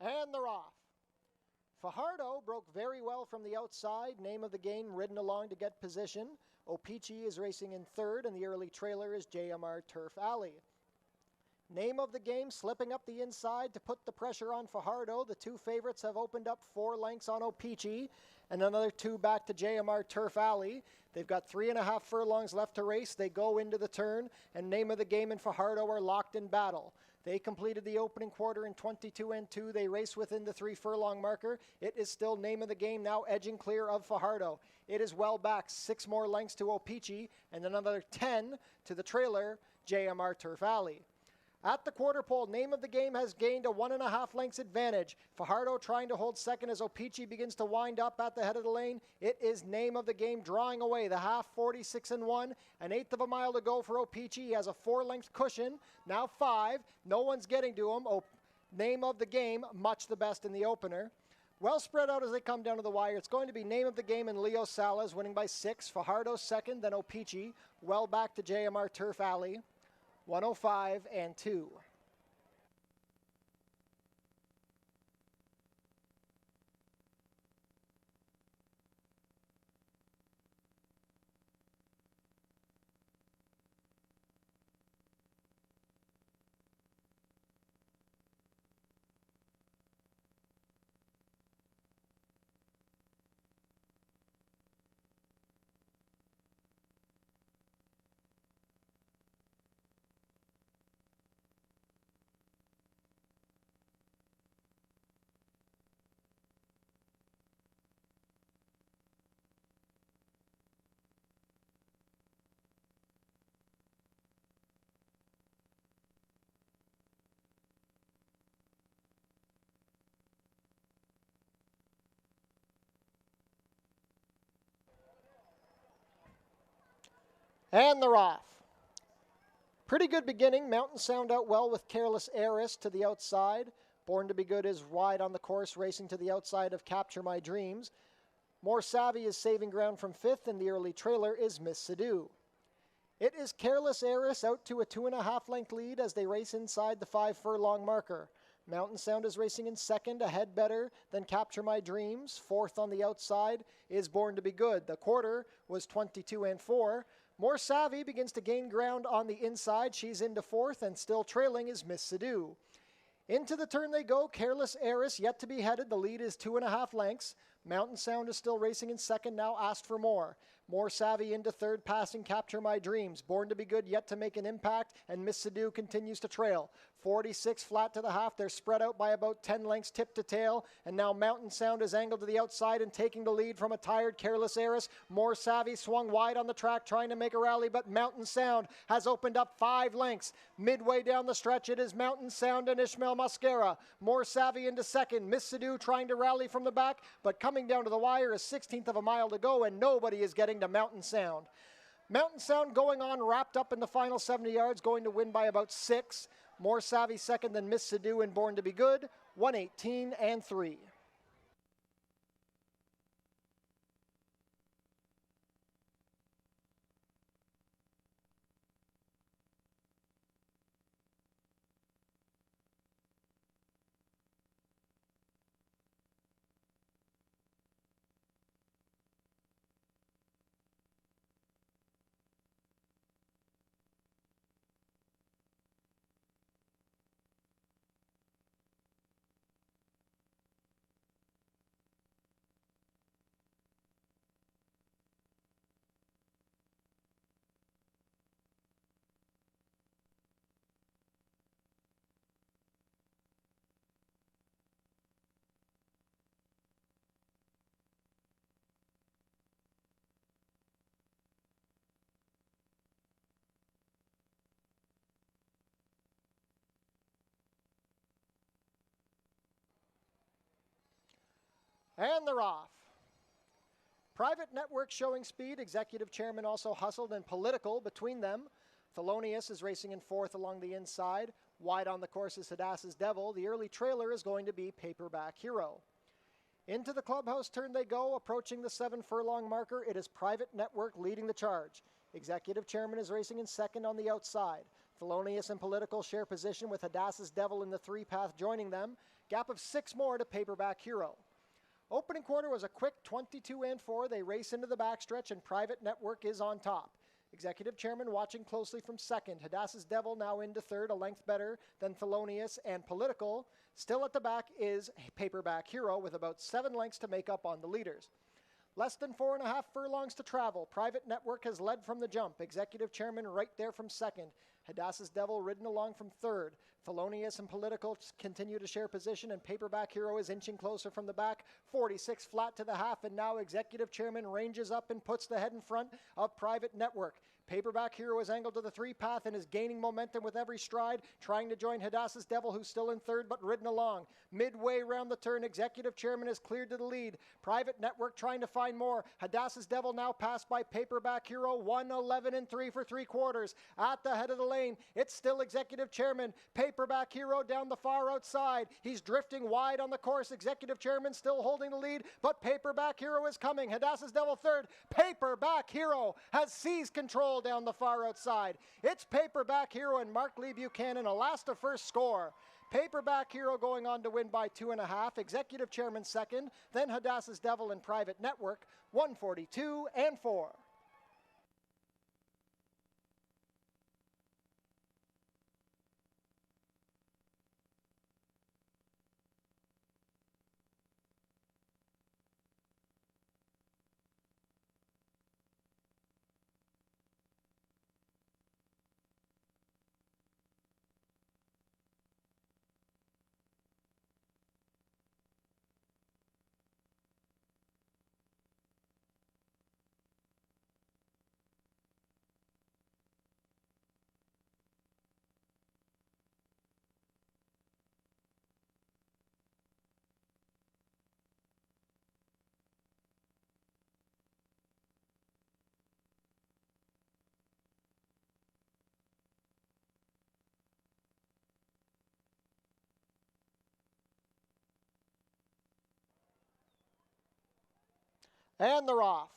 And they're off. Fajardo broke very well from the outside. Name of the game, ridden along to get position. Opeachy is racing in third, and the early trailer is JMR Turf Alley. Name of the game, slipping up the inside to put the pressure on Fajardo. The two favorites have opened up 4 lengths on Opeachy, and another 2 back to JMR Turf Alley. They've got 3.5 furlongs left to race. They go into the turn, and Name of the Game and Fajardo are locked in battle. They completed the opening quarter in 22 and 2. They race within the 3 furlong marker. It is still Name of the Game now edging clear of Fajardo. It is well back, 6 more lengths to Opeachy and another 10 to the trailer, JMR Turf Alley. At the quarter pole, Name of the Game has gained a 1.5 lengths advantage. Fajardo trying to hold second as Opeachy begins to wind up at the head of the lane. It is Name of the Game drawing away the half, 46 and 1. An eighth of a mile to go for Opeachy. He has a 4-length cushion, now 5. No one's getting to him. Name of the Game, much the best in the opener. Well spread out as they come down to the wire. It's going to be Name of the Game and Leo Salas winning by 6. Fajardo second, then Opeachy. Well back to JMR Turf Alley. 105 and 2. And they're off. Pretty good beginning. Mountain Sound out well with Careless Heiress to the outside. Born to be Good is wide on the course, racing to the outside of Capture My Dreams. More Savvy is saving ground from 5th, and the early trailer is Miss Sadu. It is Careless Heiress out to a 2.5 length lead as they race inside the 5 furlong marker. Mountain Sound is racing in second, a head better than Capture My Dreams. 4th on the outside is Born to be Good. The quarter was 22 and 4. More Savvy begins to gain ground on the inside. She's into 4th, and still trailing is Miss Sadu. Into the turn they go. Careless Heiress yet to be headed. The lead is 2.5 lengths. Mountain Sound is still racing in second, now Asked for More. More Savvy into third, passing Capture My Dreams. Born to be Good yet to make an impact, and Miss Sadu continues to trail. 46 flat to the half. They're spread out by about 10 lengths tip to tail, and now Mountain Sound is angled to the outside and taking the lead from a tired Careless Heiress. More Savvy swung wide on the track trying to make a rally, but Mountain Sound has opened up 5 lengths. Midway down the stretch, it is Mountain Sound and Ishmael Mascara. More Savvy into second. Miss Sadu trying to rally from the back, but coming down to the wire, a 16th of a mile to go, and nobody is getting to Mountain Sound. Mountain Sound going on, wrapped up in the final 70 yards, going to win by about 6. More Savvy second than Miss Sadu and Born to be Good, 118 and 3. And they're off. Private Network showing speed. Executive Chairman also hustled, and Political between them. Thelonious is racing in 4th along the inside. Wide on the course is Hadassah's Devil. The early trailer is going to be Paperback Hero. Into the clubhouse turn they go, approaching the 7 furlong marker. It is Private Network leading the charge. Executive Chairman is racing in second on the outside. Thelonious and Political share position with Hadassah's Devil in the 3-path joining them. Gap of 6 more to Paperback Hero. Opening quarter was a quick 22-4. They race into the backstretch and Private Network is on top. Executive Chairman watching closely from second. Hadassah's Devil now into third, a length better than Thelonious and Political. Still at the back is Paperback Hero with about 7 lengths to make up on the leaders. Less than 4.5 furlongs to travel. Private Network has led from the jump. Executive Chairman right there from second. Hadassah's Devil ridden along from third. Thelonious and Political continue to share position, and Paperback Hero is inching closer from the back. 46 flat to the half, and now Executive Chairman ranges up and puts the head in front of Private Network. Paperback Hero is angled to the 3-path and is gaining momentum with every stride, trying to join Hadassah's Devil, who's still in third but ridden along. Midway round the turn, Executive Chairman is cleared to the lead. Private Network trying to find more. Hadassah's Devil now passed by Paperback Hero, 1:11.3 for 3/4. At the head of the lane, it's still Executive Chairman. Paperback Hero down the far outside. He's drifting wide on the course. Executive Chairman still holding the lead, but Paperback Hero is coming. Hadassah's Devil third. Paperback Hero has seized control down the far outside. It's Paperback Hero and Mark Lee Buchanan, a last to first score. Paperback Hero going on to win by 2.5. Executive Chairman second, then Hadassah's Devil and Private Network, 1:42.4. And they're off.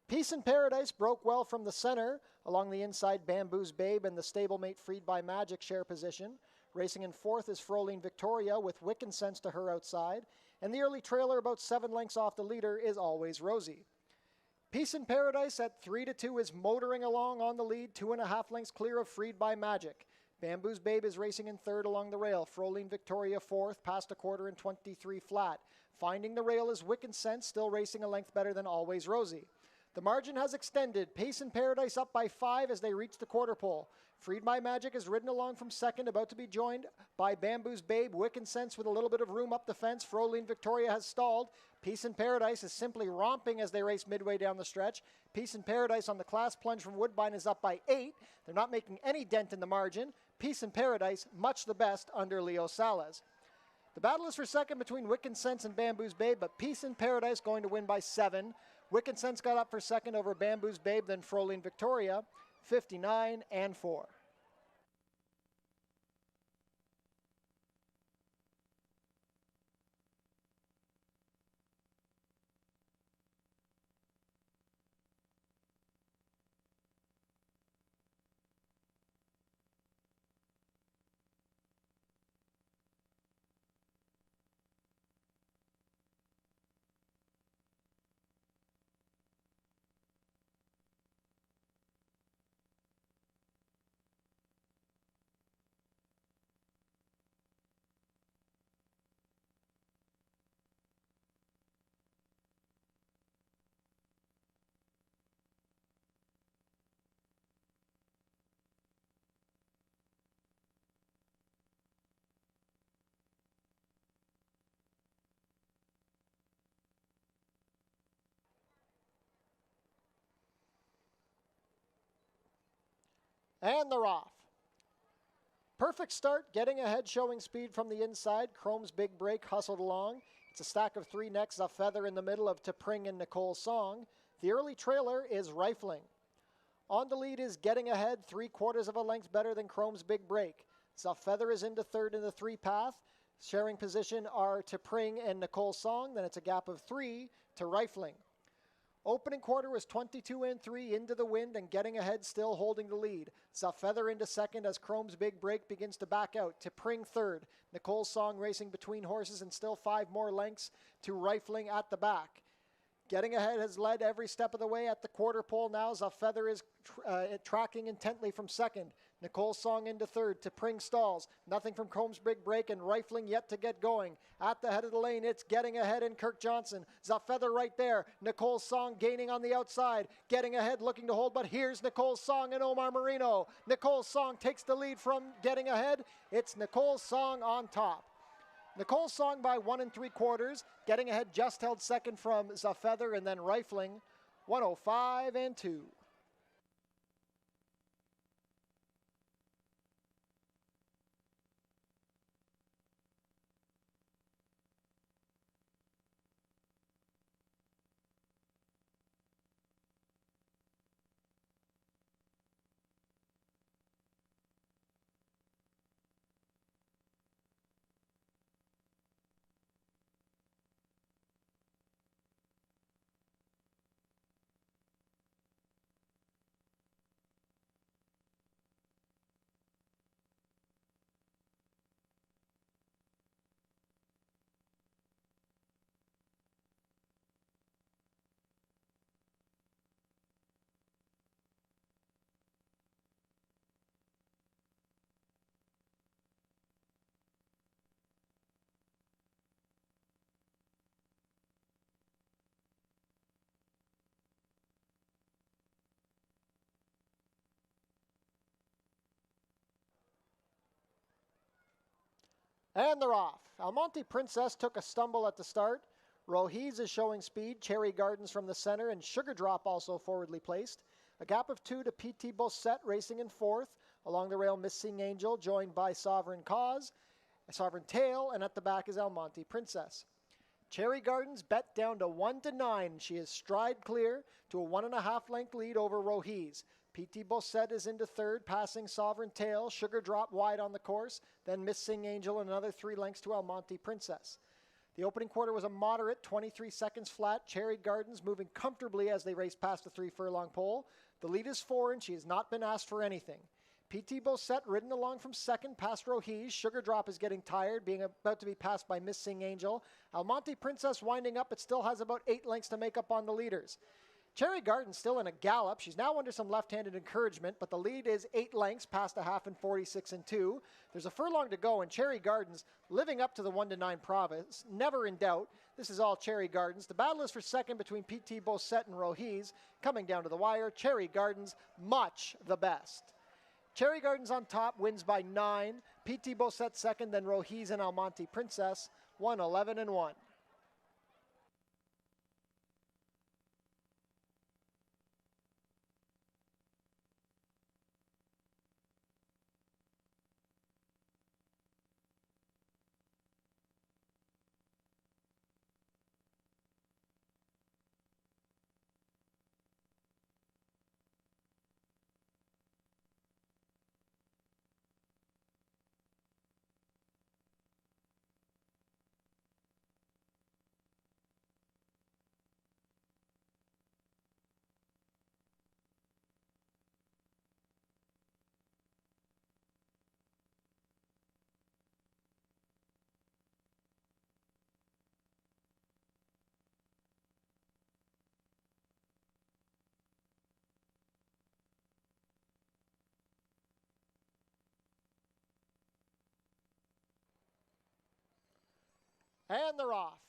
Peace in Paradise broke well from the center. Along the inside, Bamboo's Babe and the stablemate Freed by Magic share position. Racing in fourth is Froline Victoria with Wiccan Sense to her outside. And the early trailer about 7 lengths off the leader is Always Rosie. Peace in Paradise at 3-2 is motoring along on the lead, 2.5 lengths clear of Freed by Magic. Bamboo's Babe is racing in third along the rail. Froline Victoria fourth, past a quarter and 23 flat. Finding the rail is Wiccan Sense, still racing a length better than Always Rosie. The margin has extended. Peace in Paradise up by 5 as they reach the quarter pole. Freed by Magic is ridden along from second, about to be joined by Bamboo's Babe. Wiccan Sense with a little bit of room up the fence. Froline Victoria has stalled. Peace in Paradise is simply romping as they race midway down the stretch. Peace in Paradise on the class plunge from Woodbine is up by 8. They're not making any dent in the margin. Peace in Paradise, much the best under Leo Salas. The battle is for second between Wiccan Sense and Bamboo's Babe, but Peace in Paradise going to win by 7. Wiccan Sense got up for second over Bamboo's Babe, then Froline Victoria, 59-4. And they're off. Perfect start, getting ahead, showing speed from the inside. Chrome's Big Break hustled along. It's a stack of 3 necks, a feather in the middle of T'Pring and Nicole Song. The early trailer is Rifling. On the lead is Getting Ahead, 3/4 of a length better than Chrome's Big Break. Feather is into third in the 3-path. Sharing position are T'Pring and Nicole Song. Then it's a gap of 3 to Rifling. Opening quarter was 22-3 into the wind and getting ahead, still holding the lead. Zafeather into second as Chrome's big break begins to back out. To Pring third. Nicole Song racing between horses and still 5 more lengths to Rifling at the back. Getting ahead has led every step of the way at the quarter pole now. Zafeather is tracking intently from second. Nicole Song into third. To Pring stalls. Nothing from Chrome's big break and Rifling yet to get going. At the head of the lane, it's getting ahead in Kirk Johnson. Zafeather right there. Nicole Song gaining on the outside. Getting ahead, looking to hold, but here's Nicole Song and Omar Marino. Nicole Song takes the lead from getting ahead. It's Nicole Song on top. Nicole Song by 1 3/4. Getting ahead just held second from Zafeather and then Rifling. 105-2. And they're off. Almonte Princess took a stumble at the start. Rohiz is showing speed. Cherry Gardens from the center and Sugar Drop also forwardly placed. A gap of 2 to PT Bossette racing in fourth. Along the rail, Missing Angel joined by Sovereign Cause, Sovereign Tail, and at the back is Almonte Princess. Cherry Gardens bet down to 1-9. She is stride clear to a 1.5 length lead over Rohiz. PT Bossette is into third, passing Sovereign Tail. Sugar Drop wide on the course. Then Missing Angel and another 3 lengths to Almonte Princess. The opening quarter was a moderate 23 seconds flat. Cherry Gardens moving comfortably as they race past the 3 furlong pole. The lead is 4 and she has not been asked for anything. PT Bossette ridden along from second past Rohiz. Sugar Drop is getting tired, being about to be passed by Missing Angel. Almonte Princess winding up, but still has about 8 lengths to make up on the leaders. Cherry Garden still in a gallop. She's now under some left-handed encouragement, but the lead is 8 lengths past a half and 46-2. There's a furlong to go, and Cherry Gardens living up to the 1-9 province. Never in doubt. This is all Cherry Gardens. The battle is for second between PT Bossette and Rohiz. Coming down to the wire, Cherry Gardens much the best. Cherry Gardens on top, wins by 9. PT Bossette second, then Rohiz and Almonte Princess, 111-1. And they're off.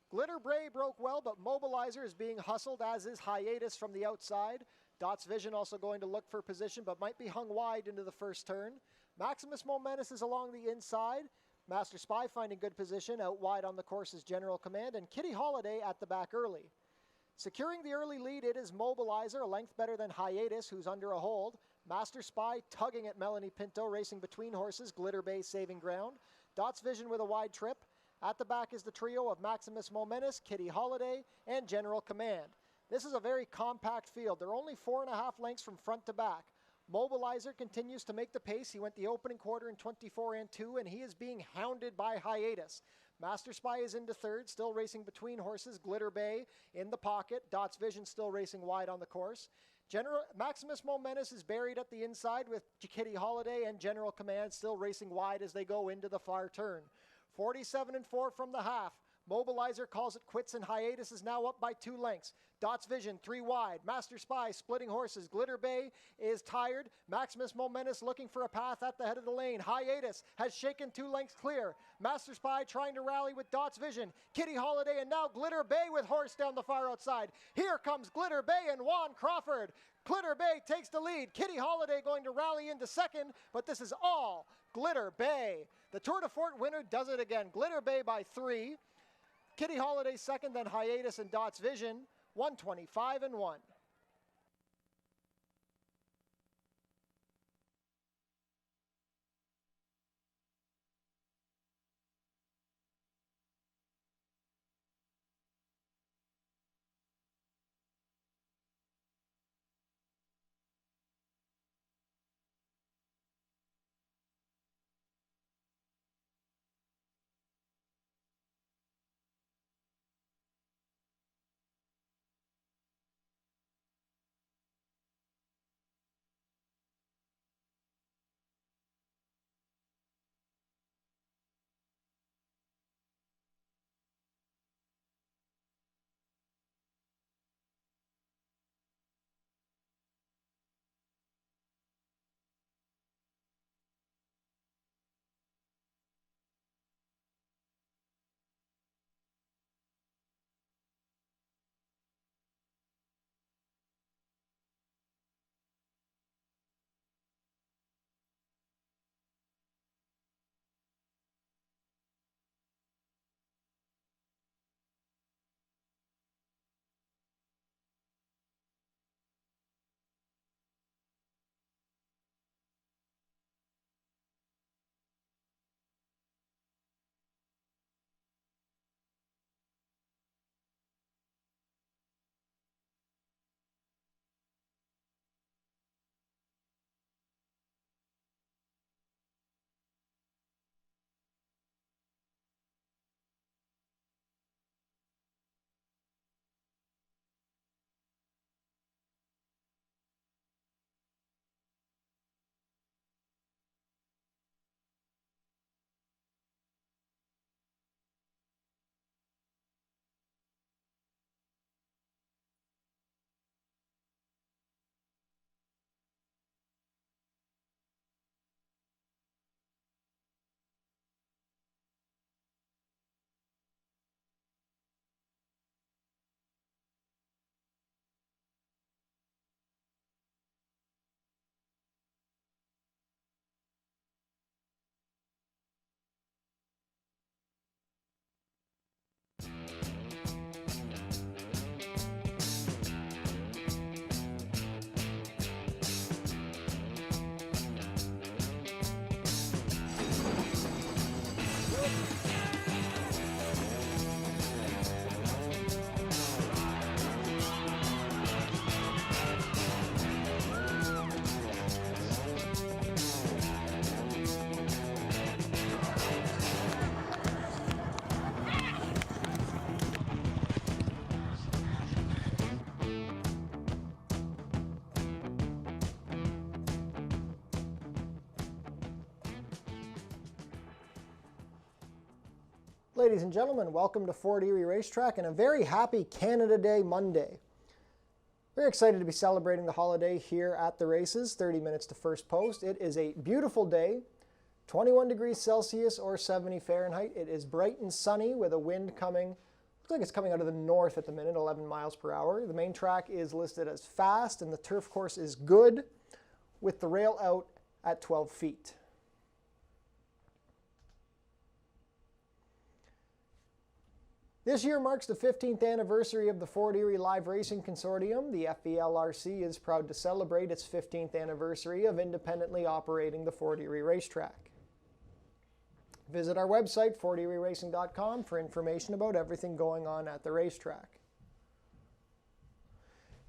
Glitter Bray broke well, but Mobilizer is being hustled, as is Hiatus from the outside. Dot's Vision also going to look for position, but might be hung wide into the first turn. Maximus Momentus is along the inside. Master Spy finding good position. Out wide on the course is General Command, and Kitty Holiday at the back early. Securing the early lead, it is Mobilizer, a length better than Hiatus, who's under a hold. Master Spy tugging at Melanie Pinto, racing between horses. Glitter Bay saving ground. Dot's Vision with a wide trip. At the back is the trio of Maximus Momentus, Kitty Holiday, and General Command. This is a very compact field. They're only 4.5 lengths from front to back. Mobilizer continues to make the pace. He went the opening quarter in 24-2, and he is being hounded by Hiatus. Master Spy is into third, still racing between horses. Glitter Bay in the pocket. Dots Vision still racing wide on the course. Maximus Momentus is buried at the inside with Kitty Holiday and General Command still racing wide as they go into the far turn. 47 and 4 from the half. Mobilizer calls it quits and Hiatus is now up by 2 lengths. Dots Vision 3 wide. Master Spy splitting horses. Glitter Bay is tired. Maximus Momentus looking for a path at the head of the lane. Hiatus has shaken 2 lengths clear. Master Spy trying to rally with Dots Vision. Kitty Holiday and now Glitter Bay with horse down the far outside. Here comes Glitter Bay and Juan Crawford. Glitter Bay takes the lead. Kitty Holiday going to rally into second, but this is all Glitter Bay. The Tour de Fort winner does it again. Glitter Bay by 3. Kitty Holiday second, then Hiatus and Dots Vision, 125 and 1. Ladies and gentlemen, welcome to Fort Erie Racetrack and a very happy Canada Day Monday. We're excited to be celebrating the holiday here at the races, 30 minutes to first post. It is a beautiful day, 21 degrees Celsius or 70 Fahrenheit. It is bright and sunny with a wind coming, looks like it's coming out of the north at the minute, 11 miles per hour. The main track is listed as fast and the turf course is good with the rail out at 12 feet. This year marks the 15th anniversary of the Fort Erie Live Racing Consortium. The FELRC is proud to celebrate its 15th anniversary of independently operating the Fort Erie Racetrack. Visit our website, forterieracing.com, for information about everything going on at the racetrack.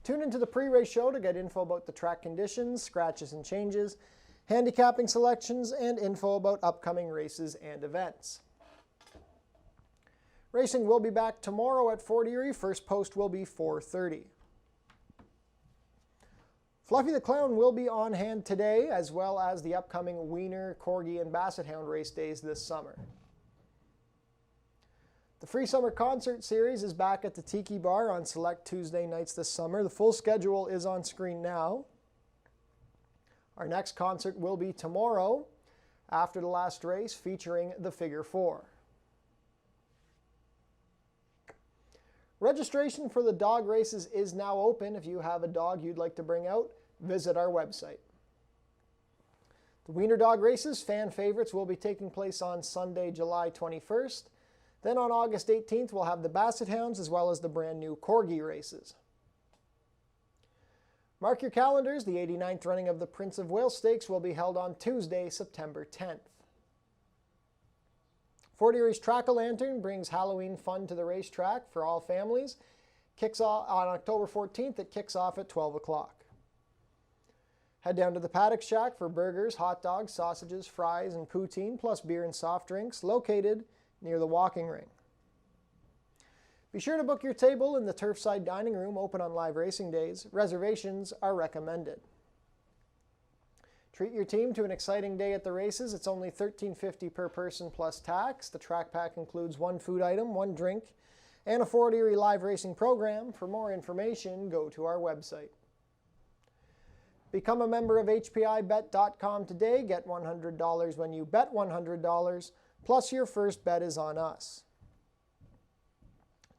Tune into the pre-race show to get info about the track conditions, scratches and changes, handicapping selections, and info about upcoming races and events. Racing will be back tomorrow at Fort Erie. First post will be 4:30. Fluffy the Clown will be on hand today, as well as the upcoming Wiener, Corgi, and Basset Hound race days this summer. The Free Summer Concert Series is back at the Tiki Bar on select Tuesday nights this summer. The full schedule is on screen now. Our next concert will be tomorrow after the last race, featuring the Figure 4. Registration for the dog races is now open. If you have a dog you'd like to bring out, visit our website. The Wiener Dog Races, fan favorites, will be taking place on Sunday, July 21st. Then on August 18th, we'll have the Basset Hounds as well as the brand new Corgi races. Mark your calendars, the 89th running of the Prince of Wales Stakes will be held on Tuesday, September 10th. Fort Erie's Track-A-Lantern brings Halloween fun to the racetrack for all families. Kicks off on October 14th. It kicks off at 12 o'clock. Head down to the Paddock Shack for burgers, hot dogs, sausages, fries, and poutine, plus beer and soft drinks, located near the walking ring. Be sure to book your table in the Turfside Dining Room, open on live racing days. Reservations are recommended. Treat your team to an exciting day at the races. It's only $13.50 per person plus tax. The track pack includes one food item, one drink, and a Fort Erie live racing program. For more information, go to our website. Become a member of HPIBet.com today. Get $100 when you bet $100, plus your first bet is on us.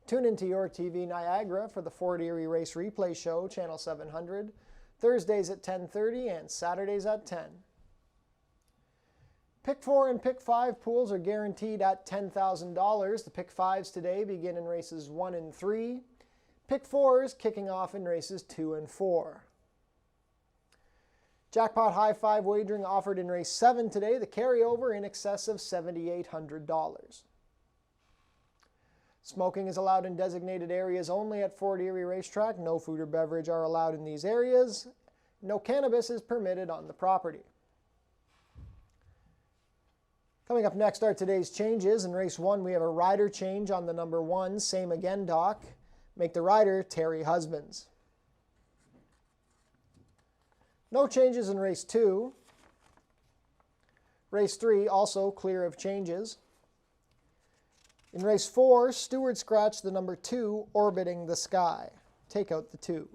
Tune into your TV Niagara for the Fort Erie Race Replay Show, Channel 700, Thursdays at 10:30 and Saturdays at 10. Pick 4 and Pick 5 pools are guaranteed at $10,000. The Pick 5s today begin in races 1 and 3. Pick 4s kicking off in races 2 and 4. Jackpot High 5 wagering offered in race 7 today. The carryover in excess of $7,800. Smoking is allowed in designated areas only at Fort Erie Racetrack. No food or beverage are allowed in these areas. No cannabis is permitted on the property. Coming up next are today's changes. In race 1, we have a rider change on the number 1, Same Again Doc. Make the rider Terry Husbands. No changes in race 2. Race 3 also clear of changes. In race 4, Stewart scratched the number 2, Orbiting the Sky. Take out the 2.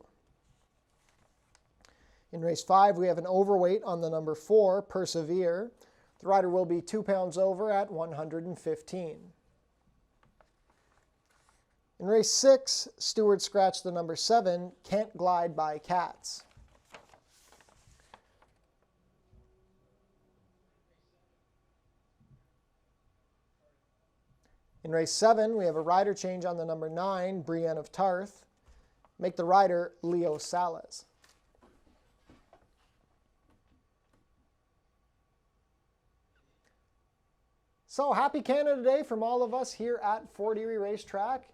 In race 5, we have an overweight on the number 4, Persevere. The rider will be 2 pounds over at 115. In race 6, Stewart scratched the number 7, Can't Glide by Cats. In race 7, we have a rider change on the number 9, Brienne of Tarth. Make the rider Leo Salas. So happy Canada Day from all of us here at Fort Erie Racetrack.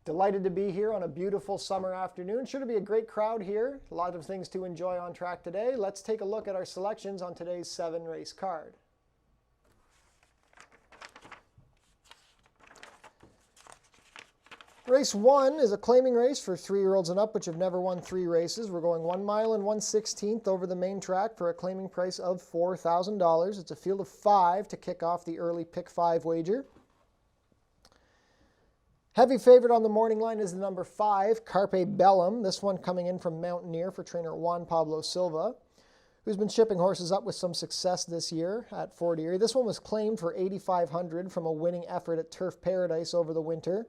Delighted to be here on a beautiful summer afternoon. Should be a great crowd here. A lot of things to enjoy on track today. Let's take a look at our selections on today's 7-race card. Race 1 is a claiming race for 3-year-olds and up, which have never won 3 races. We're going 1 mile and 1/16 over the main track for a claiming price of $4,000. It's a field of 5 to kick off the early Pick 5 wager. Heavy favorite on the morning line is the number 5, Carpe Bellum. This one coming in from Mountaineer for trainer Juan Pablo Silva, who's been shipping horses up with some success this year at Fort Erie. This one was claimed for $8,500 from a winning effort at Turf Paradise over the winter.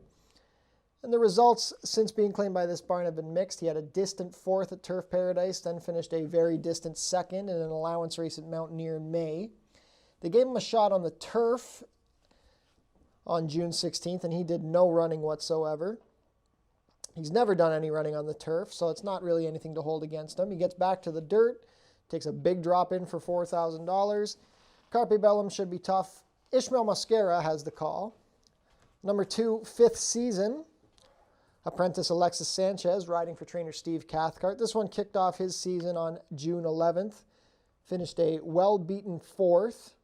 And the results since being claimed by this barn have been mixed. He had a distant 4th at Turf Paradise, then finished a very distant 2nd in an allowance race at Mountaineer in May. They gave him a shot on the turf on June 16th, and he did no running whatsoever. He's never done any running on the turf, so it's not really anything to hold against him. He gets back to the dirt, takes a big drop in for $4,000. Carpe Bellum should be tough. Ishmael Mascara has the call. Number 2, 5th Season. Apprentice Alexis Sanchez riding for trainer Steve Cathcart. This one kicked off his season on June 11th. Finished a well-beaten 4th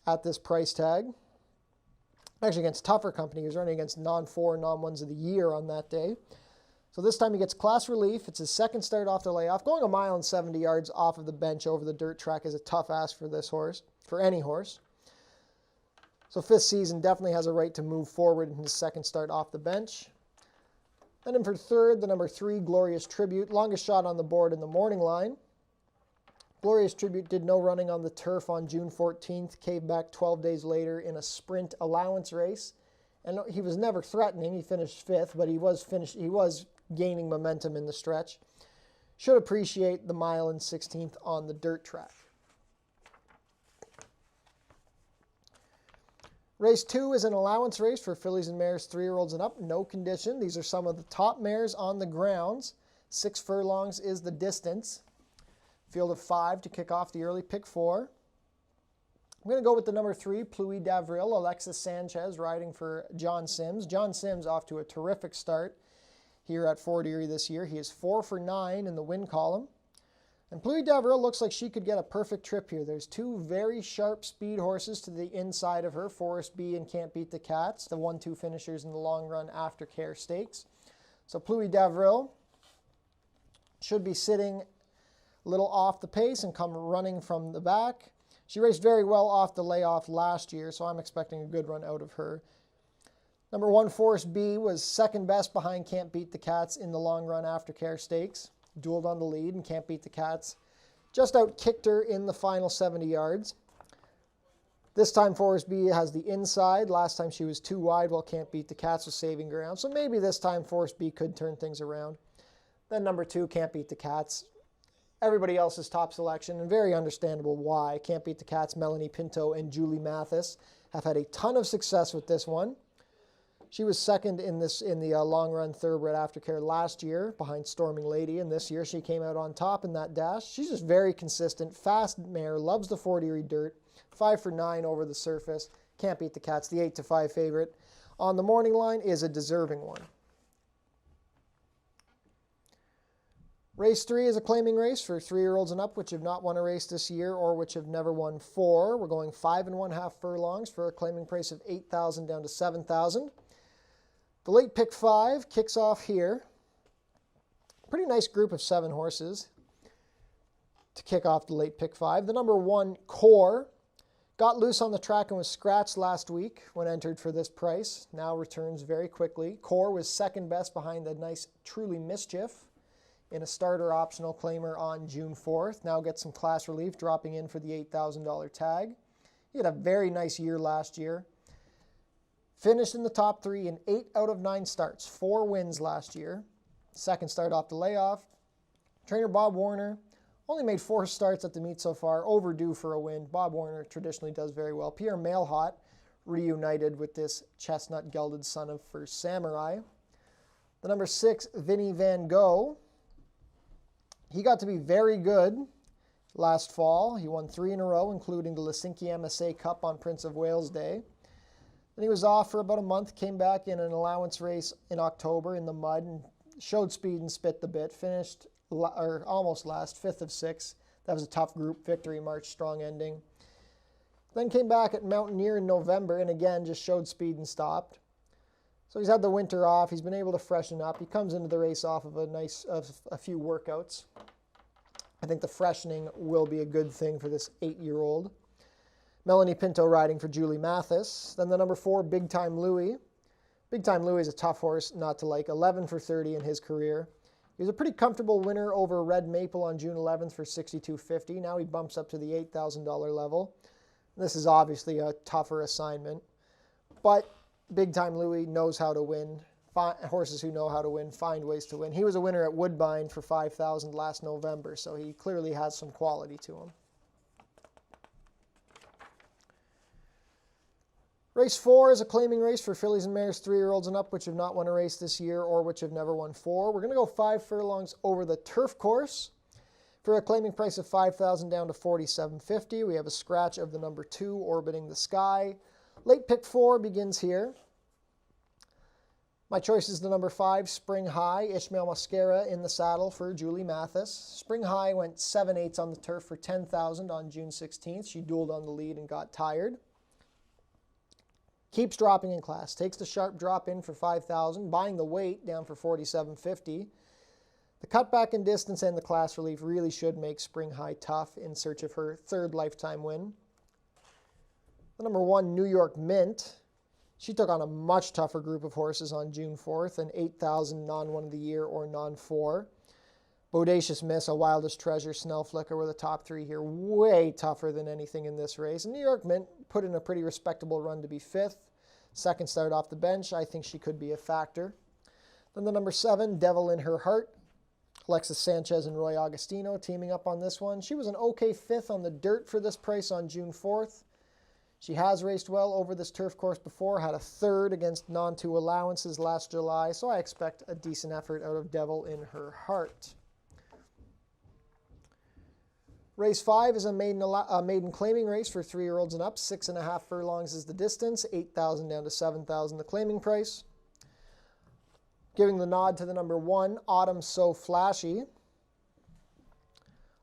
at this price tag. Actually against tougher company. He was running against non-4, non-1s of the year on that day. So this time he gets class relief. It's his second start off the layoff. Going a mile and 70 yards off of the bench over the dirt track is a tough ask for this horse, for any horse. So fifth season, definitely has a right to move forward in his second start off the bench. Then in for third, the number 3, Glorious Tribute. Longest shot on the board in the morning line. Glorious Tribute did no running on the turf on June 14th, came back 12 days later in a sprint allowance race. And he was never threatening. He finished 5th, but he was gaining momentum in the stretch. Should appreciate the mile and 16th on the dirt track. Race 2 is an allowance race for fillies and mares 3-year-olds and up, no condition. These are some of the top mares on the grounds. 6 furlongs is the distance. Field of 5 to kick off the early pick 4. I'm going to go with the number 3, Pluie d'Avril, Alexis Sanchez, riding for John Sims. John Sims off to a terrific start here at Fort Erie this year. He is 4 for 9 in the win column. And Pluie d'Avril looks like she could get a perfect trip here. There's 2 very sharp speed horses to the inside of her, Forest B and Can't Beat the Cats, the 1-2 finishers in the long run aftercare stakes. So Pluie d'Avril should be sitting a little off the pace and come running from the back. She raced very well off the layoff last year, so I'm expecting a good run out of her. Number 1, Forest B, was second best behind Can't Beat the Cats in the long run aftercare stakes. Dueled on the lead and Can't Beat the Cats just out-kicked her in the final 70 yards. This time Forest B has the inside. Last time she was too wide while Can't Beat the Cats was saving ground. So maybe this time Forest B could turn things around. Then number 2, Can't Beat the Cats. Everybody else's top selection, and very understandable why. Can't Beat the Cats, Melanie Pinto, and Julie Mathis have had a ton of success with this one. She was second in the long-run thoroughbred aftercare last year behind Storming Lady, and this year she came out on top in that dash. She's just very consistent, fast mare, loves the Fort Erie dirt, 5 for 9 over the surface. Can't Beat the Cats, the 8-5 favorite. On the morning line is a deserving one. Race 3 is a claiming race for 3-year-olds and up, which have not won a race this year or which have never won 4. We're going 5 1/2 furlongs for a claiming price of $8,000 down to $7,000. The late pick 5 kicks off here. Pretty nice group of 7 horses to kick off the late pick 5. The number 1, Core, got loose on the track and was scratched last week when entered for this price. Now returns very quickly. Core was second best behind the nice Truly Mischief in a starter optional claimer on June 4th. Now gets some class relief, dropping in for the $8,000 tag. He had a very nice year last year. Finished in the top 3 in 8 out of 9 starts. 4 wins last year. Second start off the layoff. Trainer Bob Warner only made 4 starts at the meet so far. Overdue for a win. Bob Warner traditionally does very well. Pierre Mailhot reunited with this chestnut gelded son of First Samurai. The number 6, Vinnie Van Gogh. He got to be very good last fall. He won 3 in a row, including the Helsinki MSA Cup on Prince of Wales Day. Then he was off for about a month, came back in an allowance race in October in the mud and showed speed and spit the bit. Finished, or almost last, 5th of 6. That was a tough group victory, March strong ending. Then came back at Mountaineer in November and again just showed speed and stopped. So he's had the winter off. He's been able to freshen up. He comes into the race off of a few workouts. I think the freshening will be a good thing for this 8-year-old. Melanie Pinto riding for Julie Mathis. Then the number 4, Big Time Louie. Big Time Louie is a tough horse not to like. 11 for 30 in his career. He was a pretty comfortable winner over Red Maple on June 11th for $6,250. Now he bumps up to the $8,000 level. This is obviously a tougher assignment. But Big Time Louie knows how to win. Horses who know how to win find ways to win. He was a winner at Woodbine for $5,000 last November, so he clearly has some quality to him. Race 4 is a claiming race for fillies and mares 3-year-olds and up, which have not won a race this year or which have never won 4. We're going to go 5 furlongs over the turf course for a claiming price of $5,000 down to $4,750. We have a scratch of the number 2, Orbiting the Sky. Late pick 4 begins here. My choice is the number 5, Spring High, Ishmael Mascara in the saddle for Julie Mathis. Spring High went 7/8 on the turf for $10,000 on June 16th. She dueled on the lead and got tired. Keeps dropping in class. Takes the sharp drop in for 5,000, buying the weight down for 4,750. The cutback in distance and the class relief really should make Spring High tough in search of her third lifetime win. The number 1, New York Mint. She took on a much tougher group of horses on June 4th, an 8,000 non-1 of the year or non-4. Bodacious Miss, a Wildest Treasure, Snell Flicker were the top 3 here. Way tougher than anything in this race. And New York Mint put in a pretty respectable run to be 5th. Second start off the bench. I think she could be a factor. Then the number 7, Devil in Her Heart. Alexis Sanchez and Roy Agostino teaming up on this one. She was an okay 5th on the dirt for this price on June 4th. She has raced well over this turf course before, had a 3rd against non-2 allowances last July, so I expect a decent effort out of Devil in Her Heart. Race 5 is a maiden claiming race for 3-year-olds and up. 6.5 furlongs is the distance, 8,000 down to 7,000 the claiming price. Giving the nod to the number 1, Autumn So Flashy.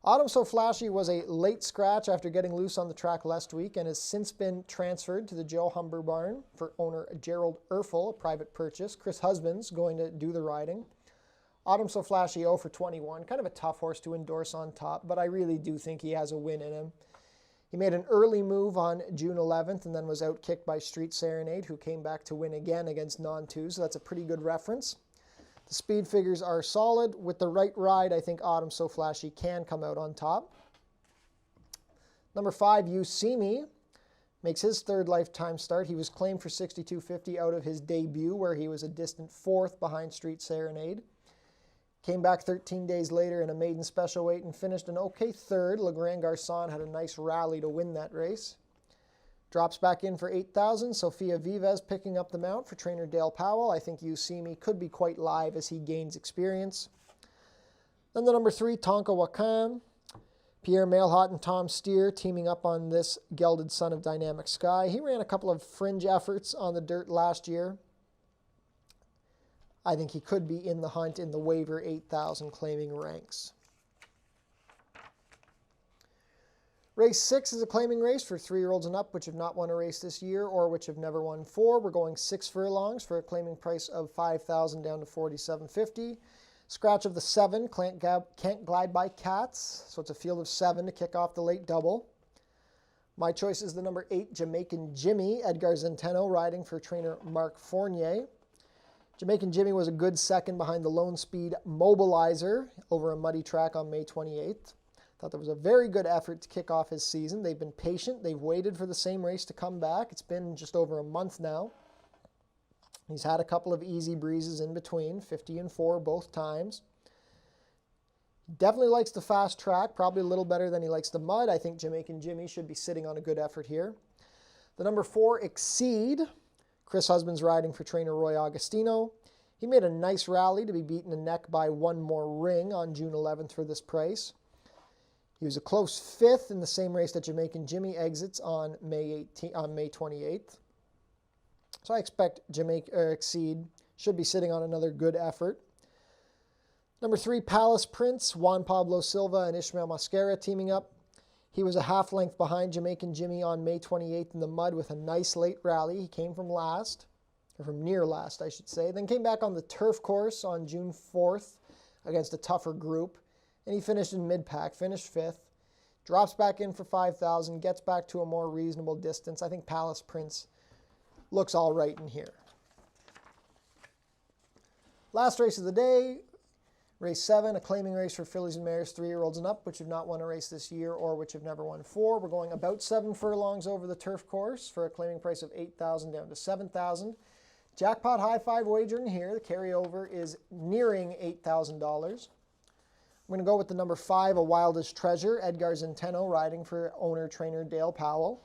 Autumn So Flashy was a late scratch after getting loose on the track last week and has since been transferred to the Joe Humber barn for owner Gerald Erfel, a private purchase. Chris Husband's going to do the riding. Autumn So Flashy 0 for 21. Kind of a tough horse to endorse on top, but I really do think he has a win in him. He made an early move on June 11th and then was outkicked by Street Serenade, who came back to win again against non-2, so that's a pretty good reference. The speed figures are solid. With the right ride, I think Autumn So Flashy can come out on top. Number 5, You See Me, makes his 3rd lifetime start. He was claimed for $62.50 out of his debut, where he was a distant 4th behind Street Serenade. Came back 13 days later in a maiden special weight and finished an okay 3rd. Le Grand Garçon had a nice rally to win that race. Drops back in for 8,000. Sofia Vives picking up the mount for trainer Dale Powell. I think You See Me could be quite live as he gains experience. Then the number 3, Tonka Wakam. Pierre Mailhot and Tom Steer teaming up on this gelded son of Dynamic Sky. He ran a couple of fringe efforts on the dirt last year. I think he could be in the hunt in the waiver 8,000 claiming ranks. Race 6 is a claiming race for 3-year-olds and up, which have not won a race this year or which have never won 4. We're going 6 furlongs for a claiming price of 5,000 down to 4,750. Scratch of the 7, Can't Glide by Cats. So it's a field of 7 to kick off the late double. My choice is the number 8, Jamaican Jimmy, Edgar Zenteno riding for trainer Mark Fournier. Jamaican Jimmy was a good second behind the Lone Speed Mobilizer over a muddy track on May 28th. Thought that was a very good effort to kick off his season. They've been patient. They've waited for the same race to come back. It's been just over a month now. He's had a couple of easy breezes in between, 50 and 4 both times. Definitely likes the fast track, probably a little better than he likes the mud. I think Jamaican Jimmy should be sitting on a good effort here. The number 4, Exceed. Chris Husband's riding for trainer Roy Agostino. He made a nice rally to be beaten a neck by One More Ring on June 11th for this price. He was a close 5th in the same race that Jamaican Jimmy exits on May 28th. So I expect Exceed should be sitting on another good effort. Number 3, Palace Prince, Juan Pablo Silva and Ishmael Mascara teaming up. He was a half length behind Jamaican Jimmy on May 28th in the mud with a nice late rally. He came from last, or from near last, I should say. Then came back on the turf course on June 4th against a tougher group. And he finished in mid-pack, finished 5th. Drops back in for 5,000, gets back to a more reasonable distance. I think Palace Prince looks all right in here. Last race of the day. Race 7, a claiming race for fillies and mares, 3-year-olds and up, which have not won a race this year or which have never won 4. We're going about 7 furlongs over the turf course for a claiming price of 8,000 down to 7,000. Jackpot high 5 wagering here. The carryover is nearing $8,000. I'm going to go with the number 5, A Wildest Treasure, Edgar Zenteno riding for owner-trainer Dale Powell.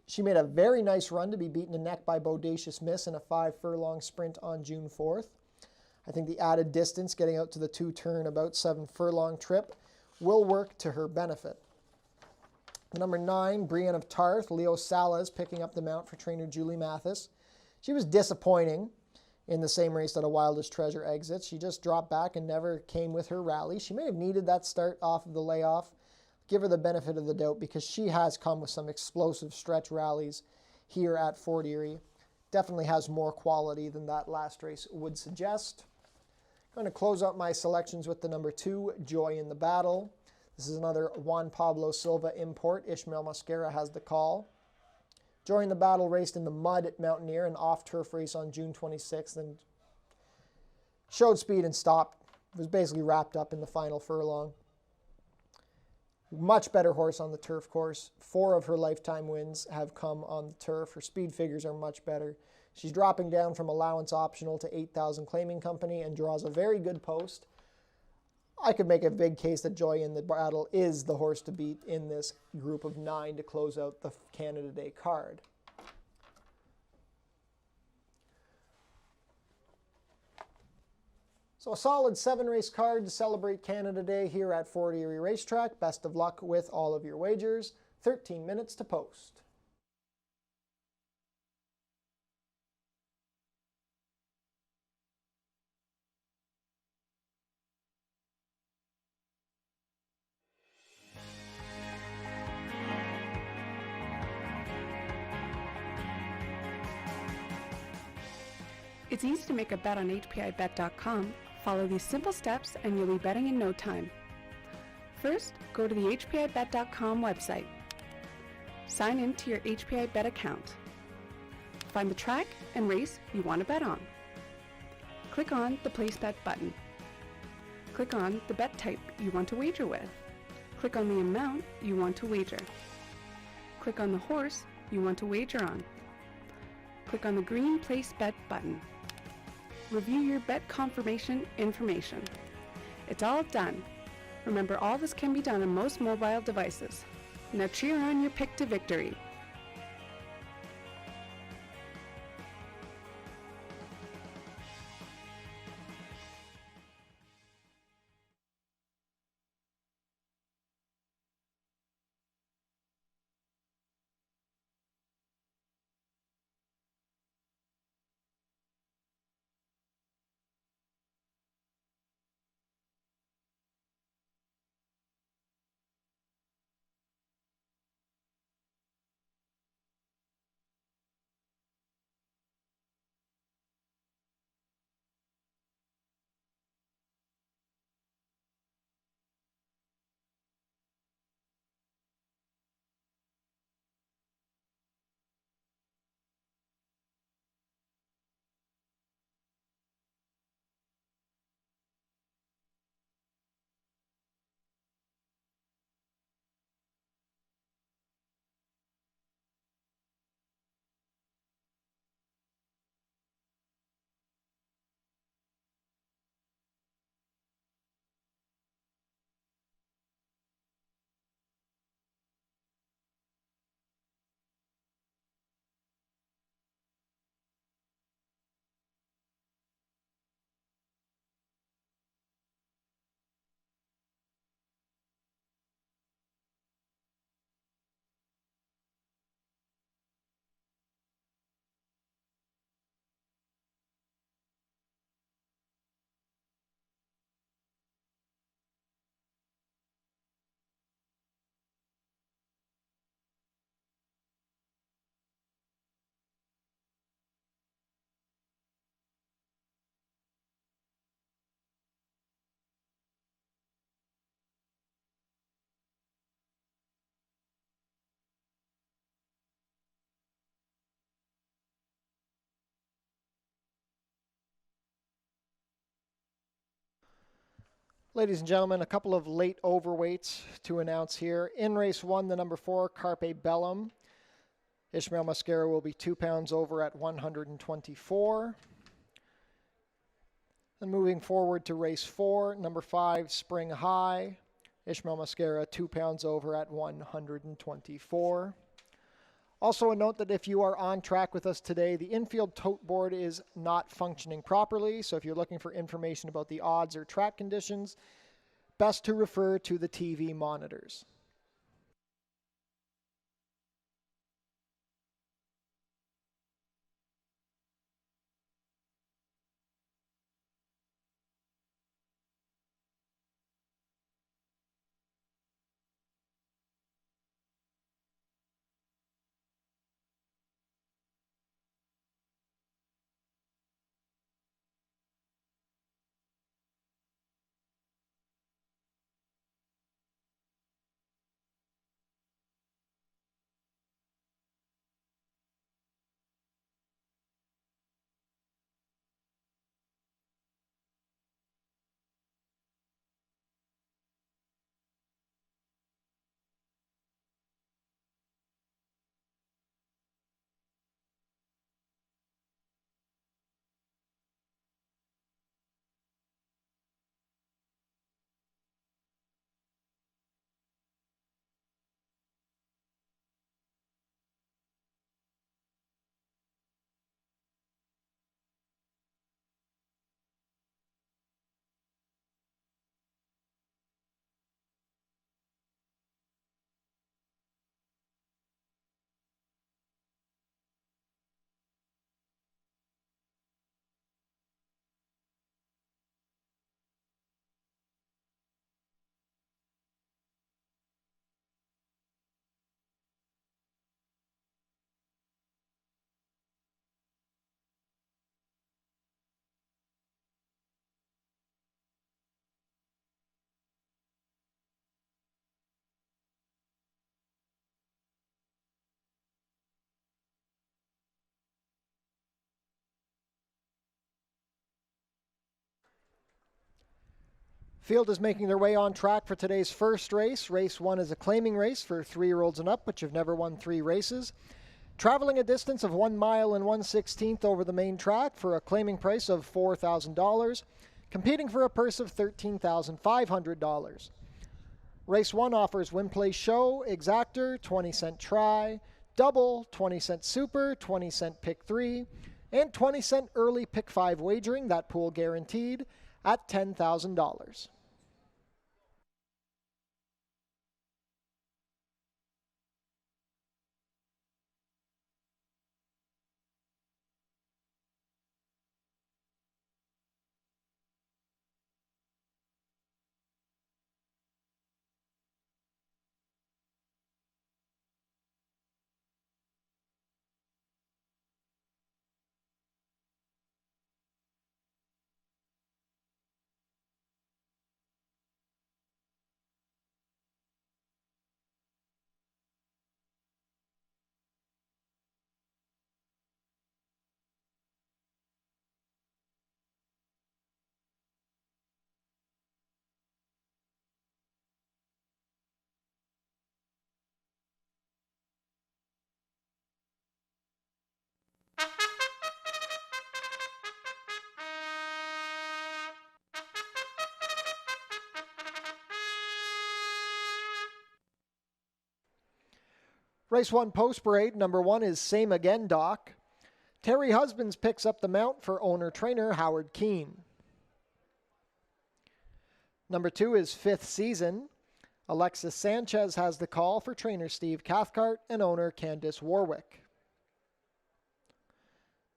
She made a very nice run to be beaten a neck by Bodacious Miss in a 5-furlong sprint on June 4th. I think the added distance, getting out to the 2-turn, about 7-furlong trip, will work to her benefit. The number 9, Brienne of Tarth, Leo Salas picking up the mount for trainer Julie Mathis. She was disappointing in the same race that A Wildest Treasure exits. She just dropped back and never came with her rally. She may have needed that start off of the layoff. Give her the benefit of the doubt because she has come with some explosive stretch rallies here at Fort Erie. Definitely has more quality than that last race would suggest. I'm going to close out my selections with the number 2, Joy in the Battle. This is another Juan Pablo Silva import. Ishmael Mascara has the call. Joy in the Battle raced in the mud at Mountaineer, an off-turf race on June 26th, and showed speed and stopped. It was basically wrapped up in the final furlong. Much better horse on the turf course. 4 of her lifetime wins have come on the turf. Her speed figures are much better. She's dropping down from allowance optional to 8,000 claiming company and draws a very good post. I could make a big case that Joy in the Battle is the horse to beat in this group of 9 to close out the Canada Day card. So a solid 7-race card to celebrate Canada Day here at Fort Erie Racetrack. Best of luck with all of your wagers. 13 minutes to post. It's easy to make a bet on HPIBet.com. Follow these simple steps and you'll be betting in no time. First, go to the HPIBet.com website. Sign in to your HPIBet account. Find the track and race you want to bet on. Click on the Place Bet button. Click on the bet type you want to wager with. Click on the amount you want to wager. Click on the horse you want to wager on. Click on the green Place Bet button. Review your bet confirmation information. It's all done. Remember, all this can be done on most mobile devices. Now cheer on your pick to victory. Ladies and gentlemen, a couple of late overweights to announce here. In race 1, the number 4, Carpe Bellum. Ishmael Mascara will be 2 pounds over at 124. And moving forward to race 4, number 5, Spring High. Ishmael Mascara 2 pounds over at 124. Also a note that if you are on track with us today, the infield tote board is not functioning properly. So if you're looking for information about the odds or track conditions, best to refer to the TV monitors. Field is making their way on track for today's first race. Race 1 is a claiming race for 3-year-olds and up, but you've never won 3 races. Traveling a distance of 1 mile and 1/16 over the main track for a claiming price of $4,000, competing for a purse of $13,500. Race 1 offers win, play, show, exactor, 20-cent try, double, 20-cent super, 20-cent pick 3, and 20-cent early pick 5 wagering, that pool guaranteed, at $10,000. Race 1 post parade, number 1 is Same Again Doc. Terry Husbands picks up the mount for owner-trainer Howard Keene. Number 2 is Fifth Season. Alexis Sanchez has the call for trainer Steve Cathcart and owner Candice Warwick.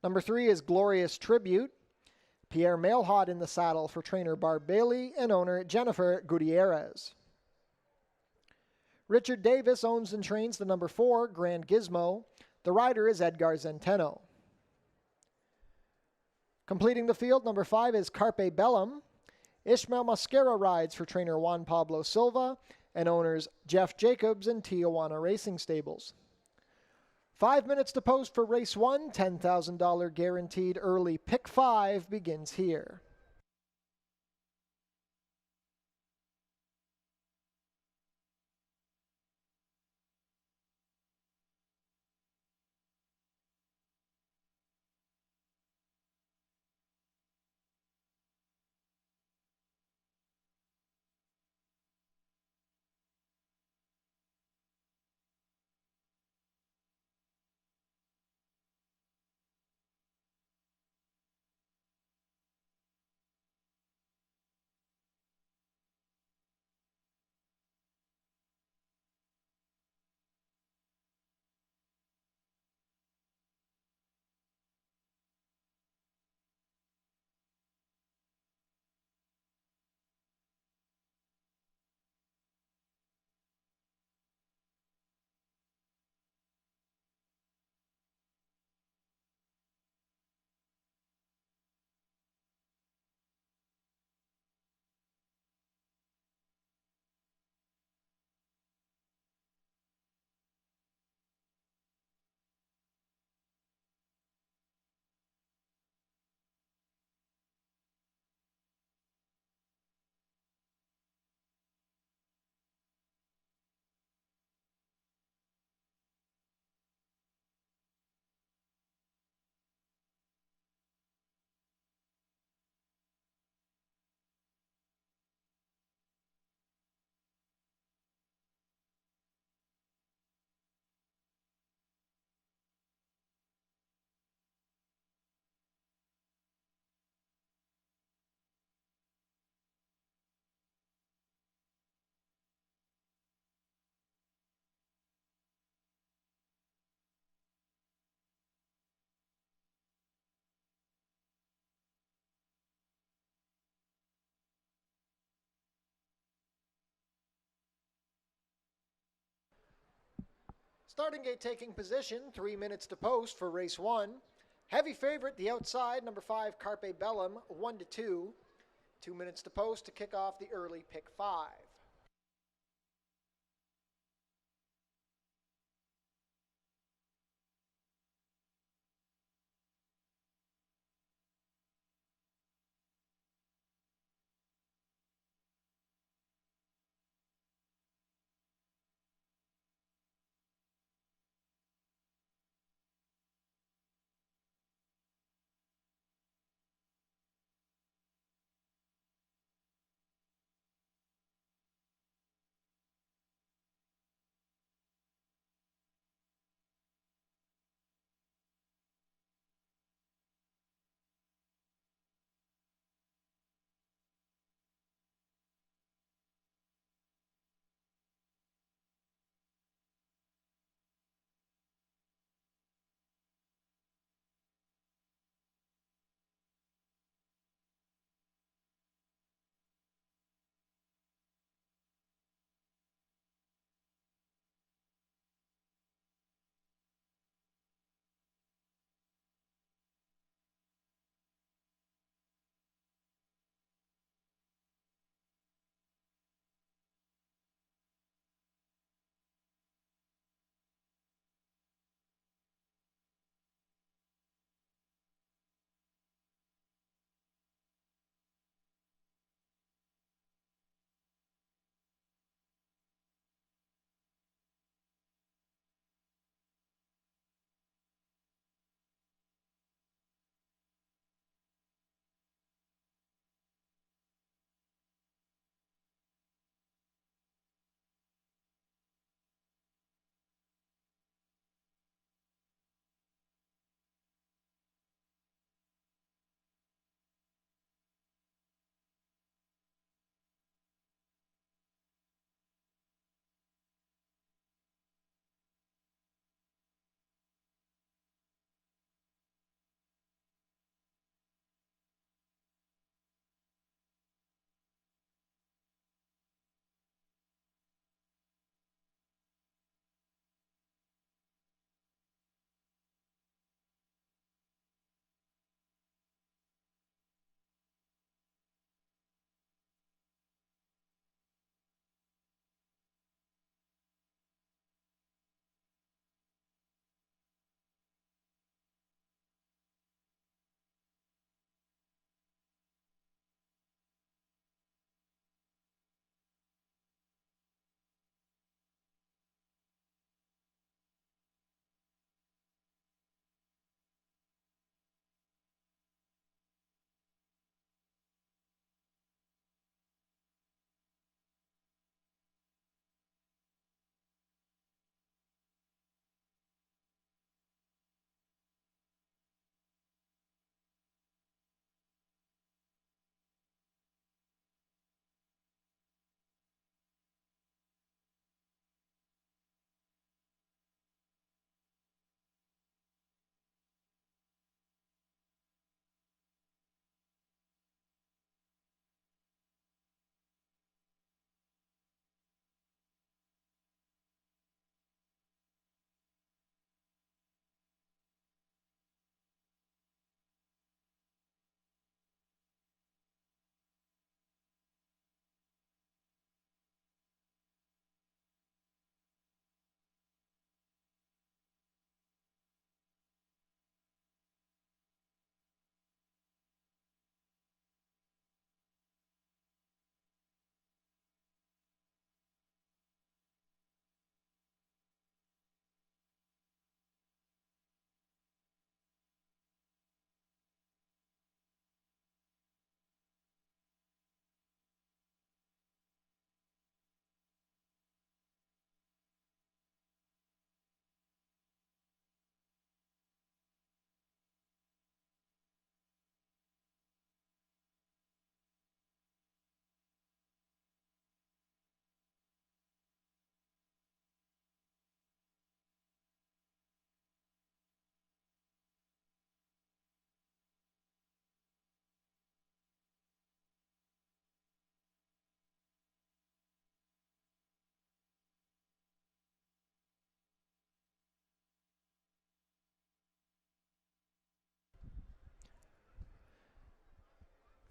Number 3 is Glorious Tribute. Pierre Mailhot in the saddle for trainer Barb Bailey and owner Jennifer Gutierrez. Richard Davis owns and trains the number 4, Grand Gizmo. The rider is Edgar Zenteno. Completing the field, number 5 is Carpe Bellum. Ishmael Mascara rides for trainer Juan Pablo Silva and owners Jeff Jacobs and Tijuana Racing Stables. 5 minutes to post for race 1, $10,000 guaranteed early pick 5 begins here. Starting gate taking position, 3 minutes to post for race 1. Heavy favorite, the outside, number 5, Carpe Bellum, 1-2. 2 minutes to post to kick off the early pick 5.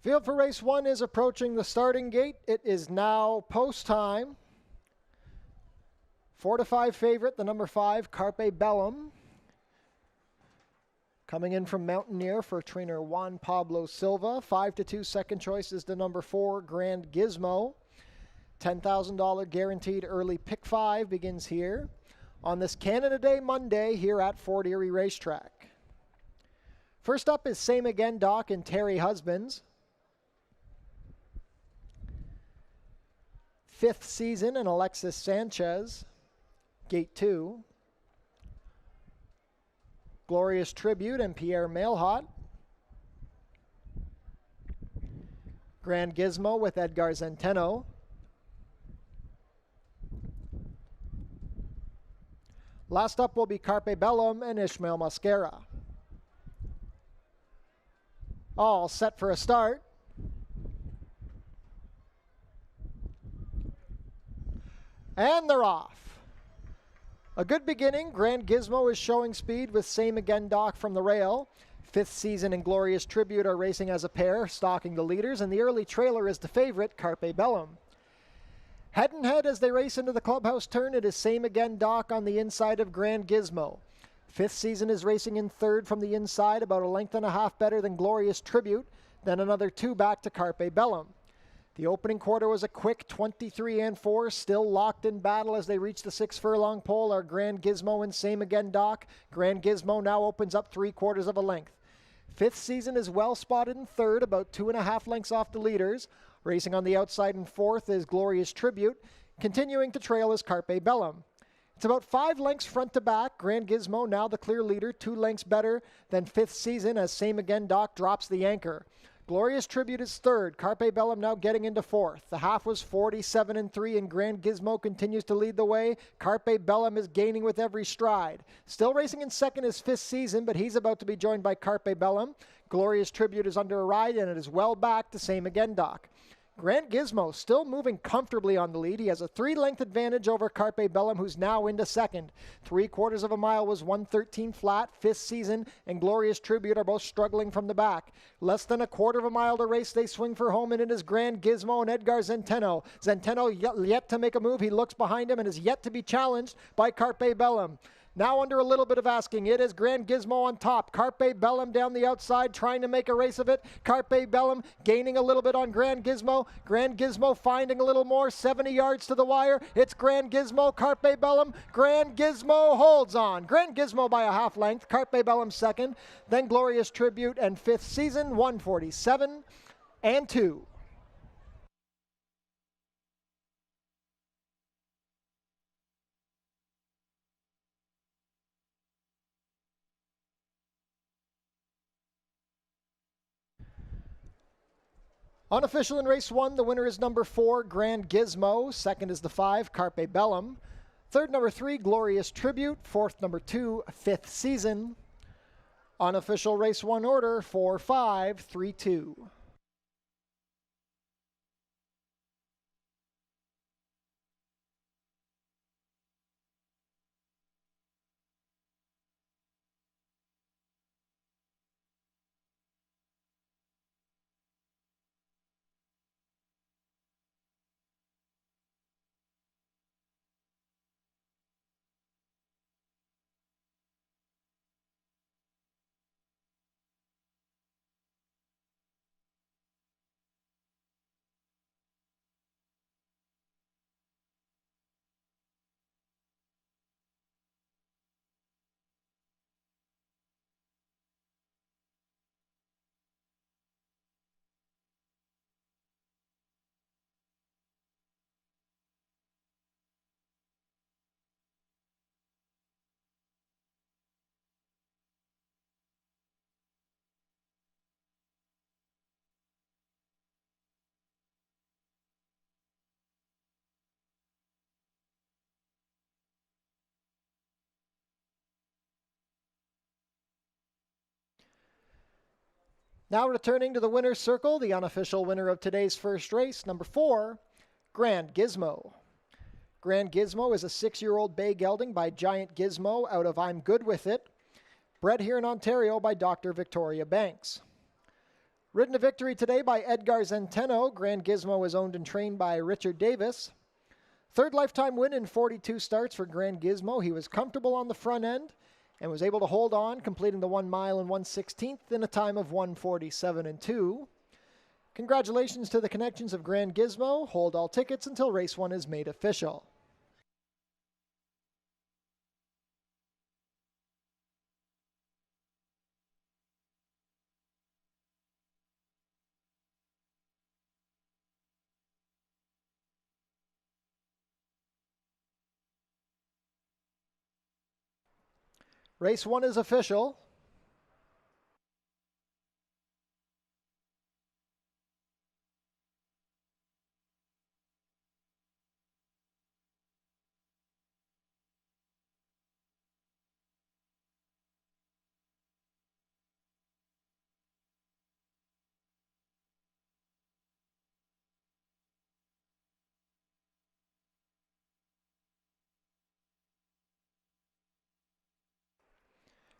Field for race 1 is approaching the starting gate. It is now post time. 4-5 favorite, the number 5, Carpe Bellum. Coming in from Mountaineer for trainer Juan Pablo Silva. 5-2 second choice is the number 4, Grand Gizmo. $10,000 guaranteed early pick 5 begins here on this Canada Day Monday here at Fort Erie Racetrack. First up is Same Again Doc and Terry Husbands. 5th season and Alexis Sanchez. Gate 2. Glorious Tribute and Pierre Mailhot. Grand Gizmo with Edgar Zenteno. Last up will be Carpe Bellum and Ishmael Mascara. All set for a start. And they're off. A good beginning. Grand Gizmo is showing speed with Same Again Doc from the rail. 5th season and Glorious Tribute are racing as a pair, stalking the leaders, and the early trailer is the favorite, Carpe Bellum. Head and head as they race into the clubhouse turn, it is Same Again Doc on the inside of Grand Gizmo. 5th season is racing in 3rd from the inside, about a length and a half better than Glorious Tribute, then another 2 back to Carpe Bellum. The opening quarter was a quick 23-4, still locked in battle as they reach the 6 furlong pole are Grand Gizmo and Same Again Doc. Grand Gizmo now opens up 3/4 of a length. 5th season is well spotted in 3rd, about 2.5 lengths off the leaders. Racing on the outside in 4th is Glorious Tribute. Continuing to trail is Carpe Bellum. It's about 5 lengths front to back. Grand Gizmo now the clear leader, 2 lengths better than 5th season as Same Again Doc drops the anchor. Glorious Tribute is 3rd. Carpe Bellum now getting into 4th. The half was 47-3 and Grand Gizmo continues to lead the way. Carpe Bellum is gaining with every stride. Still racing in 2nd is 5th season, but he's about to be joined by Carpe Bellum. Glorious Tribute is under a ride and it is well back to Same Again Doc. Grand Gizmo still moving comfortably on the lead. He has a 3-length advantage over Carpe Bellum, who's now into 2nd. 3/4 of a mile was 1:13 flat. 5th season and Glorious Tribute are both struggling from the back. Less than a 1/4 of a mile to race. They swing for home, and it is Grand Gizmo and Edgar Zenteno. Zenteno yet to make a move. He looks behind him and is yet to be challenged by Carpe Bellum. Now under a little bit of asking, it is Grand Gizmo on top. Carpe Bellum down the outside trying to make a race of it. Carpe Bellum gaining a little bit on Grand Gizmo. Grand Gizmo finding a little more, 70 yards to the wire. It's Grand Gizmo, Carpe Bellum. Grand Gizmo holds on. Grand Gizmo by a half length. Carpe Bellum 2nd. Then Glorious Tribute and 5th season, 147-2. Unofficial in race 1, the winner is number 4, Grand Gizmo. 2nd is the 5, Carpe Bellum. 3rd, number 3, Glorious Tribute. 4th, number 2, 5th season. Unofficial race 1 order, 4-5-3-2. Now returning to the winner's circle, the unofficial winner of today's first race, number 4, Grand Gizmo. Grand Gizmo is a 6-year-old bay gelding by Giant Gizmo out of I'm Good With It, bred here in Ontario by Dr. Victoria Banks. Ridden to victory today by Edgar Zenteno. Grand Gizmo is owned and trained by Richard Davis. Third lifetime win in 42 starts for Grand Gizmo. He was comfortable on the front end and was able to hold on, completing the 1 mile and 1/16 in a time of 1:47 and 2. Congratulations to the connections of Grand Gizmo. Hold all tickets until race 1 is made official. Race 1 is official.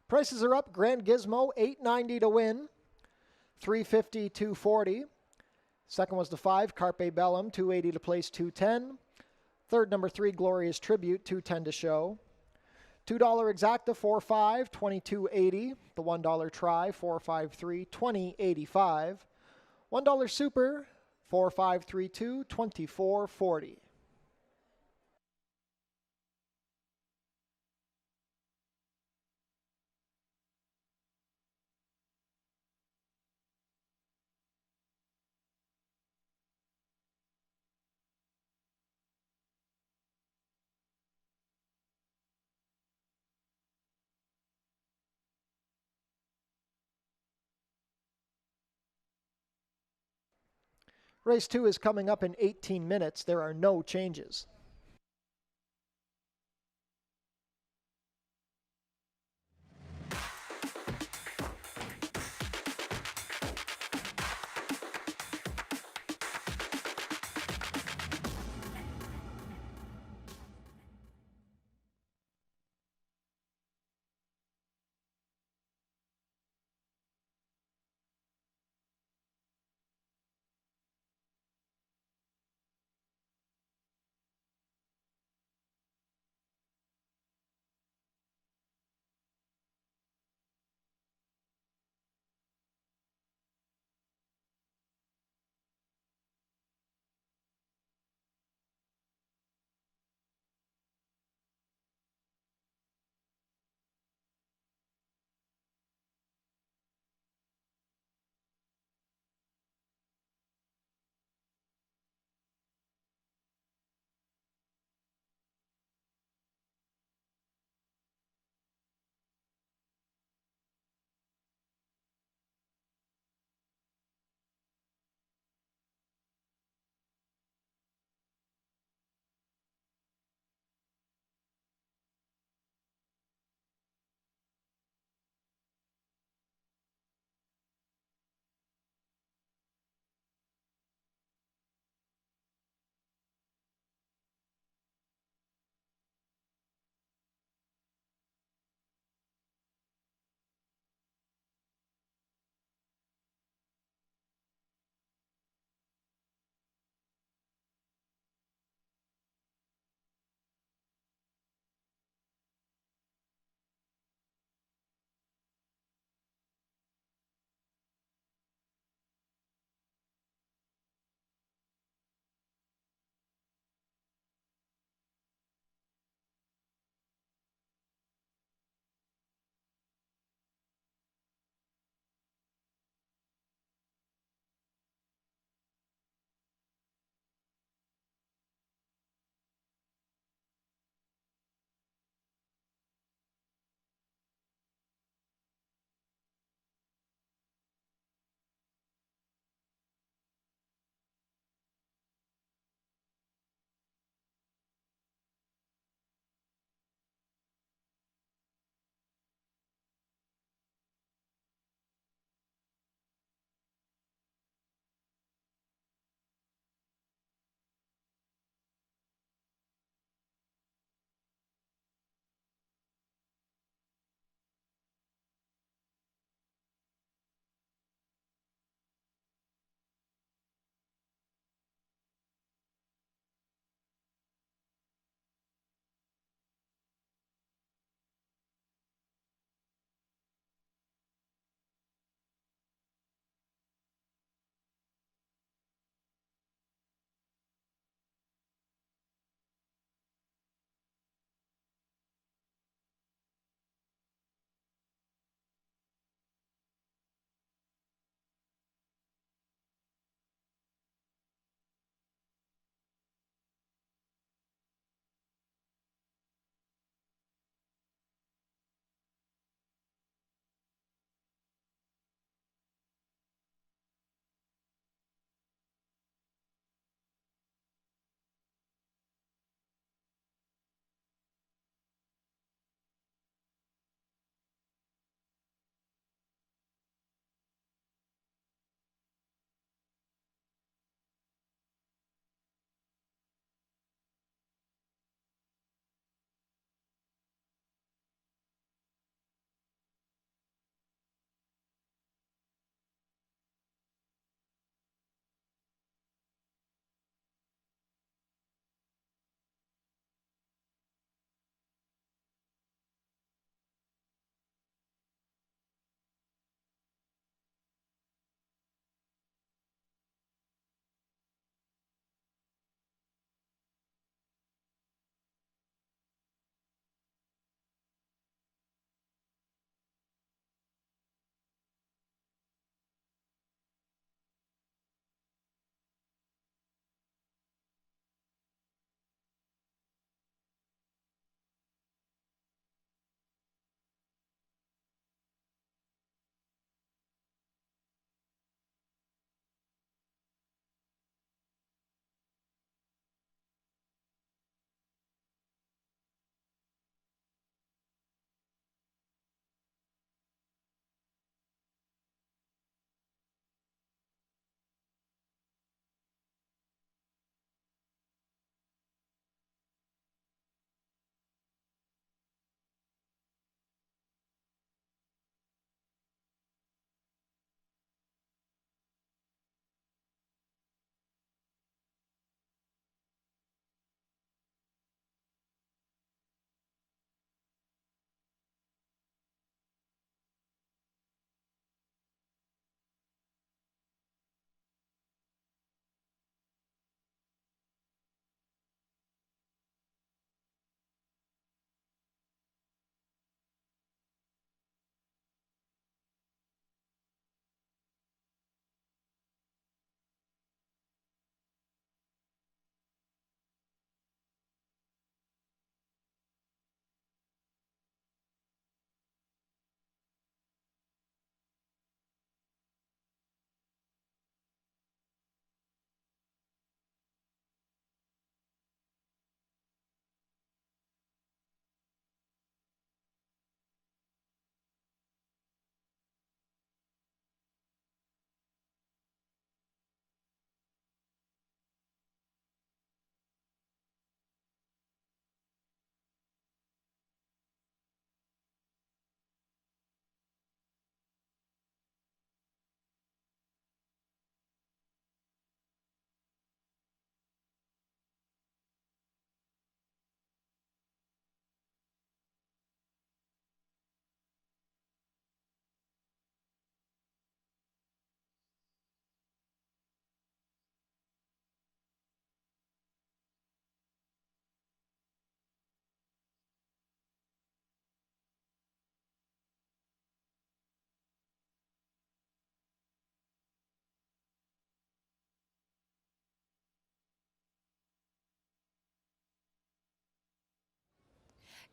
Prices are up. Grand Gizmo, $8.90 to win, $3.50, $2.40. Second was the 5, Carpe Bellum, $2.80 to place, $2.10. Third, number 3, Glorious Tribute, $2.10 to show. $2 Exacta, $4.5, $22.80. The $1 Try, $4.53, $20.85. $1 Super, $4.532, $24.40. Race 2 is coming up in 18 minutes. There are no changes.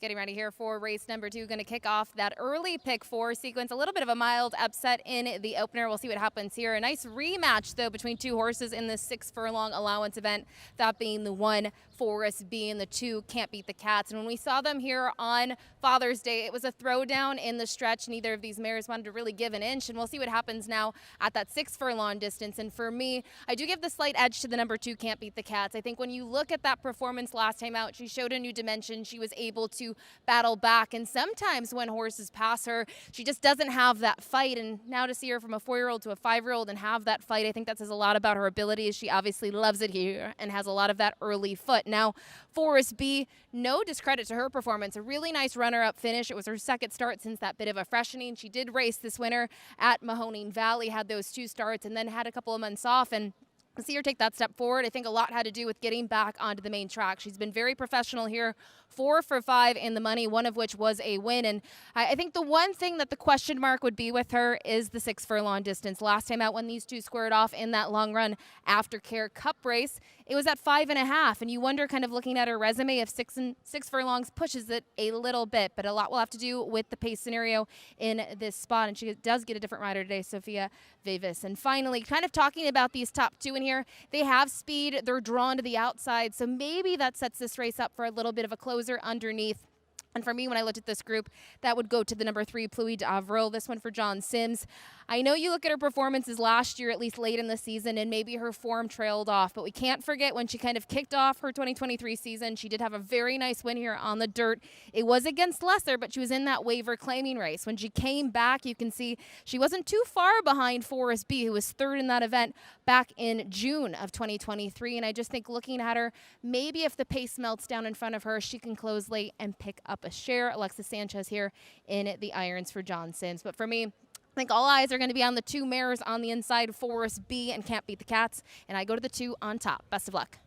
Getting ready here for race number 2. Going to kick off that early pick 4 sequence. A little bit of a mild upset in the opener. We'll see what happens here. A nice rematch, though, between 2 horses in this 6 furlong allowance event. That being the 1 Forest B and the 2 Can't Beat the Cats. And when we saw them here on Father's Day, it was a throwdown in the stretch. Neither of these mares wanted to really give an inch. And we'll see what happens now at that 6 furlong distance. And for me, I do give the slight edge to the number 2 Can't Beat the Cats. I think when you look at that performance last time out, she showed a new dimension. She was able to battle back. And sometimes when horses pass her, she just doesn't have that fight. And now to see her from a 4-year-old to a 5-year-old and have that fight, I think that says a lot about her ability. She obviously loves it here and has a lot of that early foot. Now, Forest B, no discredit to her performance. A really nice runner-up finish. It was her second start since that bit of a freshening. She did race this winter at Mahoning Valley, had those 2 starts, and then had a couple of months off. And to see her take that step forward, I think a lot had to do with getting back onto the main track. She's been very professional here, 4 for 5 in the money, one of which was a win. And I think the one thing that the question mark would be with her is the 6 furlong distance. Last time out when these 2 squared off in that long run Aftercare Cup race, it was at 5.5. And you wonder, kind of looking at her resume, if 6 furlongs pushes it a little bit. But a lot will have to do with the pace scenario in this spot. And she does get a different rider today, Sophia Davis. And finally, kind of talking about these top 2 in here, they have speed. They're drawn to the outside. So maybe that sets this race up for a little bit of a closer underneath. And for me, when I looked at this group, that would go to the number 3, Pluie d'Avril, this one for John Sims. I know you look at her performances last year, at least late in the season, and maybe her form trailed off, but we can't forget when she kind of kicked off her 2023 season. She did have a very nice win here on the dirt. It was against Lesser, but she was in that waiver claiming race. When she came back, you can see she wasn't too far behind Forest B, who was 3rd in that event back in June of 2023. And I just think looking at her, maybe if the pace melts down in front of her, she can close late and pick up a share. Alexis Sanchez here in the irons for John Sims. But for me, I think all eyes are going to be on the 2 mares on the inside, Forest B and Can't Beat the Cats. And I go to the 2 on top. Best of luck.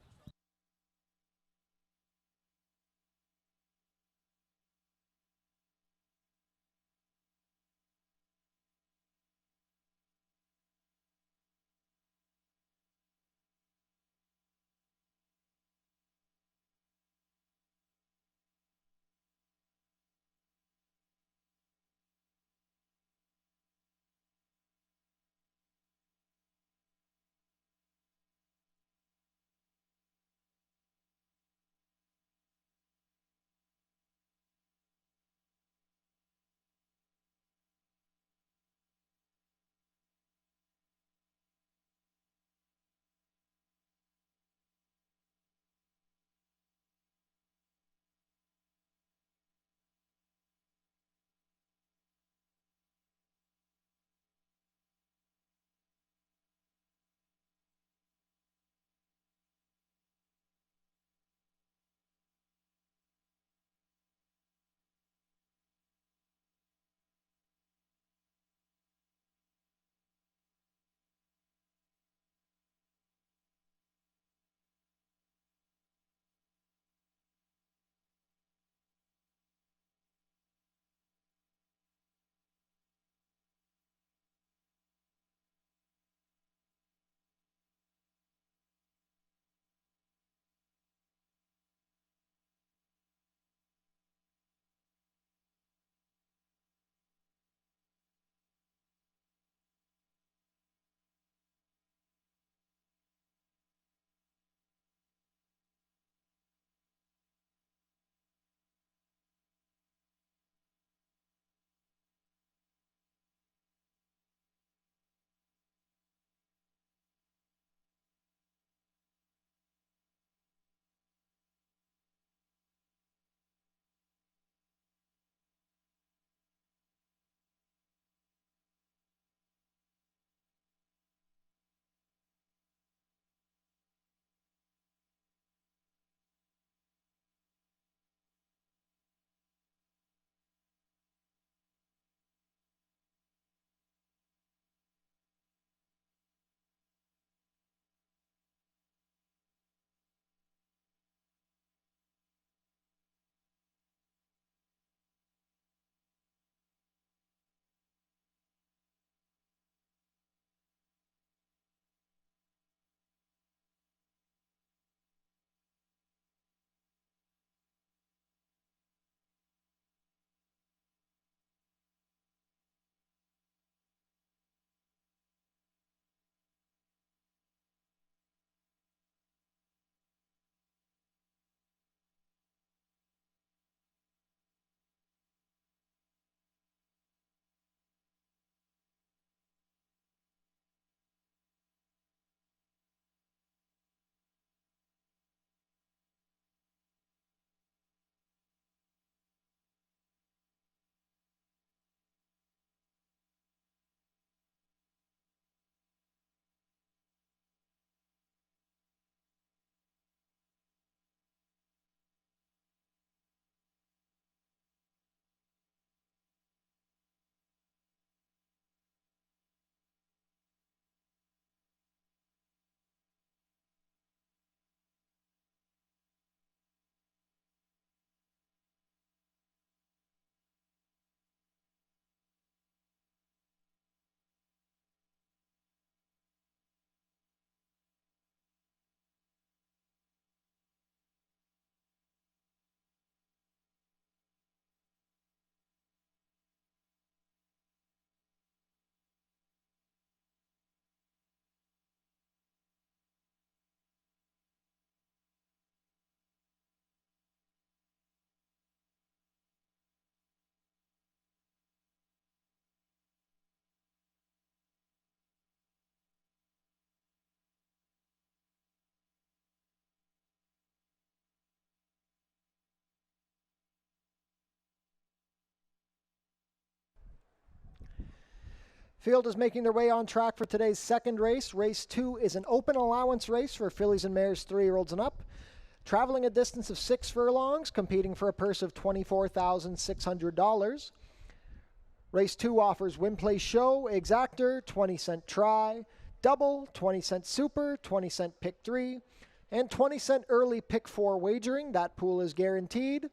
Field is making their way on track for today's second race. Race 2 is an open allowance race for fillies and mares 3-year-olds and up. Traveling a distance of 6 furlongs, competing for a purse of $24,600. Race 2 offers win, play, show, exactor, 20-cent try, double, 20-cent super, 20-cent pick 3, and 20-cent early pick 4 wagering. That pool is guaranteed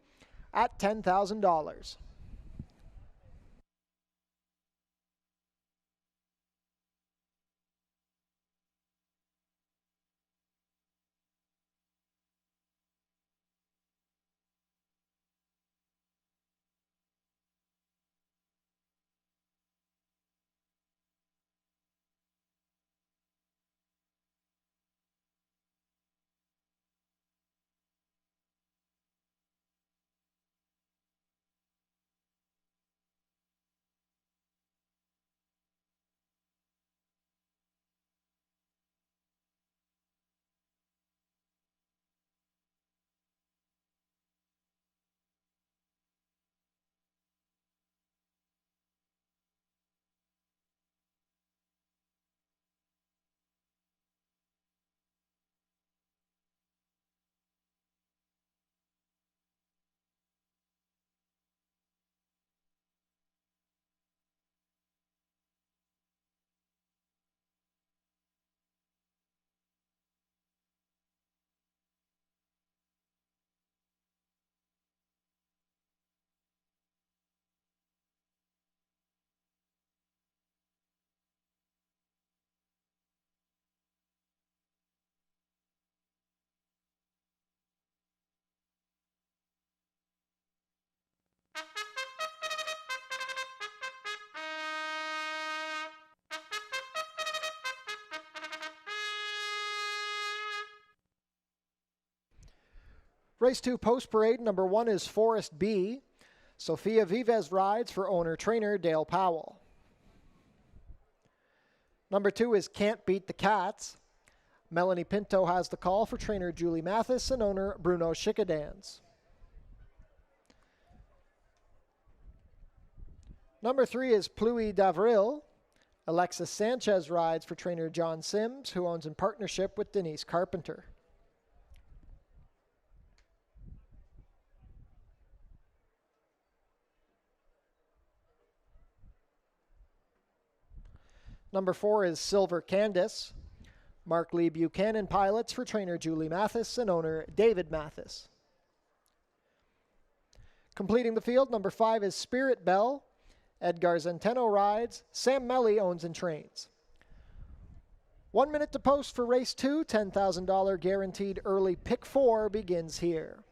at $10,000. Race 2 post parade, number 1 is Forest B. Sofia Vives rides for owner-trainer Dale Powell. Number 2 is Can't Beat the Cats. Melanie Pinto has the call for trainer Julie Mathis and owner Bruno Schickadans. Number 3 is Pluie d'Avril. Alexis Sanchez rides for trainer John Sims, who owns in partnership with Denise Carpenter. Number 4 is Silver Candace. Mark Lee Buchanan pilots for trainer Julie Mathis and owner David Mathis. Completing the field, number 5 is Spirit Bell. Edgar Zenteno rides. Sam Melly owns and trains. 1 minute to post for race 2. $10,000 guaranteed early pick 4 begins here.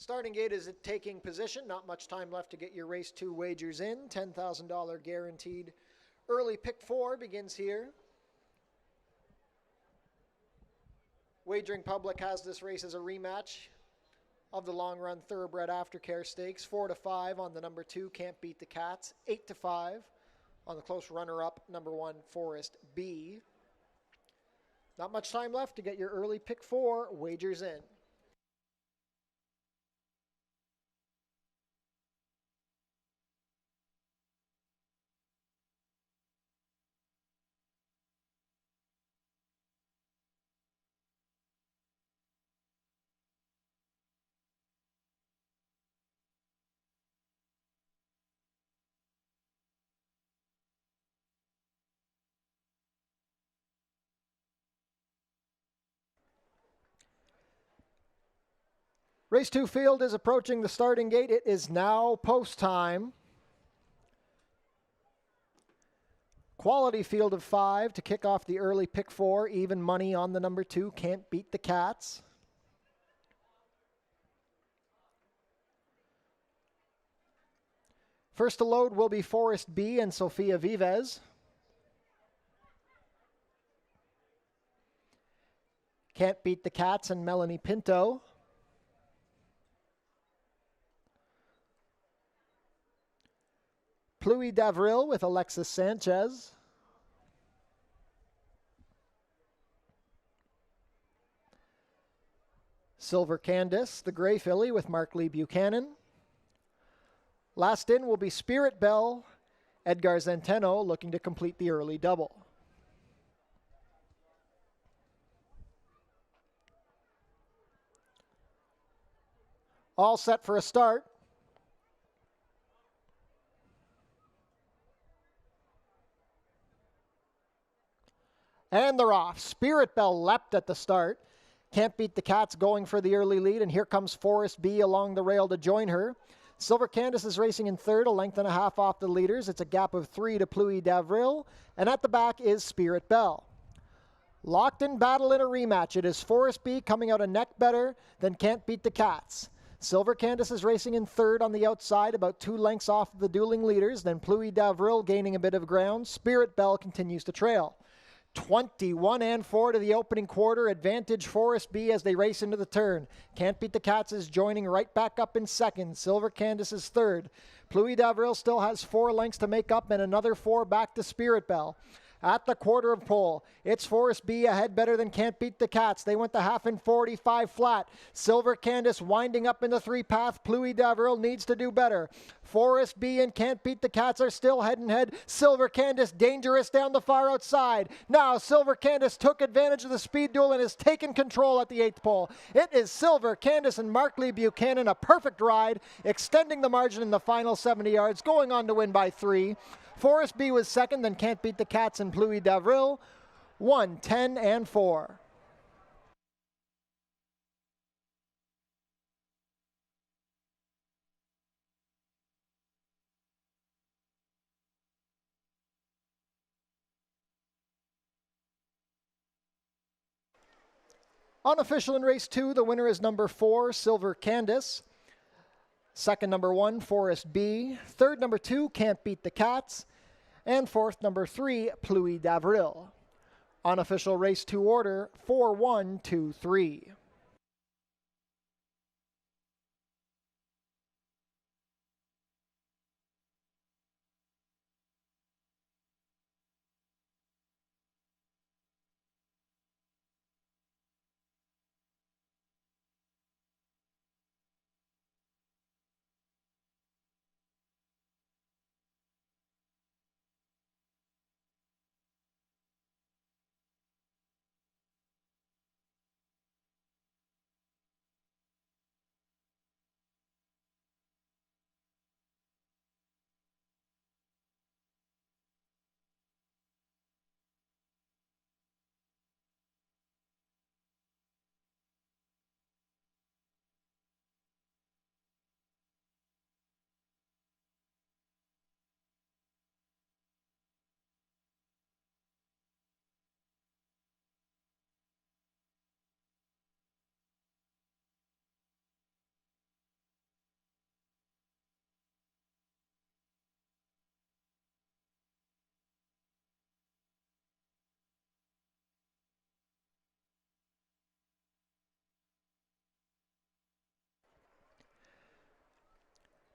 Starting gate is at taking position. Not much time left to get your race 2 wagers in. $10,000 guaranteed. Early pick 4 begins here. Wagering public has this race as a rematch of the long run Thoroughbred Aftercare Stakes. 4-5 on the number 2, Can't Beat the Cats. 8-5 on the close runner-up, number 1, Forest B. Not much time left to get your early pick 4 wagers in. Race 2 field is approaching the starting gate. It is now post time. Quality field of 5 to kick off the early pick 4. Even money on the number 2, Can't Beat the Cats. First to load will be Forest B and Sofia Vives. Can't Beat the Cats and Melanie Pinto. Pluie d'Avril with Alexis Sanchez. Silver Candace, the Gray Filly with Mark Lee Buchanan. Last in will be Spirit Bell, Edgar Zenteno looking to complete the early double. All set for a start. And they're off. Spirit Bell leapt at the start. Can't Beat the Cats going for the early lead, and here comes Forest B along the rail to join her. Silver Candace is racing in third, a length and a half off the leaders. It's a gap of 3 to Pluie d'Avril, and at the back is Spirit Bell. Locked in battle in a rematch. It is Forest B coming out a neck better than Can't Beat the Cats. Silver Candace is racing in third on the outside, about 2 lengths off of the dueling leaders. Then Pluie d'Avril gaining a bit of ground. Spirit Bell continues to trail. 21-4 to the opening quarter. Advantage Forest B as they race into the turn. Can't Beat the Cats is joining right back up in second. Silver Candace is third. Pluie d'Avril still has 4 lengths to make up and another 4 back to Spirit Bell. At the quarter of pole, it's Forest B ahead better than Can't Beat the Cats. They went the half in 45 flat. Silver Candace winding up in the 3 path. Pluie d'Avril needs to do better. Forest B and Can't Beat the Cats are still head and head. Silver Candace dangerous down the far outside. Now Silver Candace took advantage of the speed duel and has taken control at the 8th pole. It is Silver Candace and Mark Lee Buchanan, a perfect ride, extending the margin in the final 70 yards, going on to win by 3. Forest B was second, then Can't Beat the Cats and Pluie d'Avril. 1-10-4. Unofficial in race 2, the winner is number 4, Silver Candace. Second, number 1, Forest B. Third, number 2, Can't Beat the Cats. And fourth, number 3, Pluie d'Avril. Unofficial race 2 order, 4-1-2-3.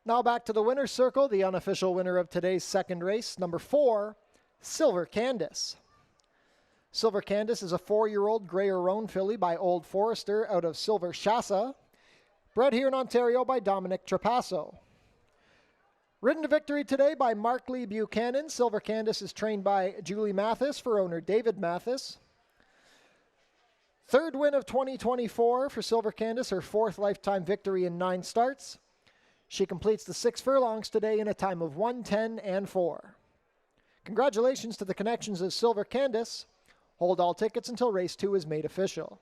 Now back to the winner's circle, the unofficial winner of today's second race, number 4, Silver Candace. Silver Candace is a 4-year-old Grey or Roan filly by Old Forester out of Silver Shassa, bred here in Ontario by Dominic Trapasso. Ridden to victory today by Mark Lee Buchanan, Silver Candace is trained by Julie Mathis for owner David Mathis. Third win of 2024 for Silver Candace, her 4th lifetime victory in 9 starts. She completes the 6 furlongs today in a time of 1:10 and 4. Congratulations to the connections of Silver Candace. Hold all tickets until race 2 is made official.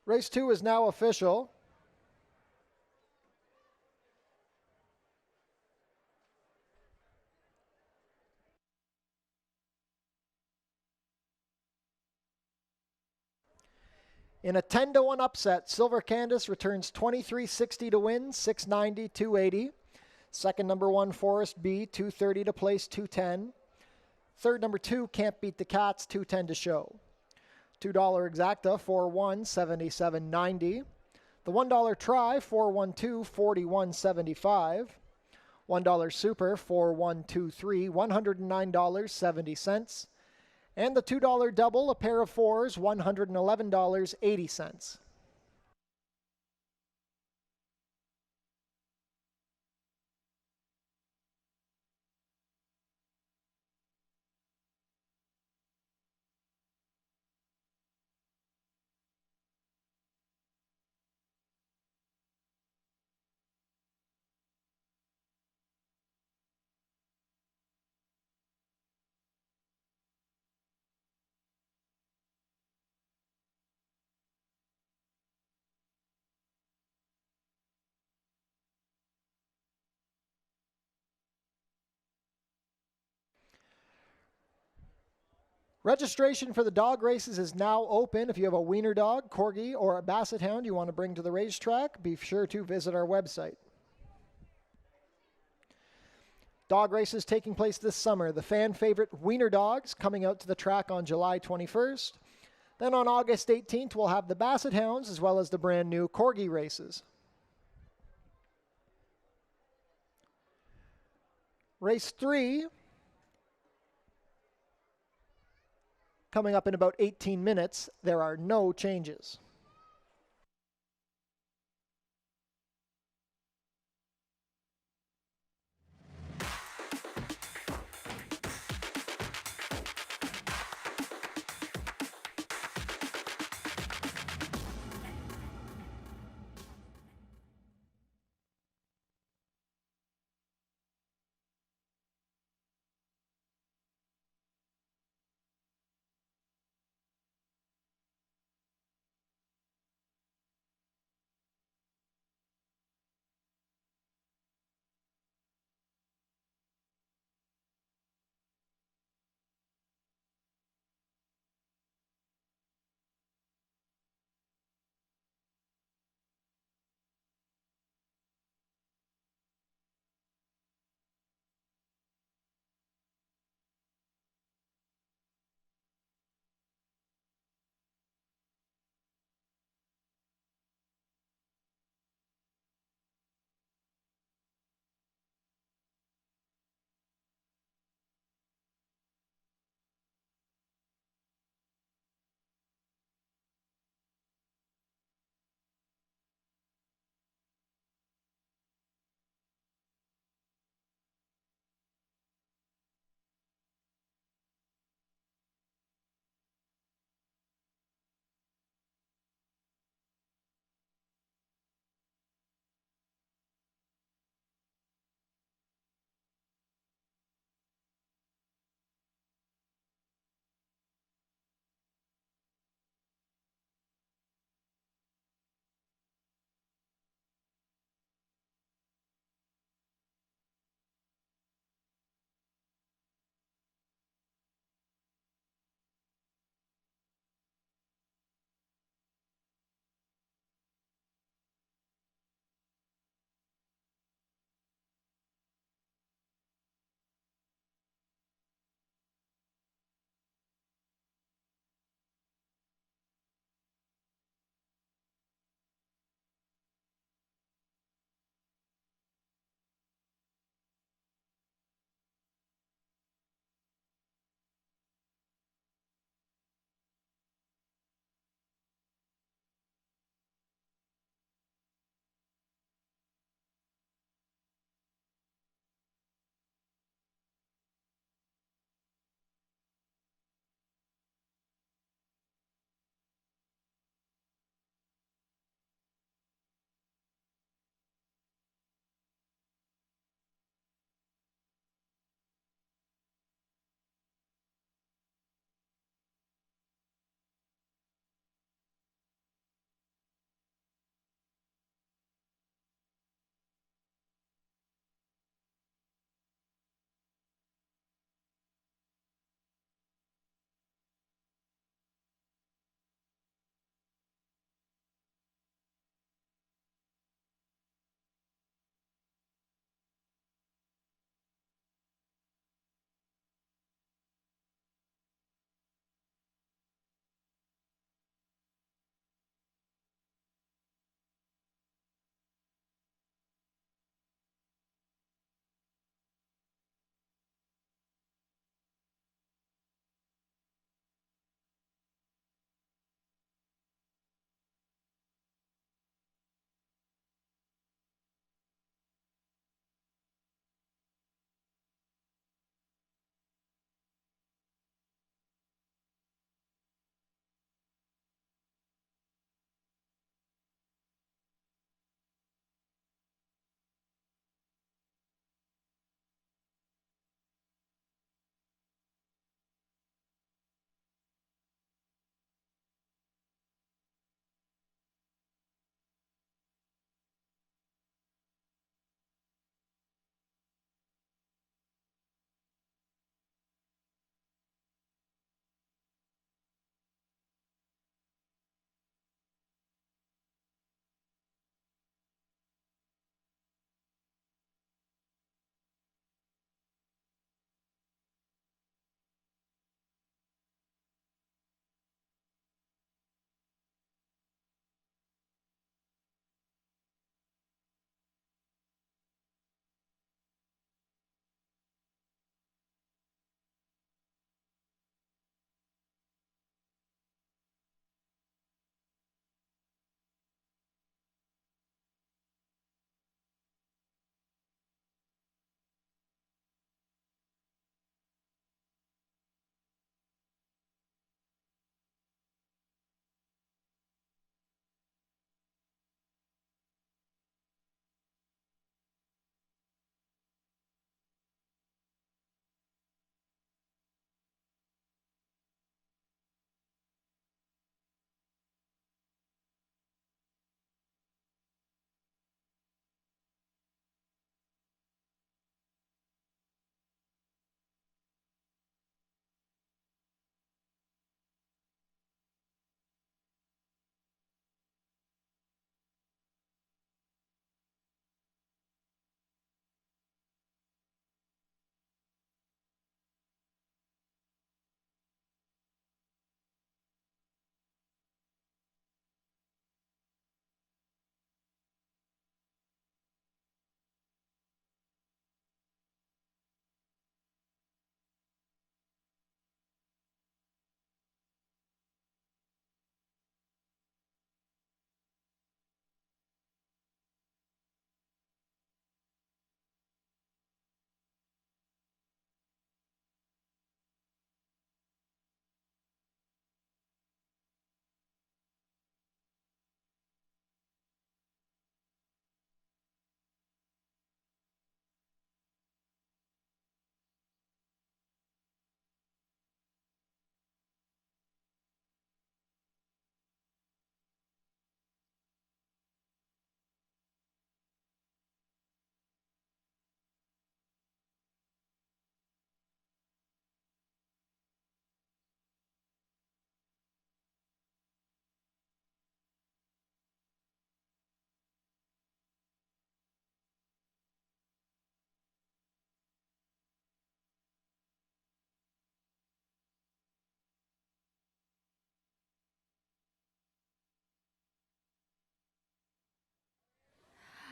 Race 2 is now official. In a 10-1 upset, Silver Candace returns 23.60 to win, 690, 280. Second, number 1, Forest B, 230 to place, 210. Third, number 2, Can't Beat the Cats, 210 to show. $2 exacta, 4-1, 77.90. The $1 try, 412, 41.75. $1 super, 4123, $109.70. And the $2 double, a pair of 4s, $111.80. Registration for the dog races is now open. If you have a wiener dog, corgi, or a basset hound you want to bring to the racetrack, be sure to visit our website. Dog races taking place this summer. The fan favorite wiener dogs coming out to the track on July 21st. Then on August 18th, we'll have the basset hounds as well as the brand new corgi races. Race 3, coming up in about 18 minutes. There are no changes.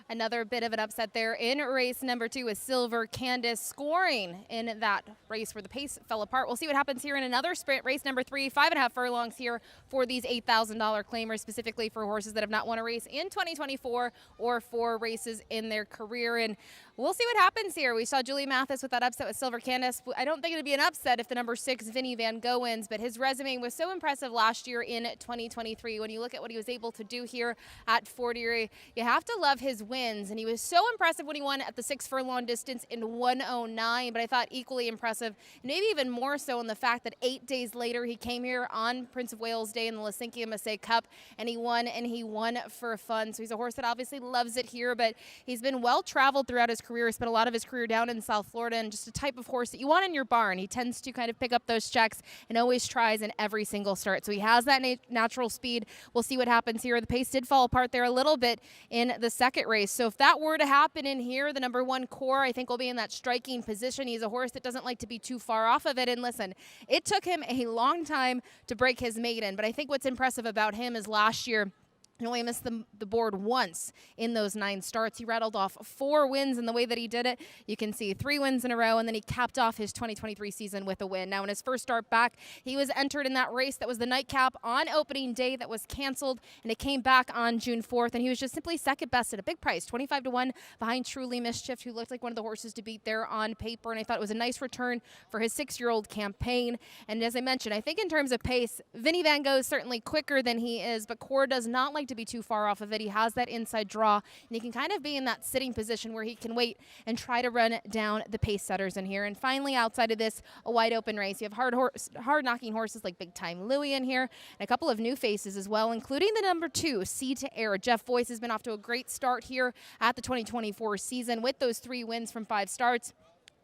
Another bit of an upset there in race number 2 with Silver Candace scoring in that race where the pace fell apart. We'll see what happens here in another sprint, race number 3, 5.5 furlongs here for these $8,000 claimers, specifically for horses that have not won a race in 2024 or 4 races in their career. And we'll see what happens here. We saw Julie Mathis with that upset with Silver Candace. I don't think it would be an upset if the number 6 Vinny Van Gogh wins, but his resume was so impressive last year in 2023. When you look at what he was able to do here at Fort Erie, you have to love his wins, and he was so impressive when he won at the 6 furlong distance in 1:09, but I thought equally impressive, maybe even more so, in the fact that 8 days later he came here on Prince of Wales Day in the Lisinkia Massey Cup, and he won for fun. So he's a horse that obviously loves it here, but he's been well traveled throughout his career. He spent a lot of his career down in South Florida, and just a type of horse that you want in your barn. He tends to kind of pick up those checks and always tries in every single start. So he has that natural speed. We'll see what happens here. The pace did fall apart there a little bit in the second race. So if that were to happen in here, the number 1 Core, I think, will be in that striking position. He's a horse that doesn't like to be too far off of it. And listen, it took him a long time to break his maiden, but I think what's impressive about him is last year, he only missed the board once in those 9 starts. He rattled off 4 wins in the way that he did it. You can see 3 wins in a row, and then he capped off his 2023 season with a win. Now, in his first start back, he was entered in that race that was the nightcap on opening day that was canceled, and it came back on June 4th, and he was just simply second best at a big price, 25-1 behind Truly Mischief, who looked like one of the horses to beat there on paper, and I thought it was a nice return for his 6-year-old campaign. And as I mentioned, I think in terms of pace, Vinny Van Gogh is certainly quicker than he is, but Core does not like to be too far off of it. He has that inside draw, and he can kind of be in that sitting position where he can wait and try to run down the pace setters in here. And finally, outside of this, a wide open race. You have hard-knocking horses like Big Time Louie in here, and a couple of new faces as well, including the number 2, Sea to Air. Jeff Voice has been off to a great start here at the 2024 season with those 3 wins from 5 starts.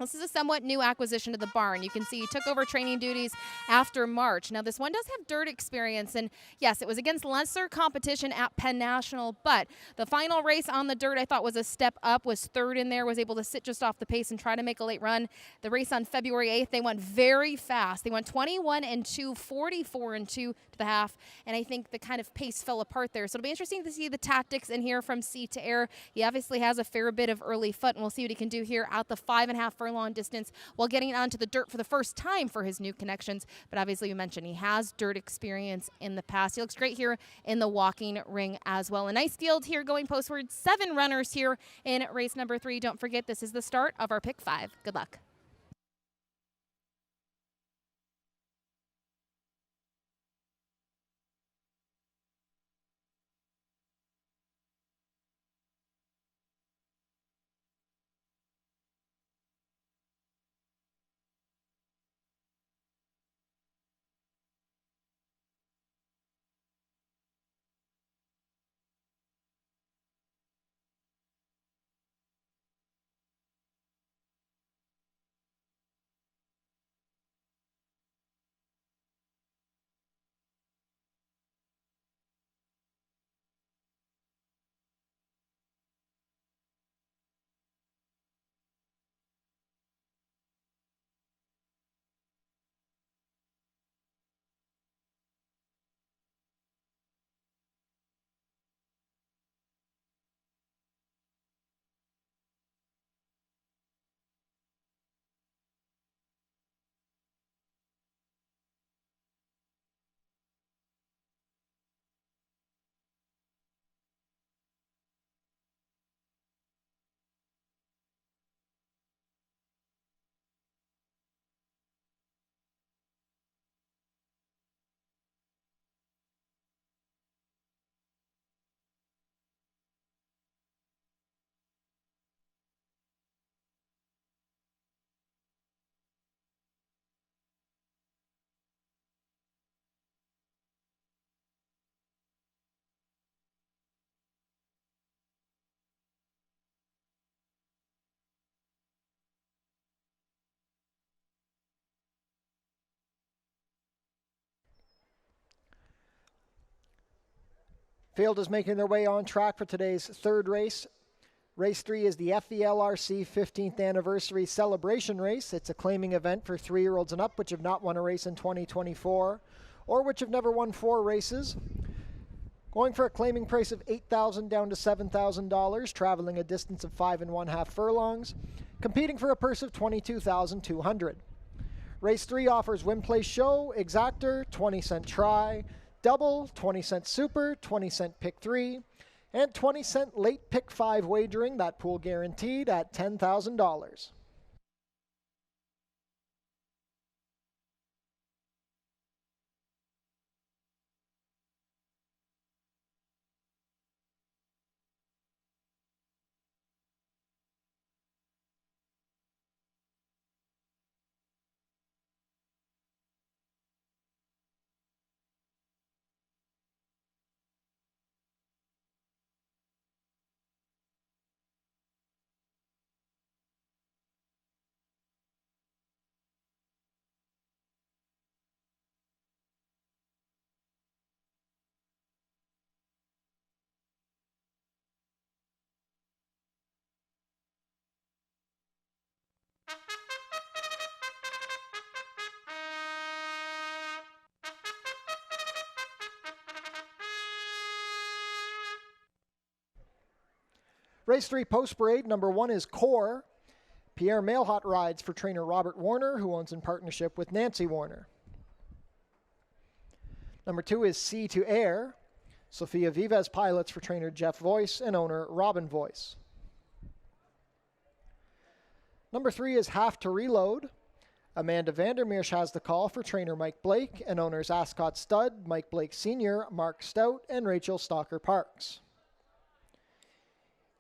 This is a somewhat new acquisition to the barn. You can see he took over training duties after March. Now, this one does have dirt experience, and yes, it was against lesser competition at Penn National, but the final race on the dirt I thought was a step up, was 3rd in there, was able to sit just off the pace and try to make a late run. The race on February 8th, they went very fast. They went 21-2, 44-2 to the half, and I think the kind of pace fell apart there. So it'll be interesting to see the tactics in here from Sea to Air. He obviously has a fair bit of early foot, and we'll see what he can do here at the 5.5 furlong distance while getting onto the dirt for the first time for his new connections. But obviously, you mentioned he has dirt experience in the past. He looks great here in the walking ring as well. A nice field here going postward. 7 runners here in race number 3. Don't forget, this is the start of our pick 5. Good luck. Field is making their way on track for today's 3rd race. Race 3 is the FELRC 15th Anniversary Celebration Race. It's a claiming event for 3-year-olds and up which have not won a race in 2024 or which have never won 4 races. Going for a claiming price of $8,000 down to $7,000, traveling a distance of 5½ furlongs, competing for a purse of $22,200. Race 3 offers win, place, show, exactor, 20-cent try, double, 20-cent super, 20-cent pick 3, and 20-cent late pick 5 wagering, that pool guaranteed at $10,000. Race 3 post parade, number 1 is Core. Pierre Mailhot rides for trainer Robert Warner, who owns in partnership with Nancy Warner. Number 2 is Sea to Air. Sofia Vives pilots for trainer Jeff Voice and owner Robin Voice. Number 3 is Have to Reload. Amanda Vandermeersch has the call for trainer Mike Blake and owners Ascot Stud, Mike Blake Sr., Mark Stout, and Rachel Stalker Parks.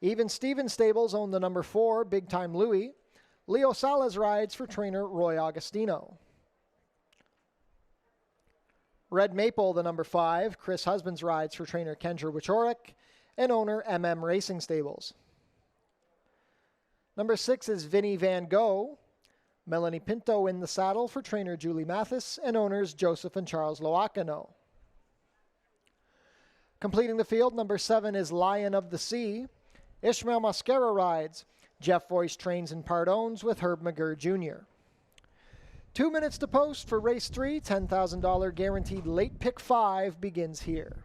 Even Stevens Stables own the number 4, Big Time Louie. Leo Salas rides for trainer Roy Agostino. Red Maple, the number 5, Chris Husbands rides for trainer Kendra Wichorek and owner Racing Stables. Number 6 is Vinny Van Gogh. Melanie Pinto in the saddle for trainer Julie Mathis and owners Joseph and Charles Loacano. Completing the field, number 7 is Lion of the Sea. Ishmael Mascara rides. Jeff Voice trains and part owns with Herb McGurr Jr. 2 minutes to post for race 3. $10,000 guaranteed late pick 5 begins here.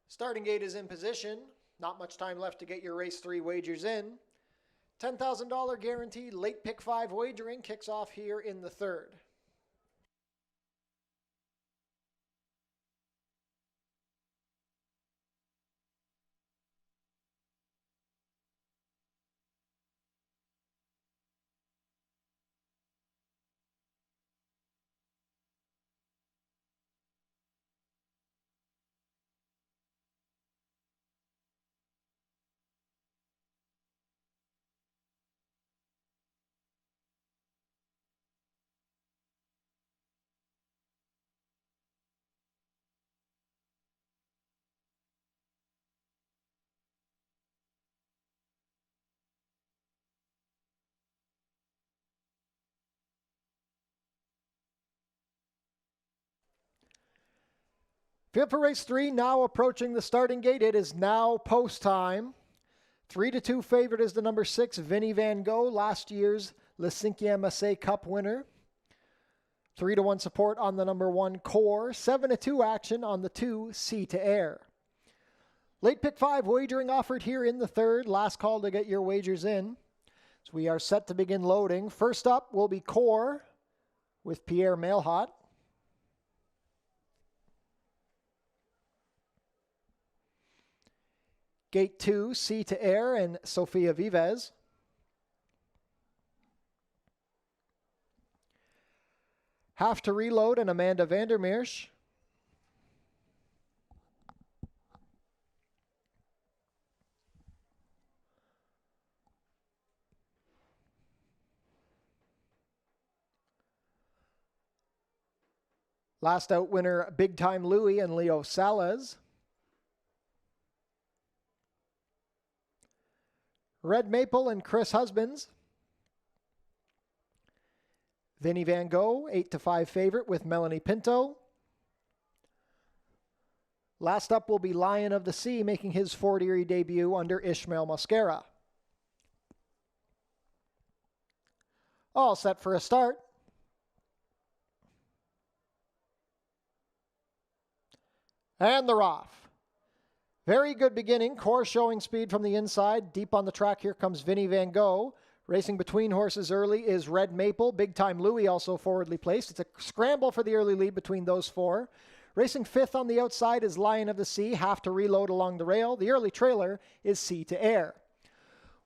Starting gate is in position. Not much time left to get your race 3 wagers in. $10,000 guaranteed late pick 5 wagering kicks off here in the third. Field for race 3 now approaching the starting gate. It is now post time. 3-2 favorite is the number 6, Vinny Van Gogh, last year's Le Cinquième Essai Cup winner. 3-1 support on the number 1, Core. 7-2 action on the 2, Sea to Air. Late pick 5 wagering offered here in the third. Last call to get your wagers in. So we are set to begin loading. First up will be Core with Pierre Mailhot. Gate 2, Sea to Air and Sofia Vives. Have to Reload and Amanda Vandermeersch. Last out winner, Big Time Louie and Leo Salas. Red Maple and Chris Husbands. Vinny Van Gogh, 8-5 favorite with Melanie Pinto. Last up will be Lion of the Sea, making his Fort Erie debut under Ishmael Mosquera. All set for a start. And they're off. Very good beginning. Core showing speed from the inside. Deep on the track, here comes Vinny Van Gogh. Racing between horses early is Red Maple. Big Time Louie also forwardly placed. It's a scramble for the early lead between those 4. Racing 5th on the outside is Lion of the Sea. Have to Reload along the rail. The early trailer is Sea to Air.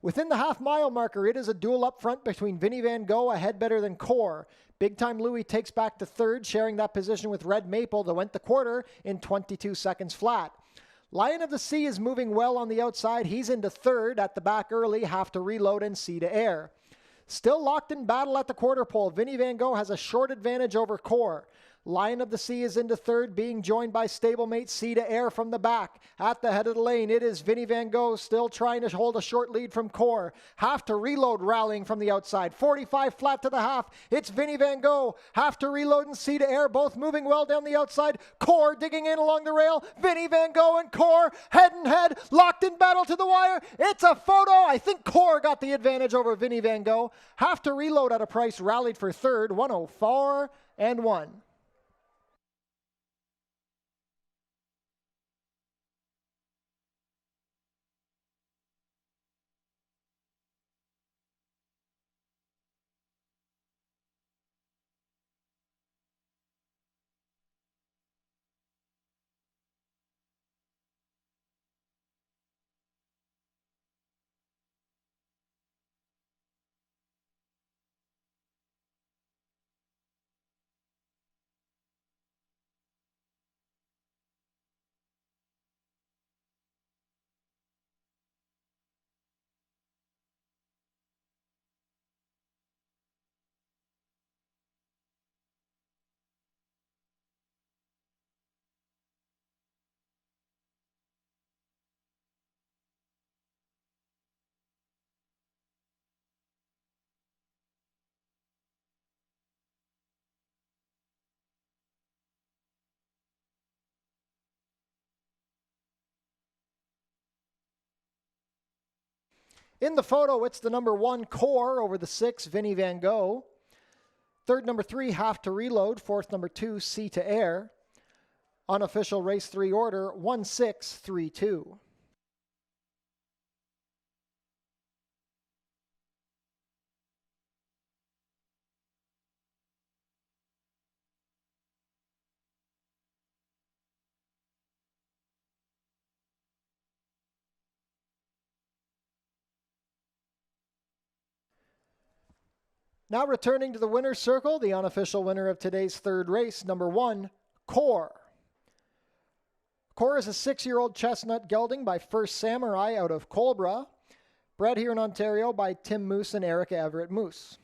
Within the half-mile marker, it is a duel up front between Vinny Van Gogh, ahead better than Core. Big Time Louie takes back to third, sharing that position with Red Maple that went the quarter in 22 seconds flat. Lion of the Sea is moving well on the outside. He's into third. At the back early, Have to Reload and Sea to Air. Still locked in battle at the quarter pole. Vinny Van Gogh has a short advantage over Core. Lion of the Sea is into third, being joined by stablemate Sea to Air from the back. At the head of the lane, it is Vinny Van Gogh still trying to hold a short lead from Core. Have to Reload rallying from the outside. 45 flat to the half. It's Vinny Van Gogh. Have to Reload and Sea to Air, both moving well down the outside. Core digging in along the rail. Vinny Van Gogh and Core head and head, locked in battle to the wire. It's a photo. I think Core got the advantage over Vinny Van Gogh. Have to Reload at a price rallied for third, 104 and 1. In the photo, it's the number 1, Core, over the 6, Vinny Van Gogh. Third, number 3, Have to Reload. Fourth, number 2, Sea to Air. Unofficial race 3 order 1632. Now returning to the winner's circle, the unofficial winner of today's third race, number 1, Core. Core is a 6-year-old chestnut gelding by First Samurai out of Colbra, bred here in Ontario by Tim Moose and Erica Everett Moose.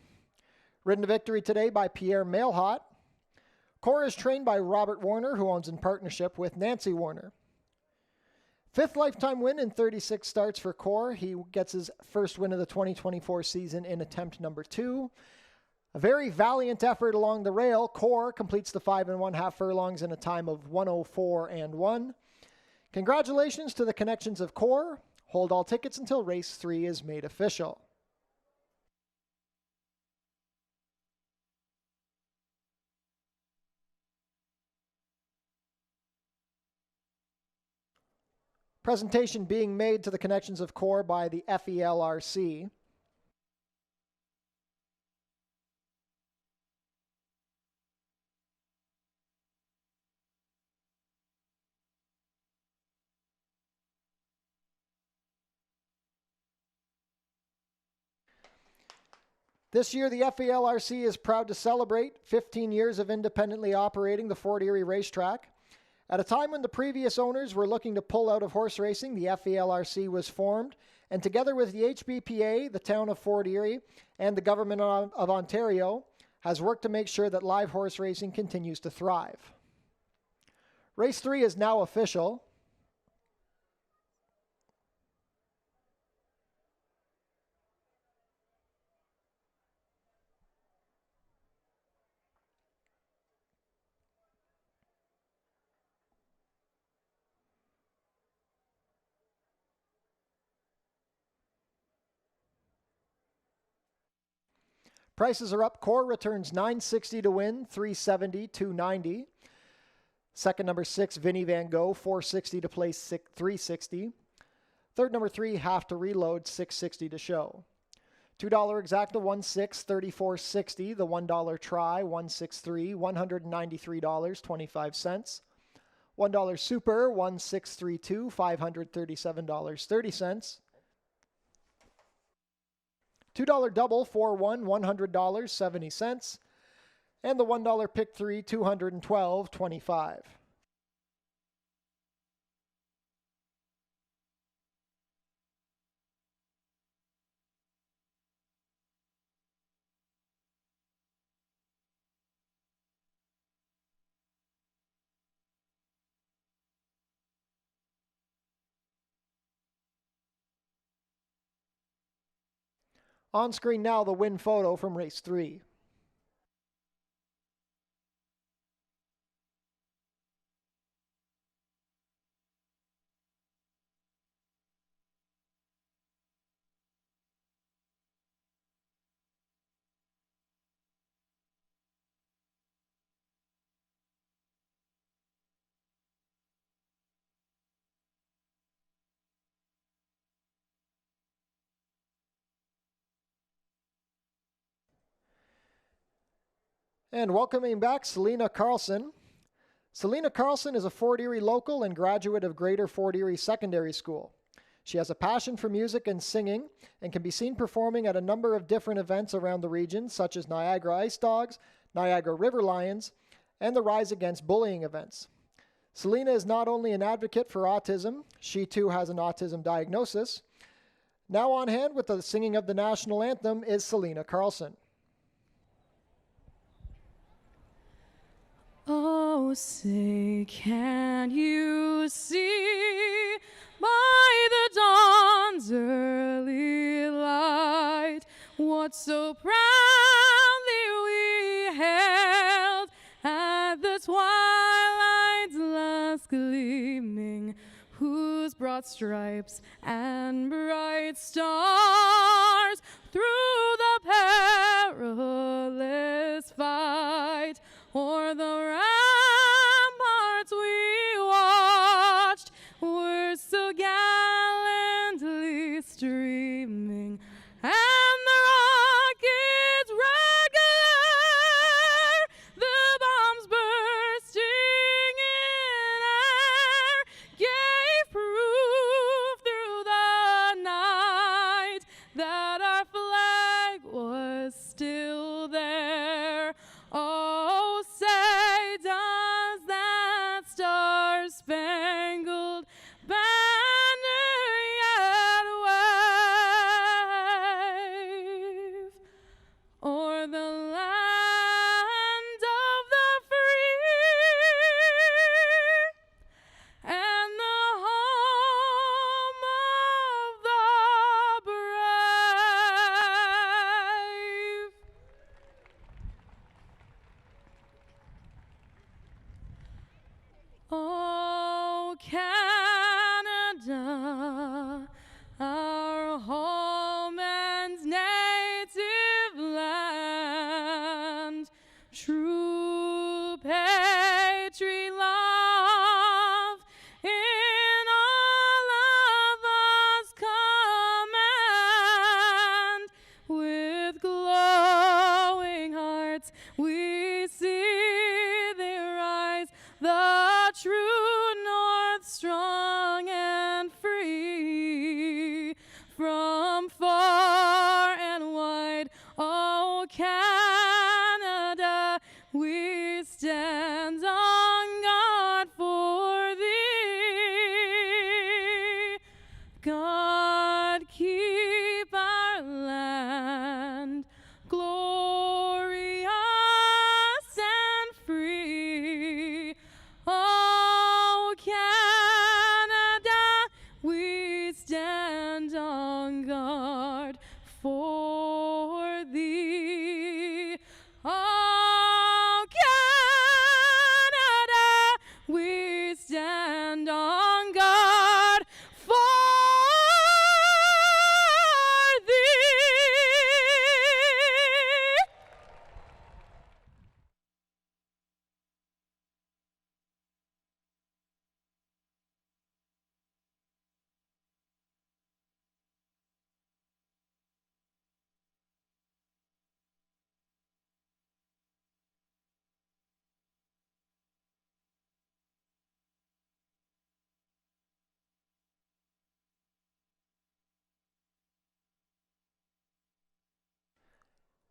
Ridden to victory today by Pierre Mailhot. Core is trained by Robert Warner, who owns in partnership with Nancy Warner. 5th lifetime win in 36 starts for Core. He gets his first win of the 2024 season in attempt number 2. A very valiant effort along the rail. Core completes the 5 1/2 furlongs in a time of 1:04 and 1. Congratulations to the connections of Core. Hold all tickets until race 3 is made official. Presentation being made to the connections of Core by the FELRC. This year, the FELRC is proud to celebrate 15 years of independently operating the Fort Erie racetrack. At a time when the previous owners were looking to pull out of horse racing, the FELRC was formed, and together with the HBPA, the town of Fort Erie, and the government of Ontario, has worked to make sure that live horse racing continues to thrive. Race 3 is now official. Prices are up. Core returns $960 to win, $370, $290. Second, number 6, Vinny Van Gogh, $460 to place, $360. Third, number 3, Have to Reload, $660 to show. $2 exacta, $16, $34.60. The $1 try, $163, $193.25. $1 super, $1632, $537.30. $2 double, 4-1, $100, 70 cents. And the $1 pick 3, $212.25. On screen now, the win photo from race 3. And welcoming back Selena Carlson. Selena Carlson is a Fort Erie local and graduate of Greater Fort Erie Secondary School. She has a passion for music and singing and can be seen performing at a number of different events around the region, such as Niagara Ice Dogs, Niagara River Lions, and the Rise Against Bullying events. Selena is not only an advocate for autism, she too has an autism diagnosis. Now on hand with the singing of the national anthem is Selena Carlson. Oh, say, can you see by the dawn's early light what so proudly we hailed at the twilight's last gleaming, whose broad stripes and bright stars through the perilous fight o'er the ramparts we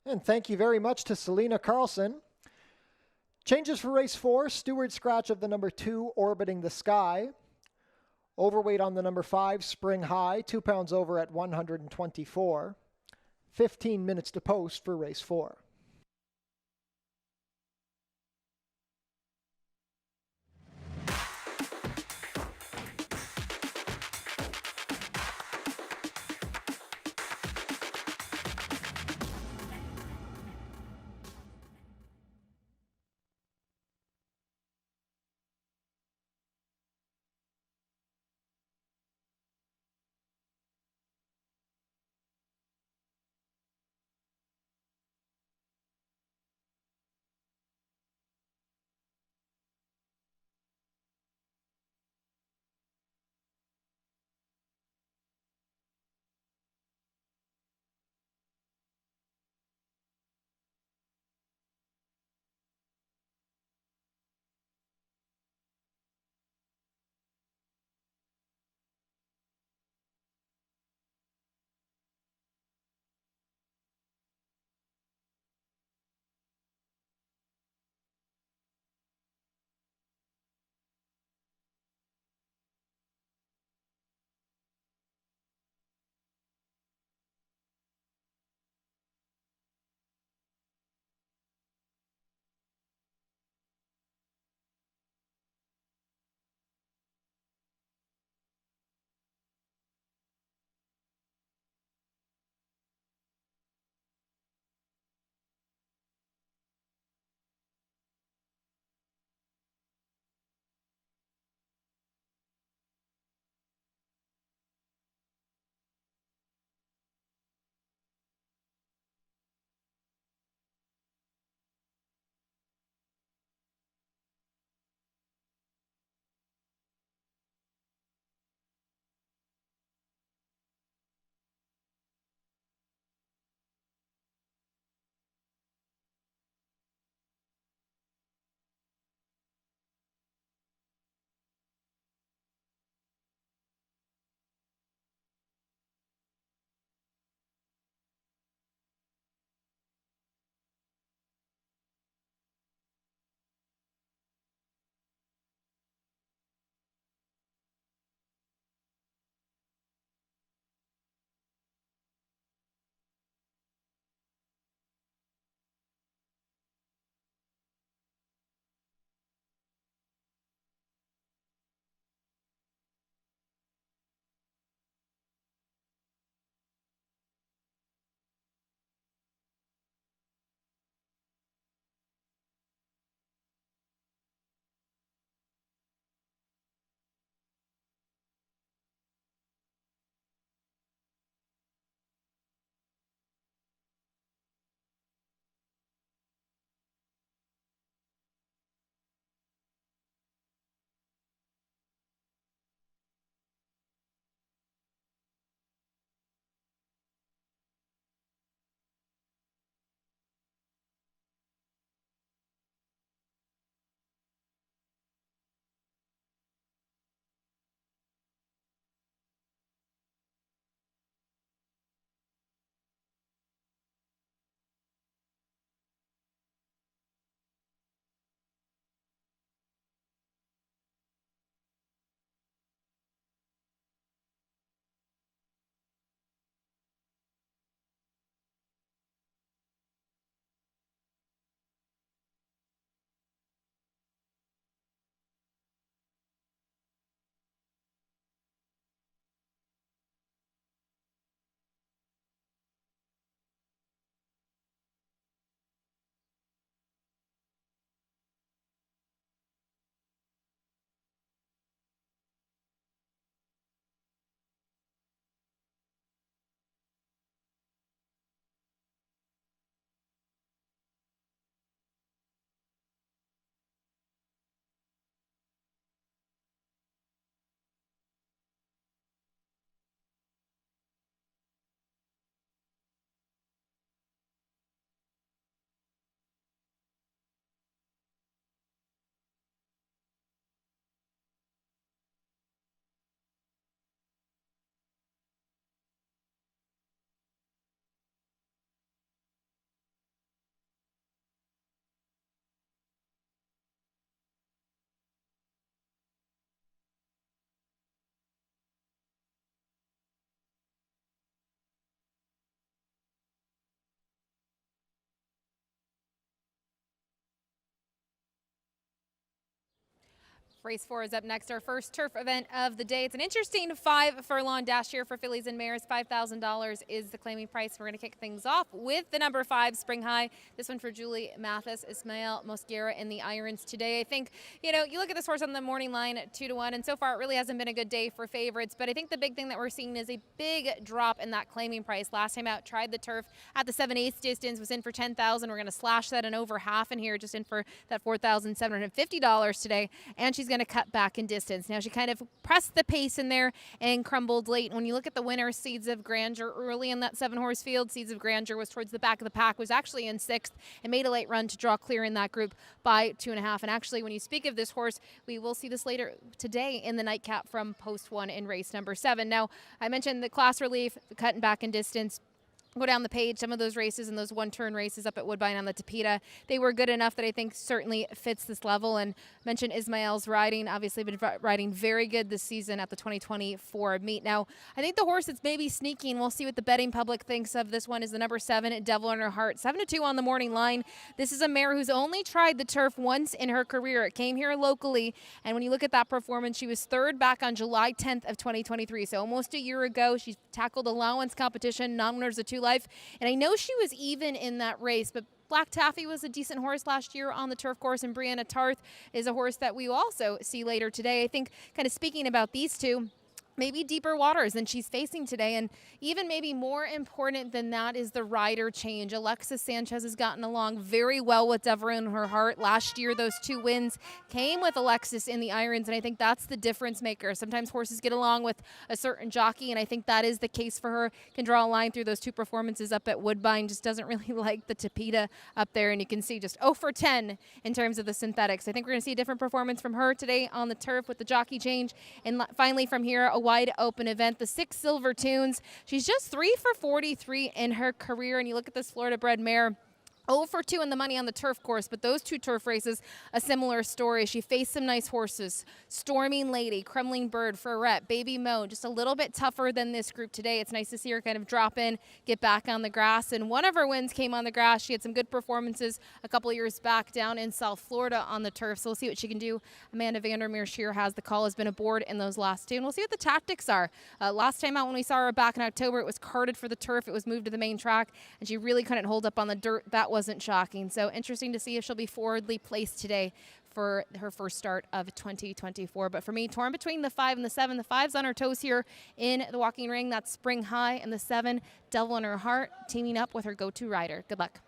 And thank you very much to Selena Carlson. Changes for race 4, steward scratch of the number 2, Orbiting the Sky. Overweight on the number 5, Spring High, 2 pounds over at 124. 15 minutes to post for race 4. Race 4 is up next, our first turf event of the day. It's an interesting 5 furlong dash here for fillies and mares. $5,000 is the claiming price. We're going to kick things off with the number 5, Spring High. This one for Julie Mathis, Ismael Mosquera in the irons today. I think, you look at this horse on the morning line at 2-1, and so far it really hasn't been a good day for favorites. But I think the big thing that we're seeing is a big drop in that claiming price. Last time out, tried the turf at the 7/8 distance, was in for $10,000. We're going to slash that in over half in here, just in for that $4,750 today. And she's going to cut back in distance. Now she kind of pressed the pace in there and crumbled late. When you look at the winner, Seeds of Grandeur, early in that 7-horse field, Seeds of Grandeur was towards the back of the pack, was actually in 6th and made a late run to draw clear in that group by 2.5. And actually, when you speak of this horse, we will see this later today in the nightcap from post 1 in race number 7. Now, I mentioned the class relief, the cutting back in distance. Go down the page, some of those races and those one-turn races up at Woodbine on the Tapeta, they were good enough that I think certainly fits this level. And mentioned Ismael's riding, obviously been riding very good this season at the 2024 meet. Now, I think the horse that's maybe sneaking, we'll see what the betting public thinks of this one, is the number 7, Devil in Her Heart. 7-2 on the morning line. This is a mare who's only tried the turf once in her career. It came here locally, and when you look at that performance, she was 3rd back on July 10th of 2023, so almost a year ago. She tackled allowance competition, non-winners of 2 Life, and I know she was even in that race, but Black Taffy was a decent horse last year on the turf course, and Brianna Tarth is a horse that we will also see later today. I think, kind of speaking about these two, maybe deeper waters than she's facing today. And even maybe more important than that is the rider change. Alexis Sanchez has gotten along very well with Devil in Her Heart. Last year, those 2 wins came with Alexis in the irons, and I think that's the difference maker. Sometimes horses get along with a certain jockey, and I think that is the case for her. Can draw a line through those 2 performances up at Woodbine. Just doesn't really like the Tapeta up there, and you can see just 0 for 10 in terms of the synthetics. I think we're going to see a different performance from her today on the turf with the jockey change. And finally from here, a wide open event, the 6 Silver Tunes. She's just 3 for 43 in her career, and you look at this Florida bred mare, 0 for 2 in the money on the turf course, but those 2 turf races, a similar story. She faced some nice horses. Storming Lady, Kremling Bird, Ferret, Baby Mo, just a little bit tougher than this group today. It's nice to see her kind of drop in, get back on the grass, and one of her wins came on the grass. She had some good performances a couple of years back down in South Florida on the turf, so we'll see what she can do. Amanda Vandermeer Shear has the call, has been aboard in those last 2, and we'll see what the tactics are. Last time out when we saw her back in October, it was carted for the turf. It was moved to the main track, and she really couldn't hold up on the dirt. That wasn't shocking. So interesting to see if she'll be forwardly placed today for her first start of 2024. But for me, torn between the 5 and the 7. The 5's on her toes here in the walking ring. That's Spring High, and the 7, Devil in Her Heart, teaming up with her go-to rider. Good luck.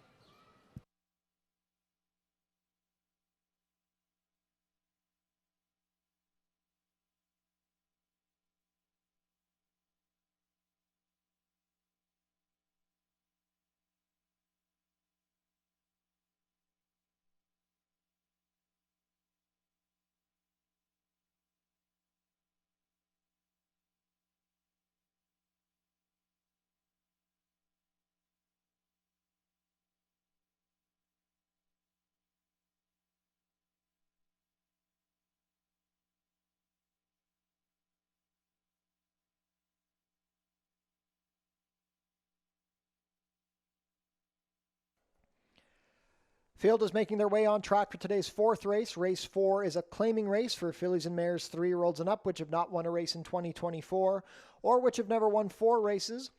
Field is making their way on track for today's 4th race. Race 4 is a claiming race for fillies and mares 3-year-olds and up, which have not won a race in 2024 or which have never won 4 races.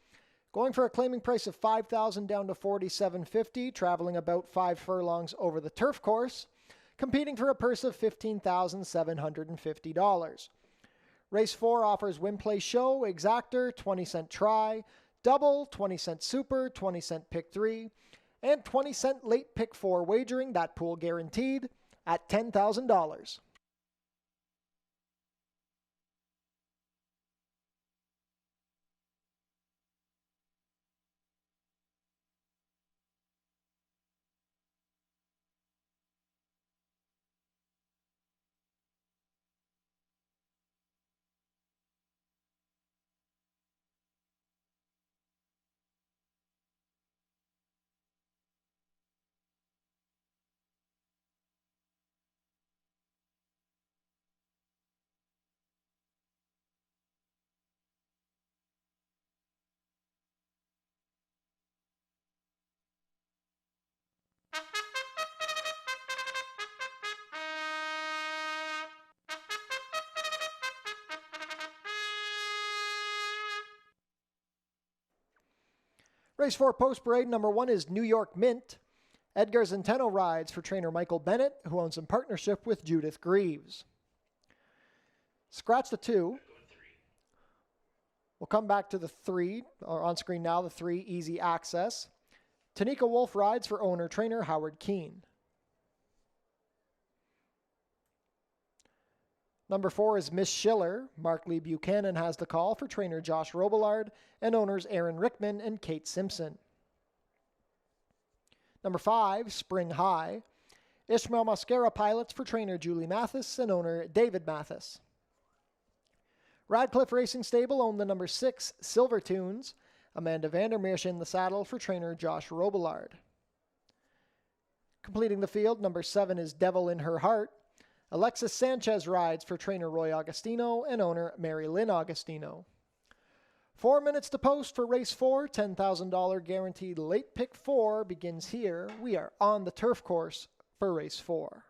Going for a claiming price of $5,000 down to $4,750, traveling about 5 furlongs over the turf course, competing for a purse of $15,750. Race 4 offers win, play, show, exactor, 20-cent try, double, 20-cent super, 20-cent pick 3, and 20-cent late pick 4 wagering, that pool guaranteed at $10,000. Race 4 post parade number 1 is New York Mint. Edgar Zenteno rides for trainer Michael Bennett, who owns in partnership with Judith Greaves. Scratch the 2. We'll come back to the 3, or on screen now, the 3, Easy Access. Tanika Wolf rides for owner-trainer Howard Keene. Number 4 is Miss Schiller. Mark Lee Buchanan has the call for trainer Josh Robillard and owners Aaron Rickman and Kate Simpson. Number 5, Spring High. Ishmael Mosquera pilots for trainer Julie Mathis and owner David Mathis. Radcliffe Racing Stable owned the number 6, Silver Tunes. Amanda Vandermeersch in the saddle for trainer Josh Robillard. Completing the field, number 7 is Devil in Her Heart. Alexis Sanchez rides for trainer Roy Agostino and owner Mary Lynn Agostino. 4 minutes to post for race 4. $10,000 guaranteed late pick 4 begins here. We are on the turf course for race 4.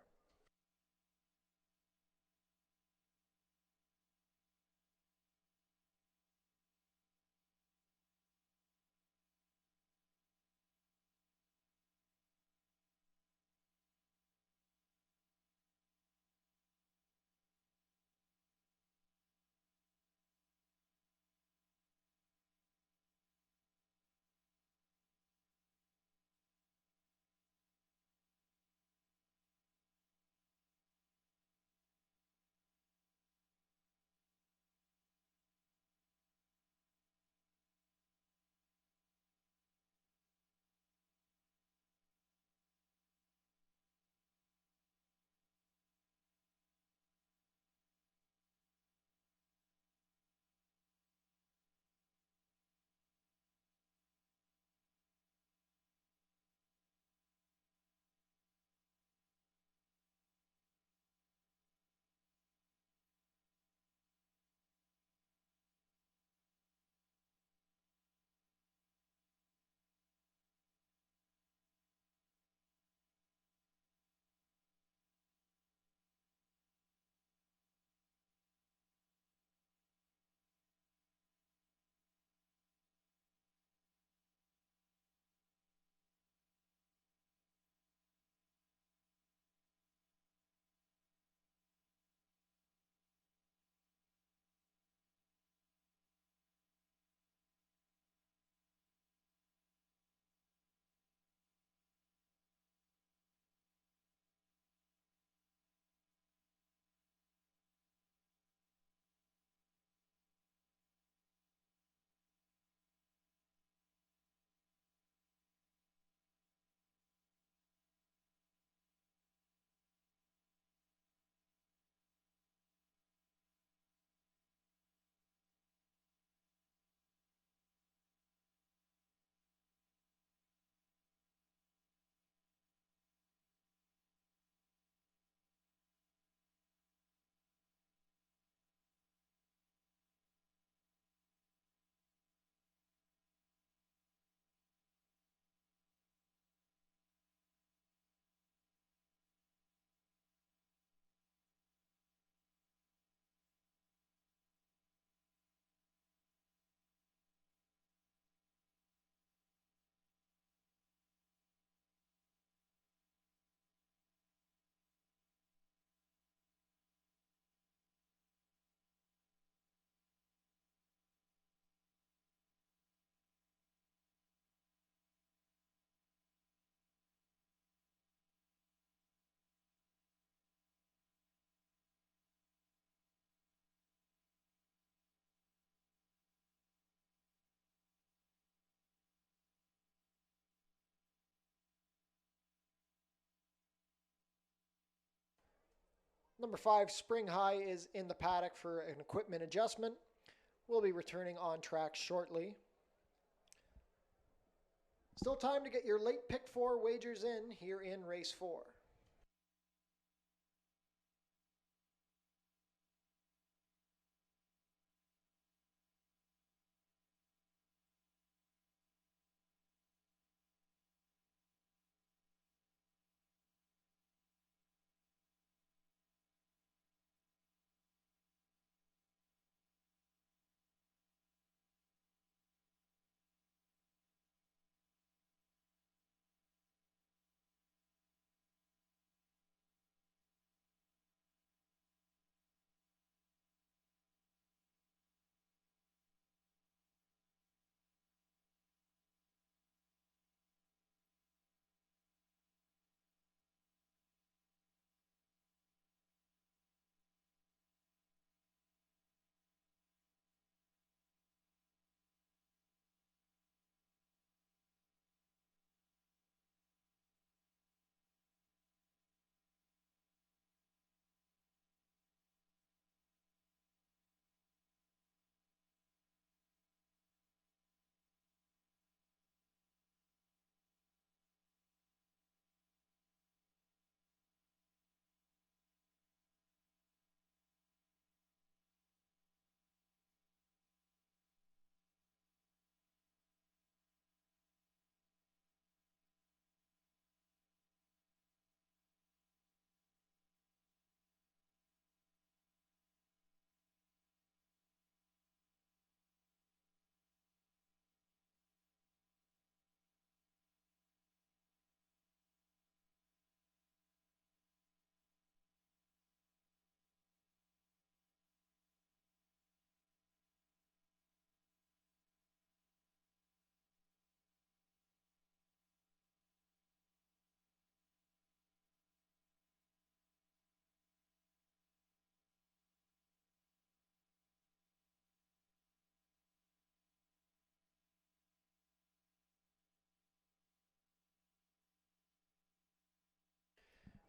Number 5, Spring High is in the paddock for an equipment adjustment. We'll be returning on track shortly. Still time to get your late pick 4 wagers in here in race 4.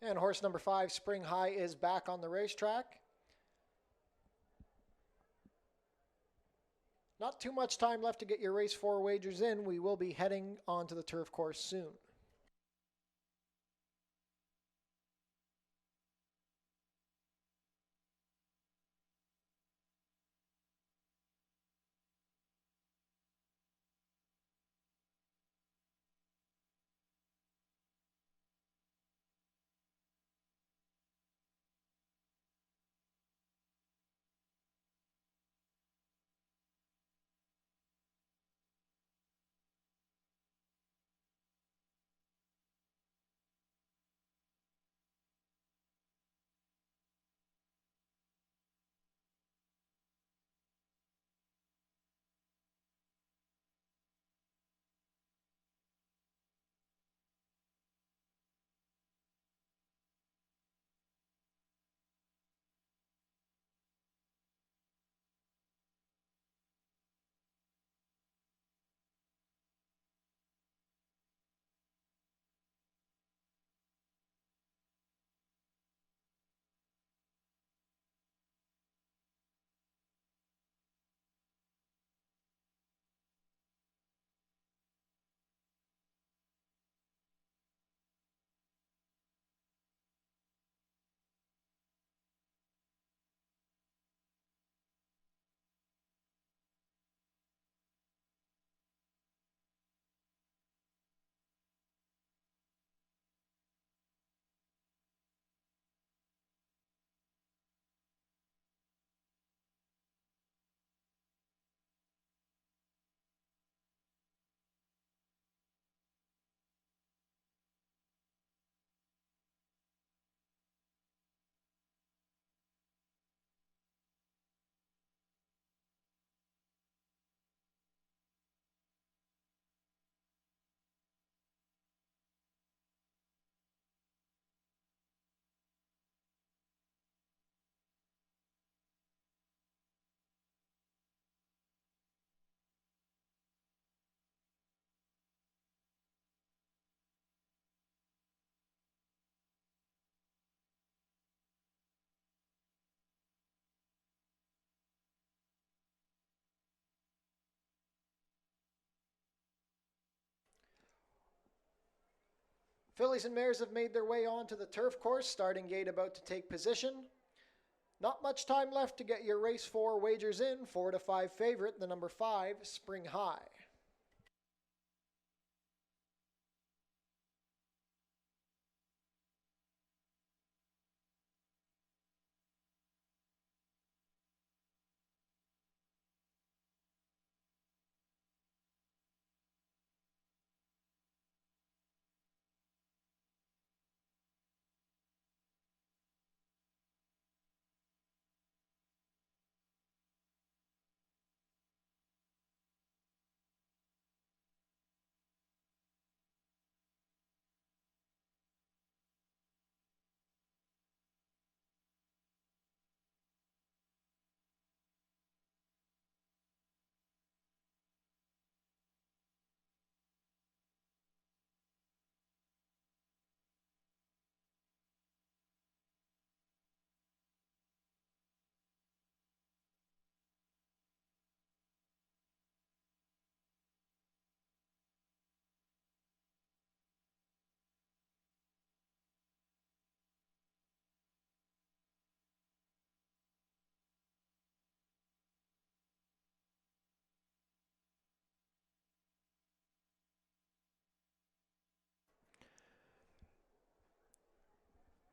And horse number 5, Spring High, is back on the racetrack. Not too much time left to get your race 4 wagers in. We will be heading onto the turf course soon. Fillies and mares have made their way onto the turf course. Starting gate about to take position. Not much time left to get your race 4 wagers in. 4 to 5 favorite, the number 5, Spring High.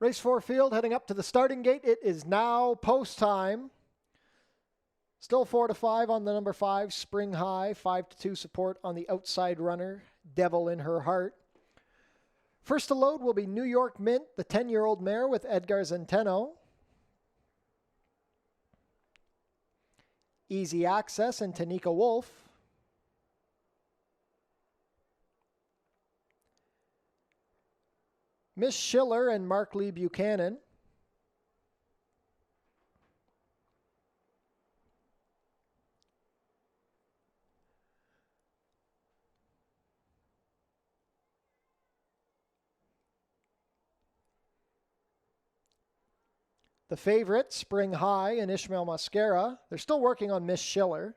Race 4 field heading up to the starting gate. It is now post time. Still 4 to 5 on the number 5, Spring High. 5 to 2 support on the outside runner, Devil in Her Heart. First to load will be New York Mint, the 10-year-old mare with Edgar Zenteno. Easy Access and Tanika Wolf. Miss Schiller and Mark Lee Buchanan. The favorite, Spring High and Ishmael Mascara. They're still working on Miss Schiller.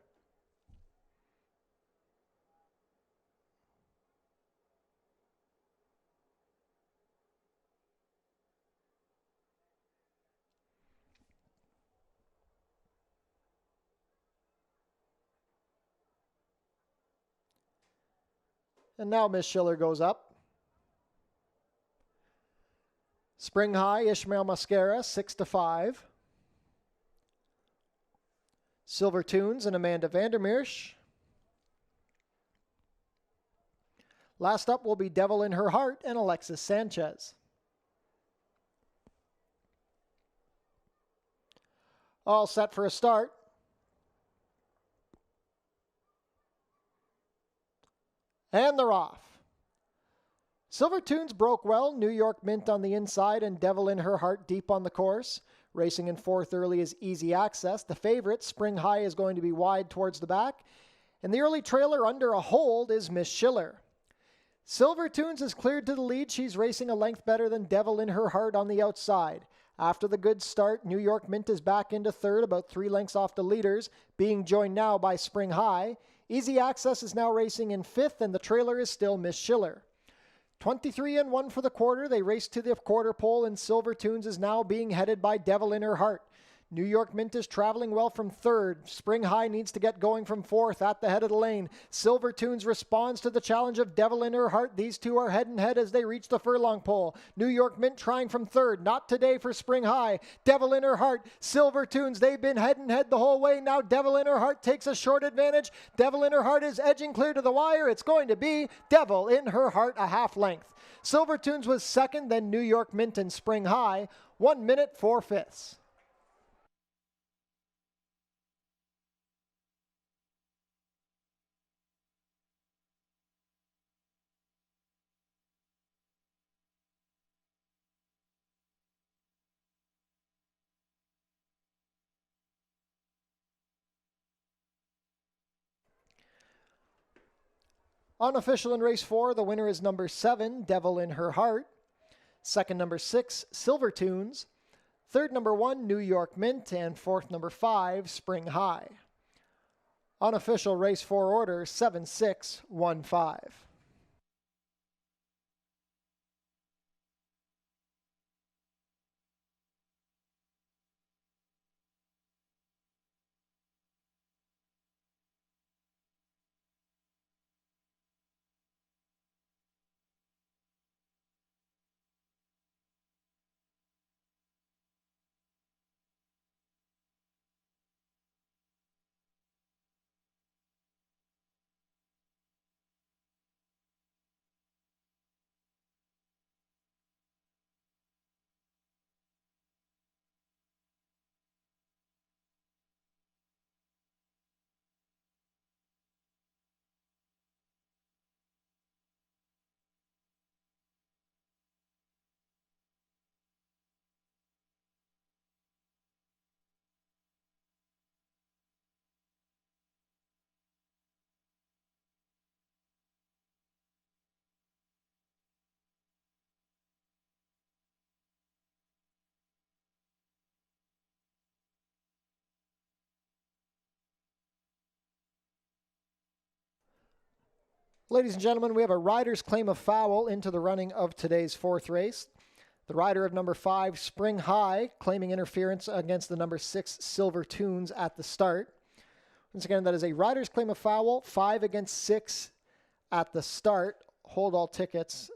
And now Miss Schiller goes up. Spring High, Ishmael Mascara, 6-5. Silver Tunes and Amanda Vandermeersch. Last up will be Devil in Her Heart and Alexis Sanchez. All set for a start. And they're off. Silver Tunes broke well, New York Mint on the inside and Devil in Her Heart deep on the course. Racing in fourth early is Easy Access. The favorite, Spring High, is going to be wide towards the back. And the early trailer under a hold is Miss Schiller. Silver Tunes is cleared to the lead. She's racing a length better than Devil in Her Heart on the outside. After the good start, New York Mint is back into third, about 3 lengths off the leaders, being joined now by Spring High. Easy Access is now racing in fifth, and the trailer is still Miss Schiller. 23-1 for the quarter. They race to the quarter pole, and Silver Tunes is now being headed by Devil in Her Heart. New York Mint is traveling well from third. Spring High needs to get going from fourth at the head of the lane. Silver Tunes responds to the challenge of Devil in Her Heart. These two are head and head as they reach the furlong pole. New York Mint trying from third. Not today for Spring High. Devil in Her Heart. Silver Tunes, they've been head and head the whole way. Now Devil in Her Heart takes a short advantage. Devil in Her Heart is edging clear to the wire. It's going to be Devil in Her Heart a half length. Silver Tunes was second, then New York Mint and Spring High. 1 minute, 4/5. Unofficial in race 4, the winner is number 7, Devil in Her Heart. Second, number 6, Silver Tunes. Third, number 1, New York Mint. And fourth, number 5, Spring High. Unofficial race 4 order, 7-6-1-5. Ladies and gentlemen, we have a rider's claim of foul into the running of today's fourth race. The rider of number 5, Spring High, claiming interference against the number 6, Silver Tunes at the start. Once again, that is a rider's claim of foul, 5 against 6 at the start. Hold all tickets.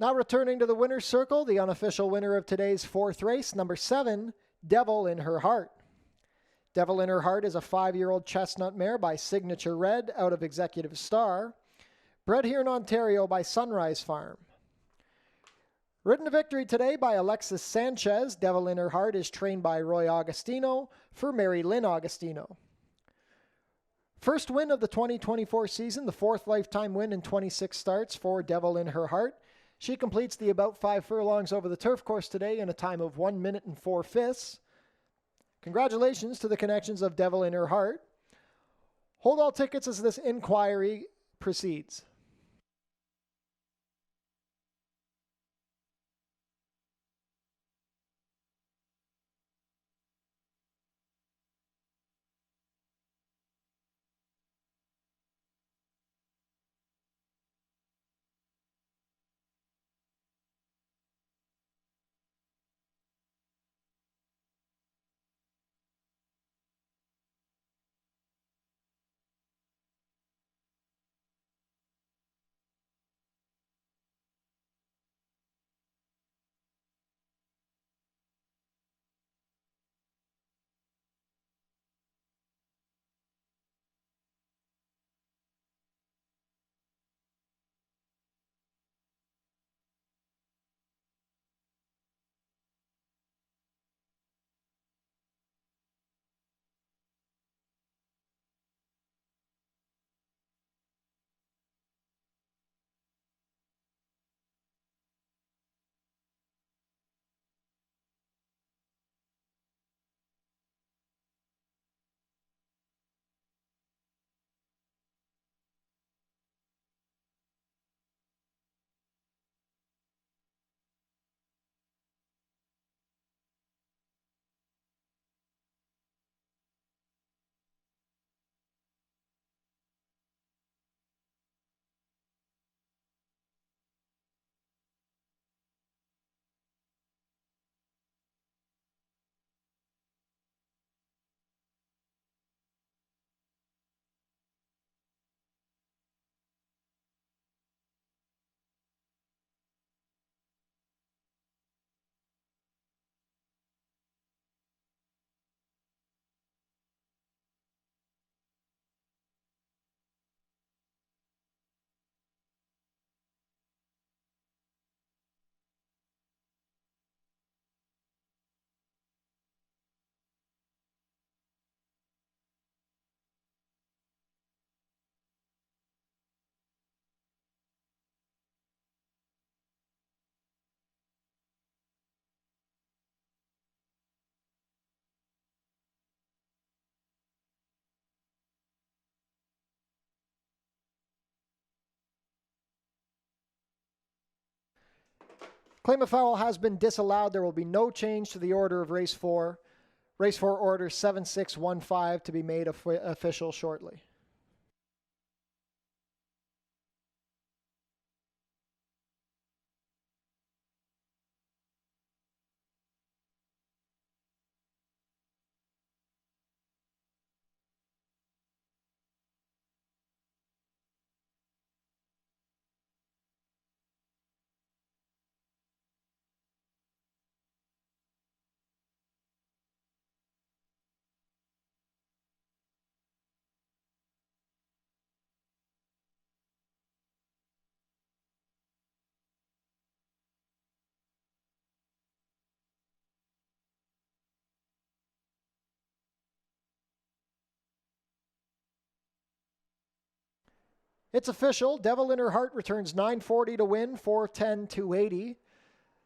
Now returning to the winner's circle, the unofficial winner of today's fourth race, number 7, Devil in Her Heart. Devil in Her Heart is a 5-year-old chestnut mare by Signature Red out of Executive Star, bred here in Ontario by Sunrise Farm. Ridden to victory today by Alexis Sanchez, Devil in Her Heart is trained by Roy Augustino for Mary Lynn Augustino. First win of the 2024 season, the 4th lifetime win in 26 starts for Devil in Her Heart. She completes the about 5 furlongs over the turf course today in a time of 1 minute and 4/5. Congratulations to the connections of Devil in Her Heart. Hold all tickets as this inquiry proceeds. Claim of foul has been disallowed. There will be no change to the order of race 4. Race 4 order 7615 to be made official shortly. It's official. Devil in Her Heart returns 940 to win, 410 280.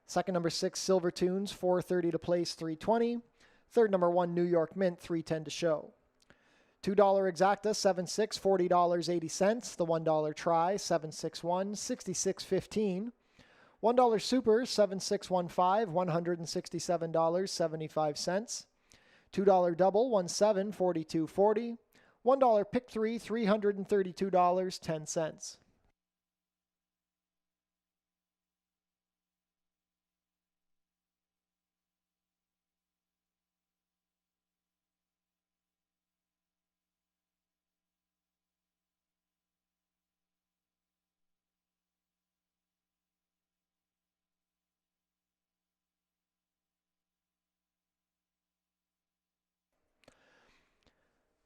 Second number 6 Silver Tunes 430 to place, 320. Third number 1 New York Mint 310 to show. $2 exacta 76 $40.80. The $1 try 761 66.15. $1 super 7615 $167.75. $2 double 17 42.40. $1 pick 3 $332.10.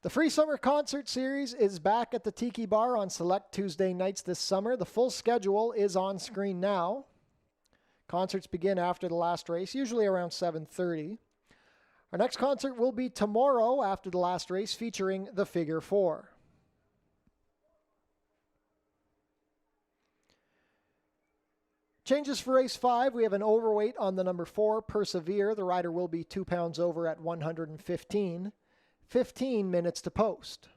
The Free Summer Concert Series is back at the Tiki Bar on select Tuesday nights this summer. The full schedule is on screen now. Concerts begin after the last race, usually around 7:30. Our next concert will be tomorrow after the last race, featuring the Figure 4. Changes for race 5. We have an overweight on the number 4, Persevere. The rider will be 2 pounds over at 115. 15 minutes to post.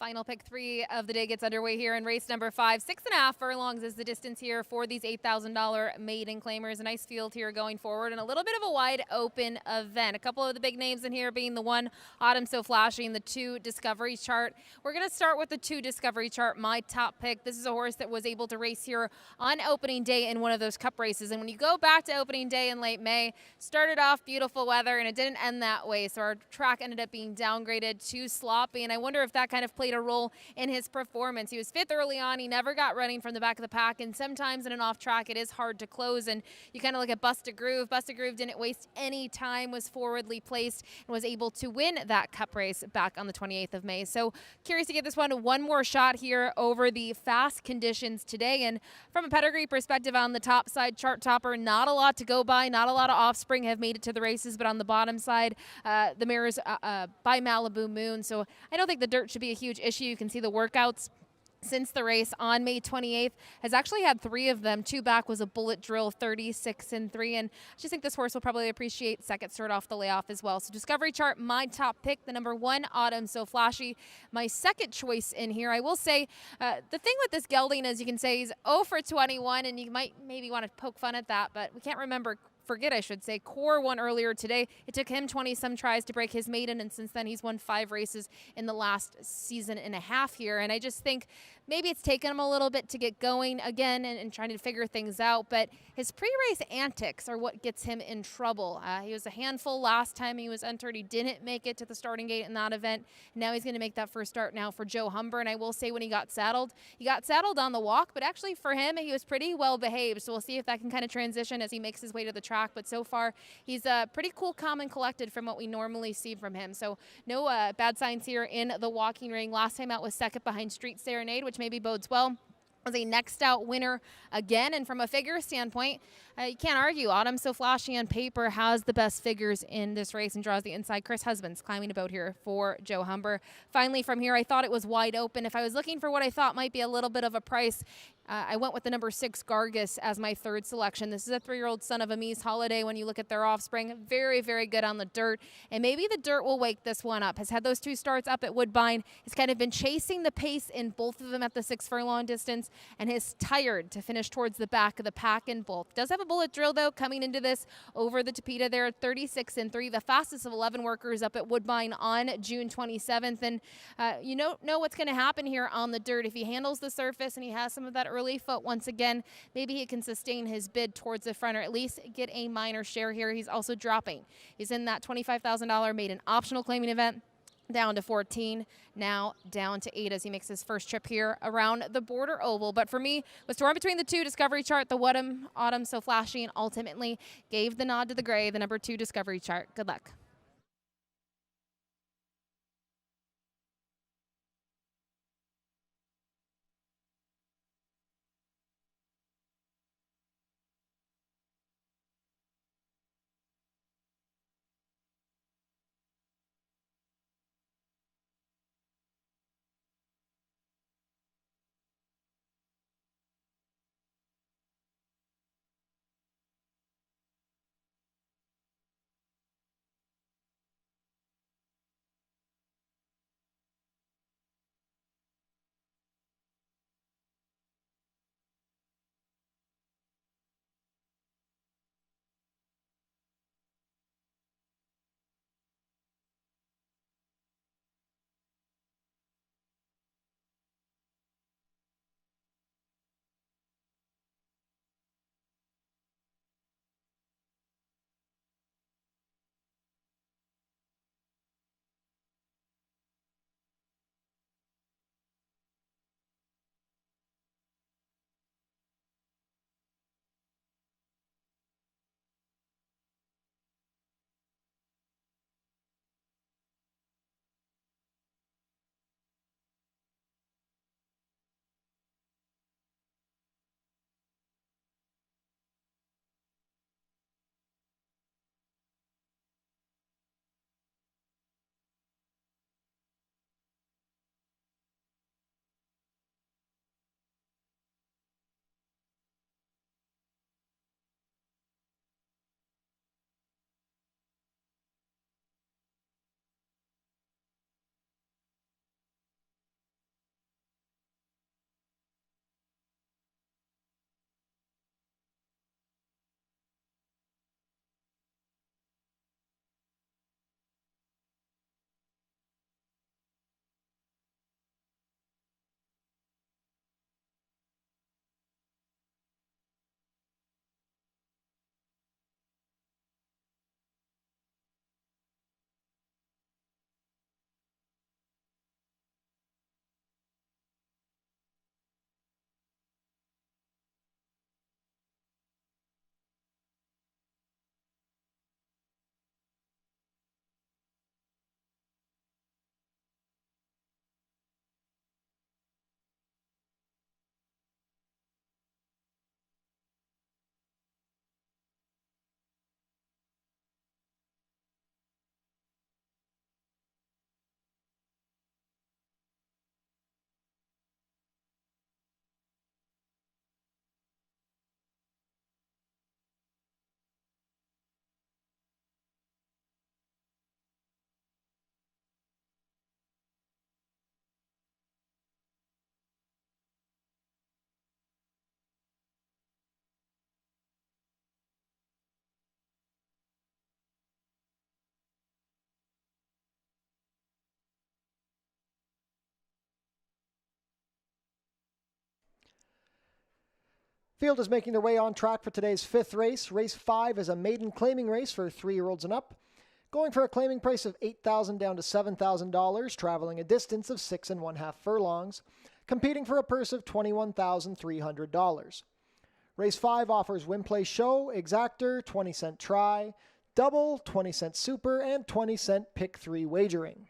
Final pick 3 of the day gets underway here in race number 5. 6.5 furlongs is the distance here for these $8,000 maiden claimers. A nice field here going forward and a little bit of a wide open event. A couple of the big names in here being the 1 Autumn So Flashy and the 2 Discovery Chart. We're going to start with the 2 Discovery Chart, my top pick. This is a horse that was able to race here on opening day in one of those cup races. And when you go back to opening day in late May, started off beautiful weather and it didn't end that way. So our track ended up being downgraded to sloppy. And I wonder if that kind of played a role in his performance. He was 5th early on. He never got running from the back of the pack, and sometimes in an off track it is hard to close. And you kind of look at Busta Groove. Busta Groove didn't waste any time, was forwardly placed, and was able to win that cup race back on the 28th of May. So curious to give this one more shot here over the fast conditions today. And from a pedigree perspective on the top side, chart topper, not a lot to go by. Not a lot of offspring have made it to the races, but on the bottom side, the mare's by Malibu Moon. So I don't think the dirt should be a huge issue. You can see the workouts since the race on May 28th has actually had 3 of them. 2 back was a bullet drill, 36 and 3. And I just think this horse will probably appreciate second start off the layoff as well. So Discovery Chart, my top pick, the number 1 Autumn So Flashy. My second choice in here, I will say, the thing with this gelding is you can say he's 0 for 21, and you might maybe want to poke fun at that, but we can't forget, I should say, Core won earlier today. It took him 20-some tries to break his maiden, and since then he's won 5 races in the last season and a half here. And I just think maybe it's taken him a little bit to get going again and trying to figure things out, but his pre-race antics are what gets him in trouble. He was a handful last time he was entered. He didn't make it to the starting gate in that event. Now he's going to make that first start now for Joe Humber, and I will say when he got saddled on the walk, but actually for him, he was pretty well behaved, so we'll see if that can kind of transition as he makes his way to the track. But so far, he's pretty cool, calm, and collected from what we normally see from him. So no bad signs here in the walking ring. Last time out was second behind Street Serenade, which maybe bodes well. Was a next out winner again, and from a figure standpoint, you can't argue. Autumn So Flashy on paper has the best figures in this race and draws the inside. Chris Husbands climbing about here for Joe Humber. Finally, from here, I thought it was wide open. If I was looking for what I thought might be a little bit of a price, I went with the number 6 Gargus as my third selection. This is a 3-year-old son of Amise Holiday. When you look at their offspring, very, very good on the dirt, and maybe the dirt will wake this one up. Has had those 2 starts up at Woodbine. Has kind of been chasing the pace in both of them at the 6 furlong distance, and is tired to finish towards the back of the pack in both. Does have a bullet drill, though, coming into this over the Tapeta there, 36 and 3, the fastest of 11 workers up at Woodbine on June 27th. And you don't know what's going to happen here on the dirt. If he handles the surface and he has some of that early foot once again, maybe he can sustain his bid towards the front or at least get a minor share here. He's also dropping. He's in that $25,000 maiden optional claiming event, down to 14, now down to 8 as he makes his first trip here around the Border Oval. But for me, was torn between the 2 Discovery Chart, the Autumn So Flashy, and ultimately gave the nod to the gray, the number 2 Discovery Chart. Good luck. Field is making their way on track for today's 5th race. Race 5 is a maiden claiming race for 3-year-olds and up. Going for a claiming price of $8,000 down to $7,000, traveling a distance of 6 1/2 furlongs, competing for a purse of $21,300. Race 5 offers win, play, show, exactor, 20-cent try, double, 20-cent super, and 20-cent pick 3 wagering.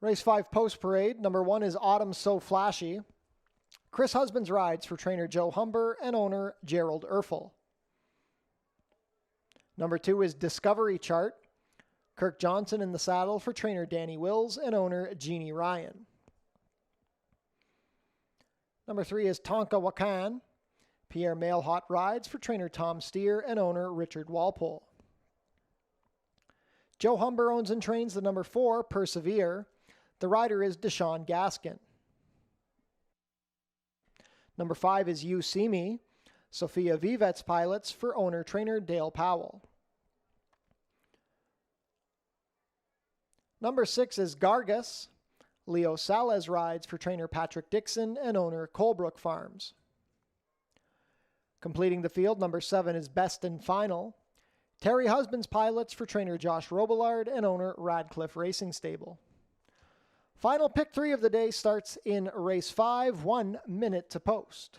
Race 5 post parade. Number 1 is Autumn So Flashy. Chris Husbands rides for trainer Joe Humber and owner Gerald Erfel. Number 2 is Discovery Chart. Kirk Johnson in the saddle for trainer Danny Wills and owner Jeannie Ryan. Number 3 is Tonka Wakan. Pierre Mailhot rides for trainer Tom Steer and owner Richard Walpole. Joe Humber owns and trains the number 4, Persevere. The rider is Deshaun Gaskin. Number 5 is You See Me. Sophia Vivets pilots for owner-trainer Dale Powell. Number 6 is Gargus. Leo Salez rides for trainer Patrick Dixon and owner Colebrook Farms. Completing the field, number 7 is Best and Final. Terry Husbands pilots for trainer Josh Robillard and owner Radcliffe Racing Stable. Final pick 3 of the day starts in race 5, 1 minute to post.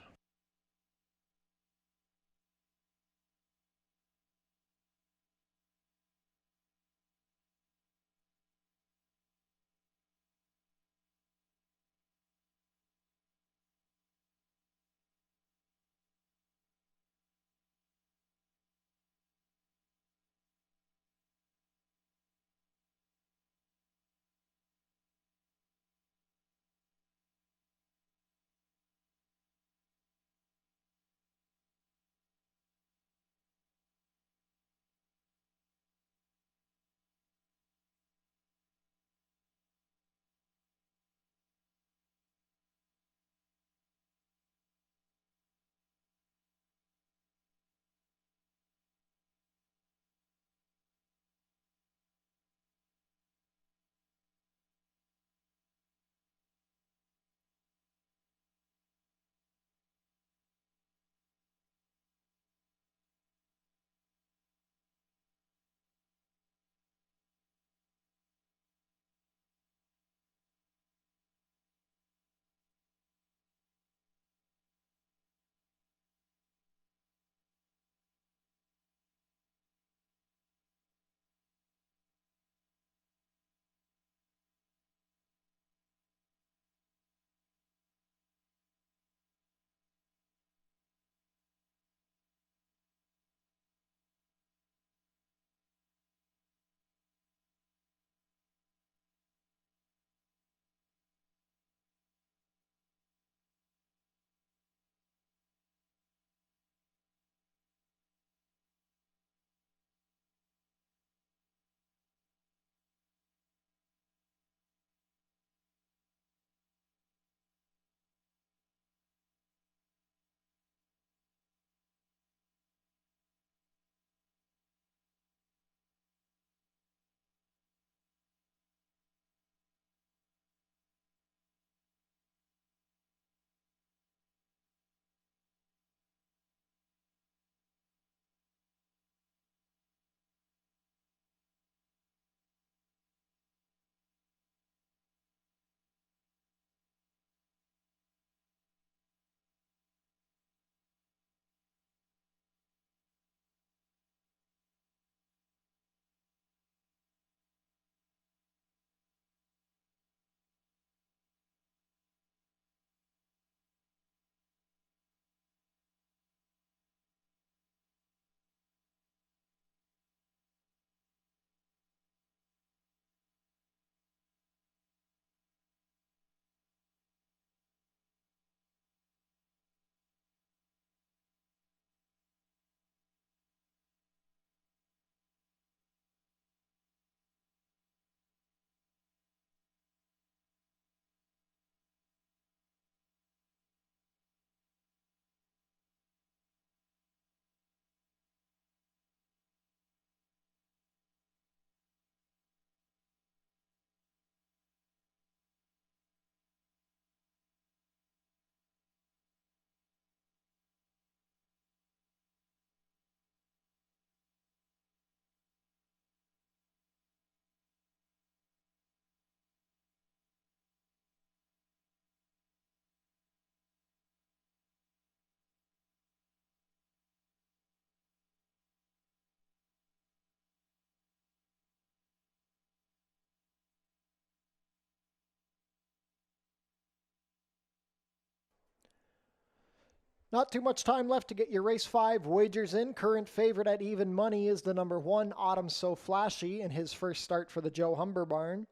Not too much time left to get your race 5 wagers in. Current favorite at even money is the number 1, Autumn So Flashy, in his first start for the Joe Humber barn.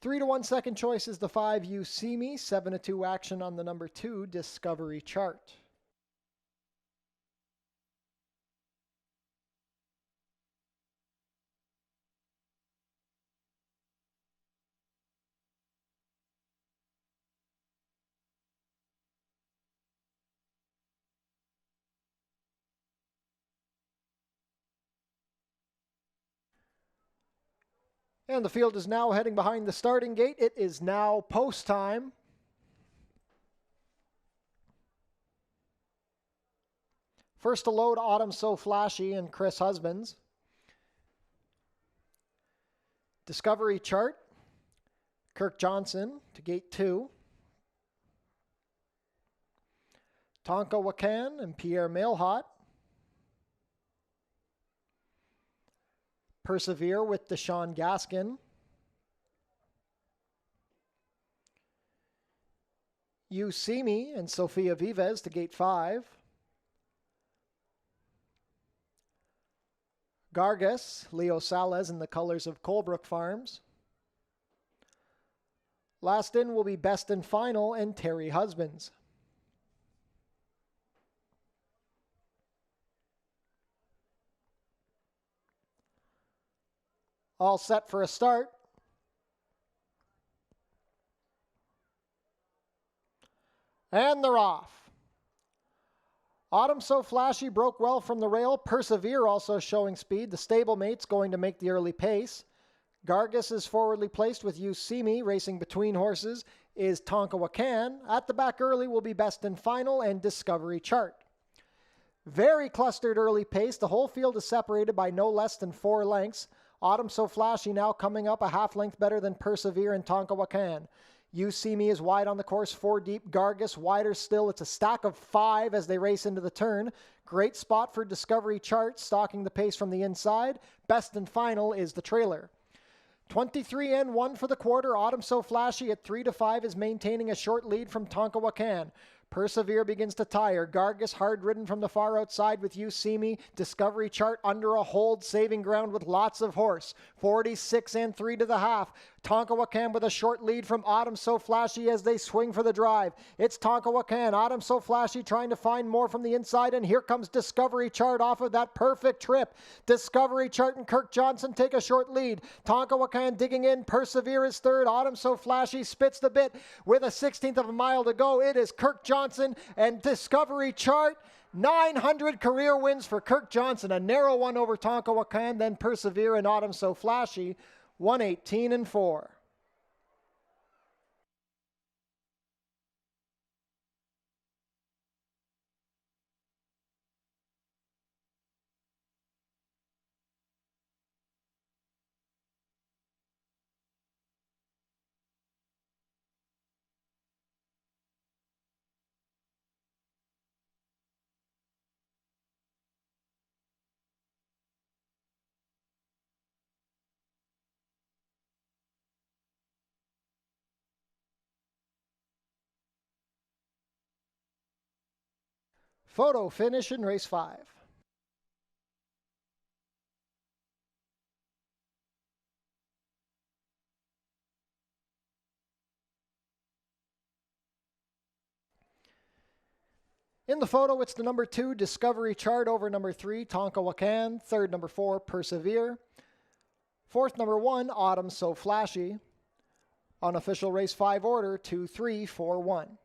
3-1 second choice is the 5, You See Me. 7-2 action on the number 2, Discovery Chart. And the field is now heading behind the starting gate. It is now post time. First to load, Autumn So Flashy and Chris Husbands. Discovery Chart, Kirk Johnson to gate 2. Tonka Wakan and Pierre Mailhot. Persevere with Deshaun Gaskin. You See Me and Sofia Vives to gate 5. Gargas, Leo Salas in the colors of Colebrook Farms. Last in will be Best and Final and Terry Husbands. All set for a start. And they're off. Autumn So Flashy broke well from the rail. Persevere also showing speed. The stablemate's going to make the early pace. Gargas is forwardly placed with You See Me. Racing between horses is Tonka Wakan. At the back early will be Best and Final and Discovery Chart. Very clustered early pace. The whole field is separated by no less than 4 lengths. Autumn So Flashy now coming up a half length better than Persevere and Tonka Wakan. You See Me is wide on the course, 4 deep. Gargas wider still. It's a stack of 5 as they race into the turn. Great spot for Discovery Chart, stalking the pace from the inside. Best and Final is the trailer. 23 and 1 for the quarter. Autumn So Flashy at 3-5 is maintaining a short lead from Tonka Wakan. Persevere begins to tire. Gargas hard-ridden from the far outside with You See Me. Discovery Chart under a hold, saving ground with lots of horse. 46 and 3 to the half. Tonka Wakan with a short lead from Autumn So Flashy as they swing for the drive. It's Tonka Wakan. Autumn So Flashy trying to find more from the inside, and here comes Discovery Chart off of that perfect trip. Discovery Chart and Kirk Johnson take a short lead. Tonka Wakan digging in. Persevere is third. Autumn So Flashy spits the bit with a 16th of a mile to go. It is Kirk Johnson and Discovery Chart. 900 career wins for Kirk Johnson. A narrow one over Tonka Wakan, then Persevere and Autumn So Flashy. 118 and 4. Photo finish in race 5. In the photo, it's the number 2, Discovery Chart over number 3, Tonka Wakan. Third, number 4, Persevere. Fourth, number 1, Autumn So Flashy. Unofficial race 5 order, 2, 3, 4, 1.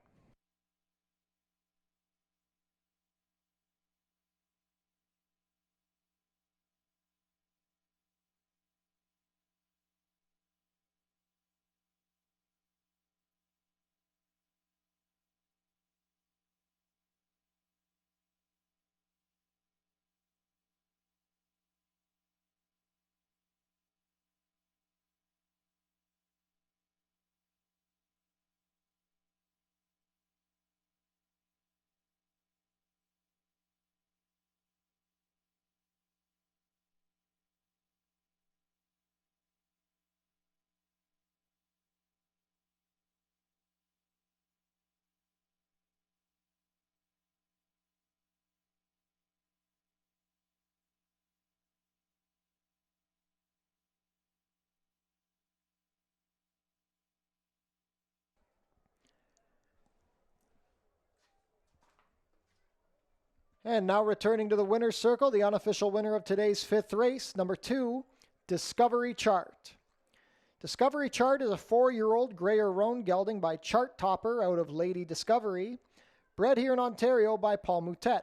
And now returning to the winner's circle, the unofficial winner of today's 5th race, number 2, Discovery Chart. Discovery Chart is a 4-year-old Greyer Roan gelding by Chart Topper out of Lady Discovery, bred here in Ontario by Paul Moutet.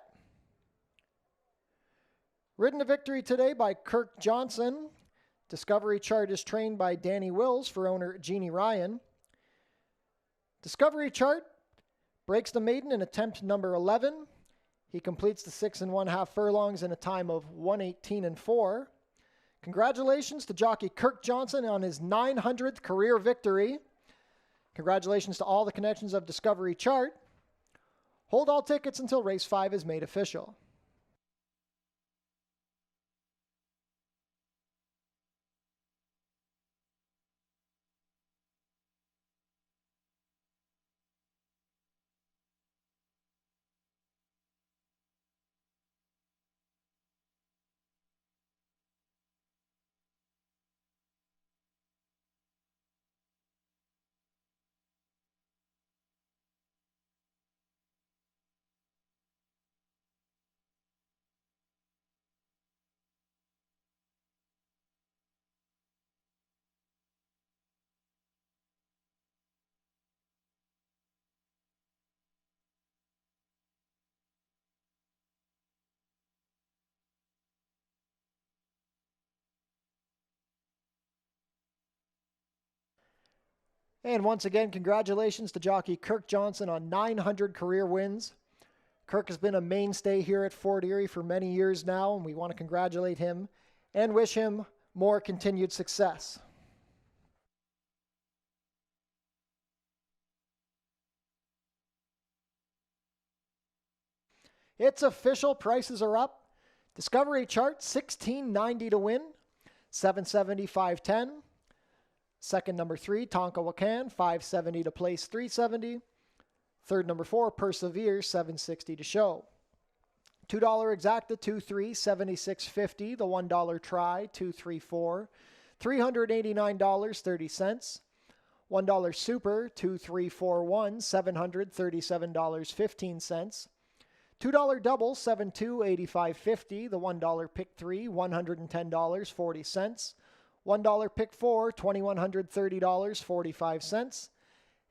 Ridden to victory today by Kirk Johnson. Discovery Chart is trained by Danny Wills for owner Jeannie Ryan. Discovery Chart breaks the maiden in attempt number 11. He completes the 6 1/2 furlongs in a time of 1:18.4. Congratulations to jockey Kirk Johnson on his 900th career victory. Congratulations to all the connections of Discovery Chart. Hold all tickets until race 5 is made official. And once again, congratulations to jockey Kirk Johnson on 900 career wins. Kirk has been a mainstay here at Fort Erie for many years now, and we want to congratulate him and wish him more continued success. It's official, prices are up. Discovery Chart, $16.90 to win, $775.10. Second, number 3, Tonka Wakan, $570 to place, $370. Third, number 4, Persevere, $760 to show. $2 exacta, 2-3, $76.50. The $1 try, 2-3-4, $389.30. $1 super, 2-3-4-1, $737.15. $2 double, 7-2, $85.50. The $1 pick 3, $110.40. $1 pick 4, $2,130.45.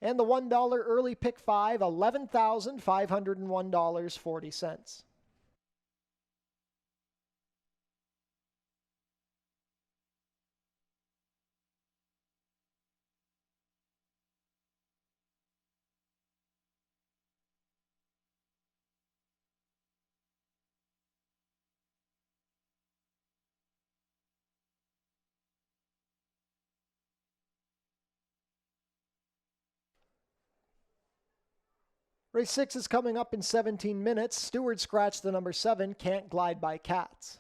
And the $1 early pick 5, $11,501.40. Race 6 is coming up in 17 minutes. Stewart scratched the number 7, Can't Glide by Cats.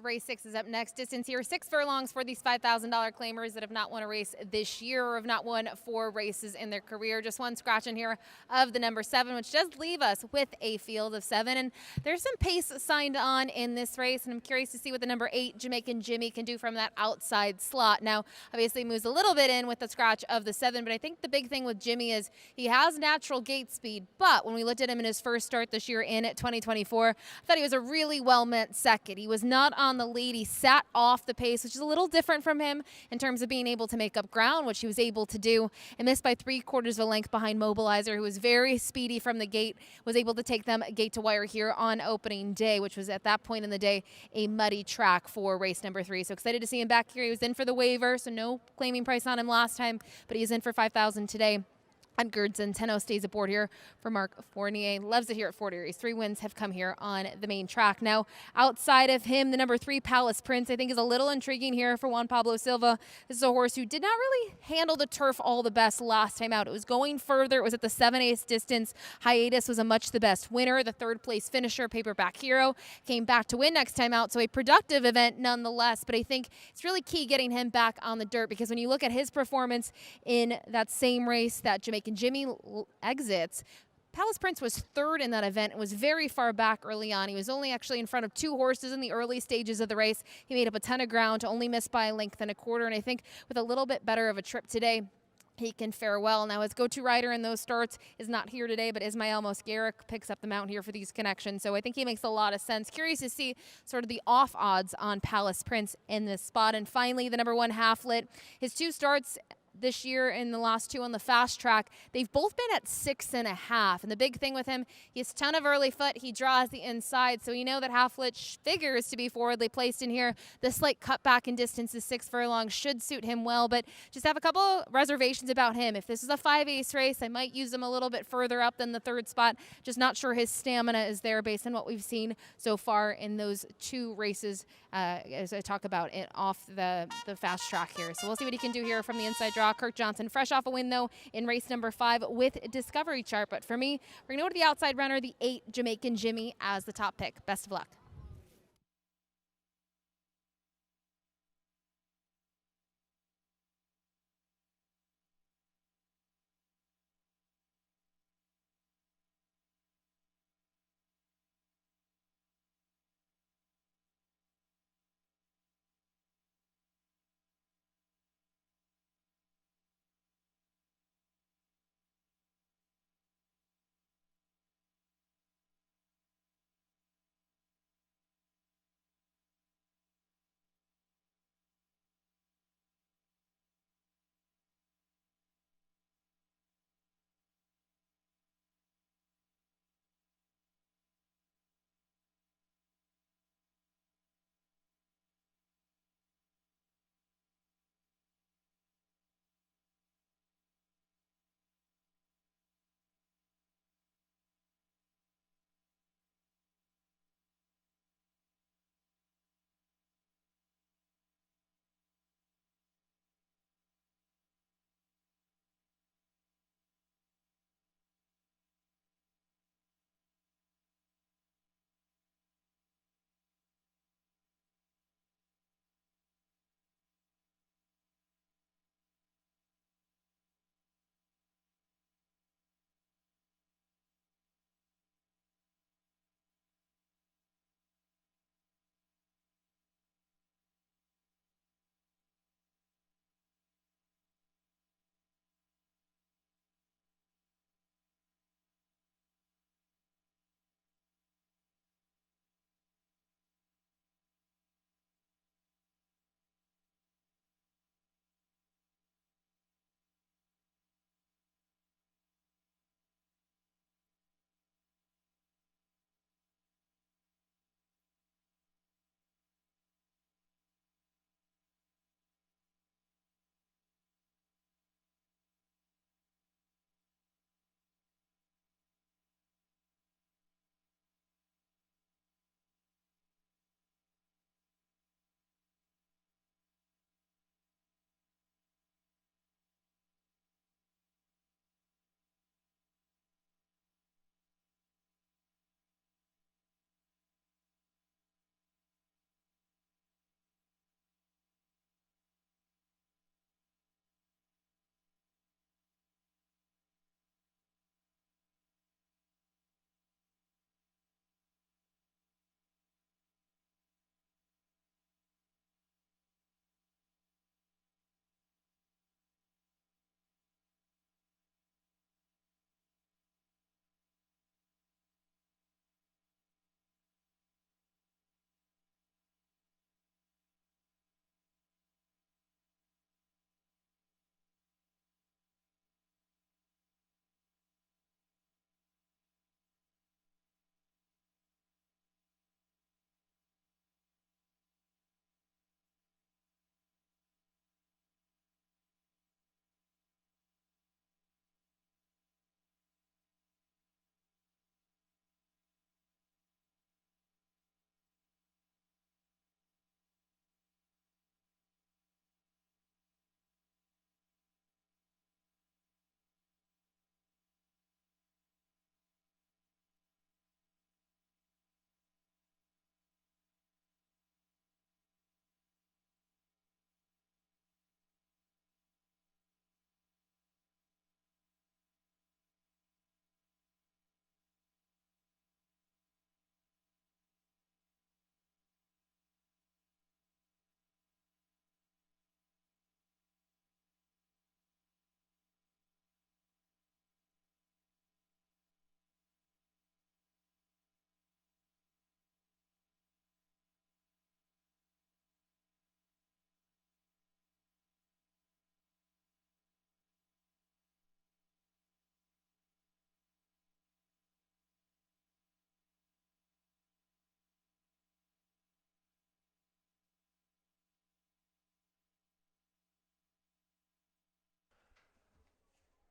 Race 6 is up next. Distance here, 6 furlongs for these $5,000 claimers that have not won a race this year or have not won 4 races in their career. Just one scratch in here of the number 7, which does leave us with a field of 7. And there's some pace signed on in this race, and I'm curious to see what the number 8, Jamaican Jimmy, can do from that outside slot. Now, obviously moves a little bit in with the scratch of the 7, but I think the big thing with Jimmy is he has natural gate speed, but when we looked at him in his first start this year in 2024, I thought he was a really well-met second. He was not on the lead. He sat off the pace, which is a little different from him in terms of being able to make up ground, which he was able to do, and missed by 3/4 of a length behind Mobilizer, who was very speedy from the gate, was able to take them gate to wire here on opening day, which was at that point in the day a muddy track for race number 3. So excited to see him back here. He was in for the waiver, so no claiming price on him last time, but he is in for $5,000 today. And Centeno stays aboard here for Mark Fournier. Loves it here at Fort Erie. 3 wins have come here on the main track. Now, outside of him, the number 3, Palace Prince, I think is a little intriguing here for Juan Pablo Silva. This is a horse who did not really handle the turf all the best last time out. It was going further. It was at the 7/8 distance. Hiatus was a much the best winner. The 3rd place finisher, Paperback Hero, came back to win next time out. So a productive event nonetheless. But I think it's really key getting him back on the dirt, because when you look at his performance in that same race that Jamaican Jimmy exits, Palace Prince was 3rd in that event and was very far back early on. He was only actually in front of 2 horses in the early stages of the race. He made up a ton of ground to only miss by a length and a quarter, and I think with a little bit better of a trip today, he can fare well. Now, his go-to rider in those starts is not here today, but Ismael Mosquera picks up the mount here for these connections. So I think he makes a lot of sense. Curious to see sort of the off odds on Palace Prince in this spot. And finally, the number 1, Halflit. His 2 starts this year and the last 2 on the fast track, they've both been at 6.5. And the big thing with him, he has a ton of early foot. He draws the inside. So we know that Halflit figures to be forwardly placed in here. The slight cutback in distance to 6 furlongs should suit him well, but just have a couple reservations about him. If this is a 5-ace race, I might use him a little bit further up than the 3rd spot. Just not sure his stamina is there based on what we've seen so far in those 2 races as I talk about it off the fast track here. So we'll see what he can do here from the inside draw. Kirk Johnson, fresh off a win, though, in race number 5 with Discovery Chart. But for me, we're going to go to the outside runner, the 8, Jamaican Jimmy, as the top pick. Best of luck.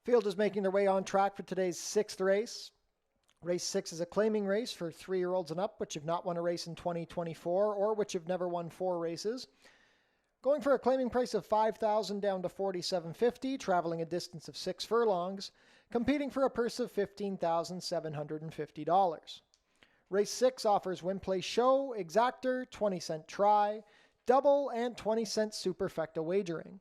Field is making their way on track for today's 6th race. Race 6 is a claiming race for 3-year-olds and up, which have not won a race in 2024 or which have never won 4 races. Going for a claiming price of $5,000 down to $4,750, traveling a distance of 6 furlongs, competing for a purse of $15,750. Race 6 offers win, play, show, exactor, 20-cent try, double, and 20-cent superfecta wagering.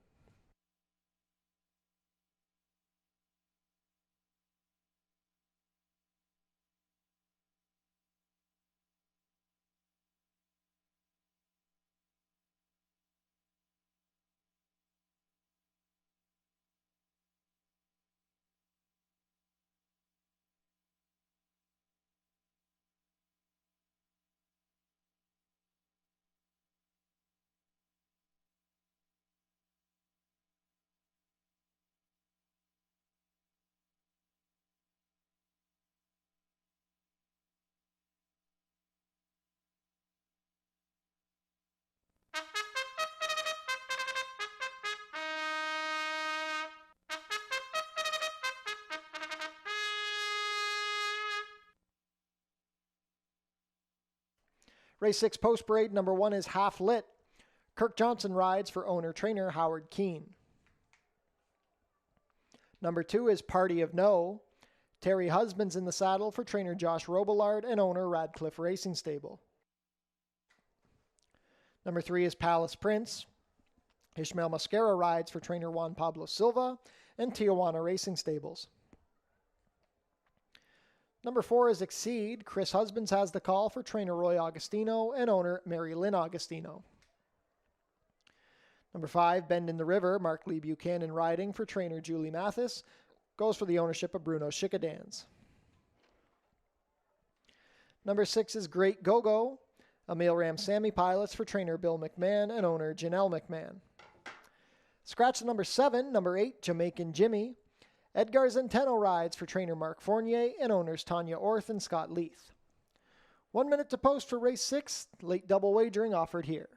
Race 6 post parade number 1 is Half Lit. Kirk Johnson rides for owner-trainer Howard Keene. Number 2 is Party of No. Terry Husband's in the saddle for trainer Josh Robillard and owner Radcliffe Racing Stable. Number 3 is Palace Prince. Ishmael Mascara rides for trainer Juan Pablo Silva and Tijuana Racing Stables. Number 4 is Exceed. Chris Husbands has the call for trainer Roy Augustino and owner Mary Lynn Augustino. Number 5, Bend in the River. Mark Lee Buchanan riding for trainer Julie Mathis. Goes for the ownership of Bruno Schickedans. Number 6 is Great Go-Go. Emil Ram Sammy pilots for trainer Bill McMahon and owner Janelle McMahon. Scratch the number 7, number 8, Jamaican Jimmy. Edgar Zenteno rides for trainer Mark Fournier and owners Tanya Orth and Scott Leith. 1 minute to post for race 6, late double wagering offered here.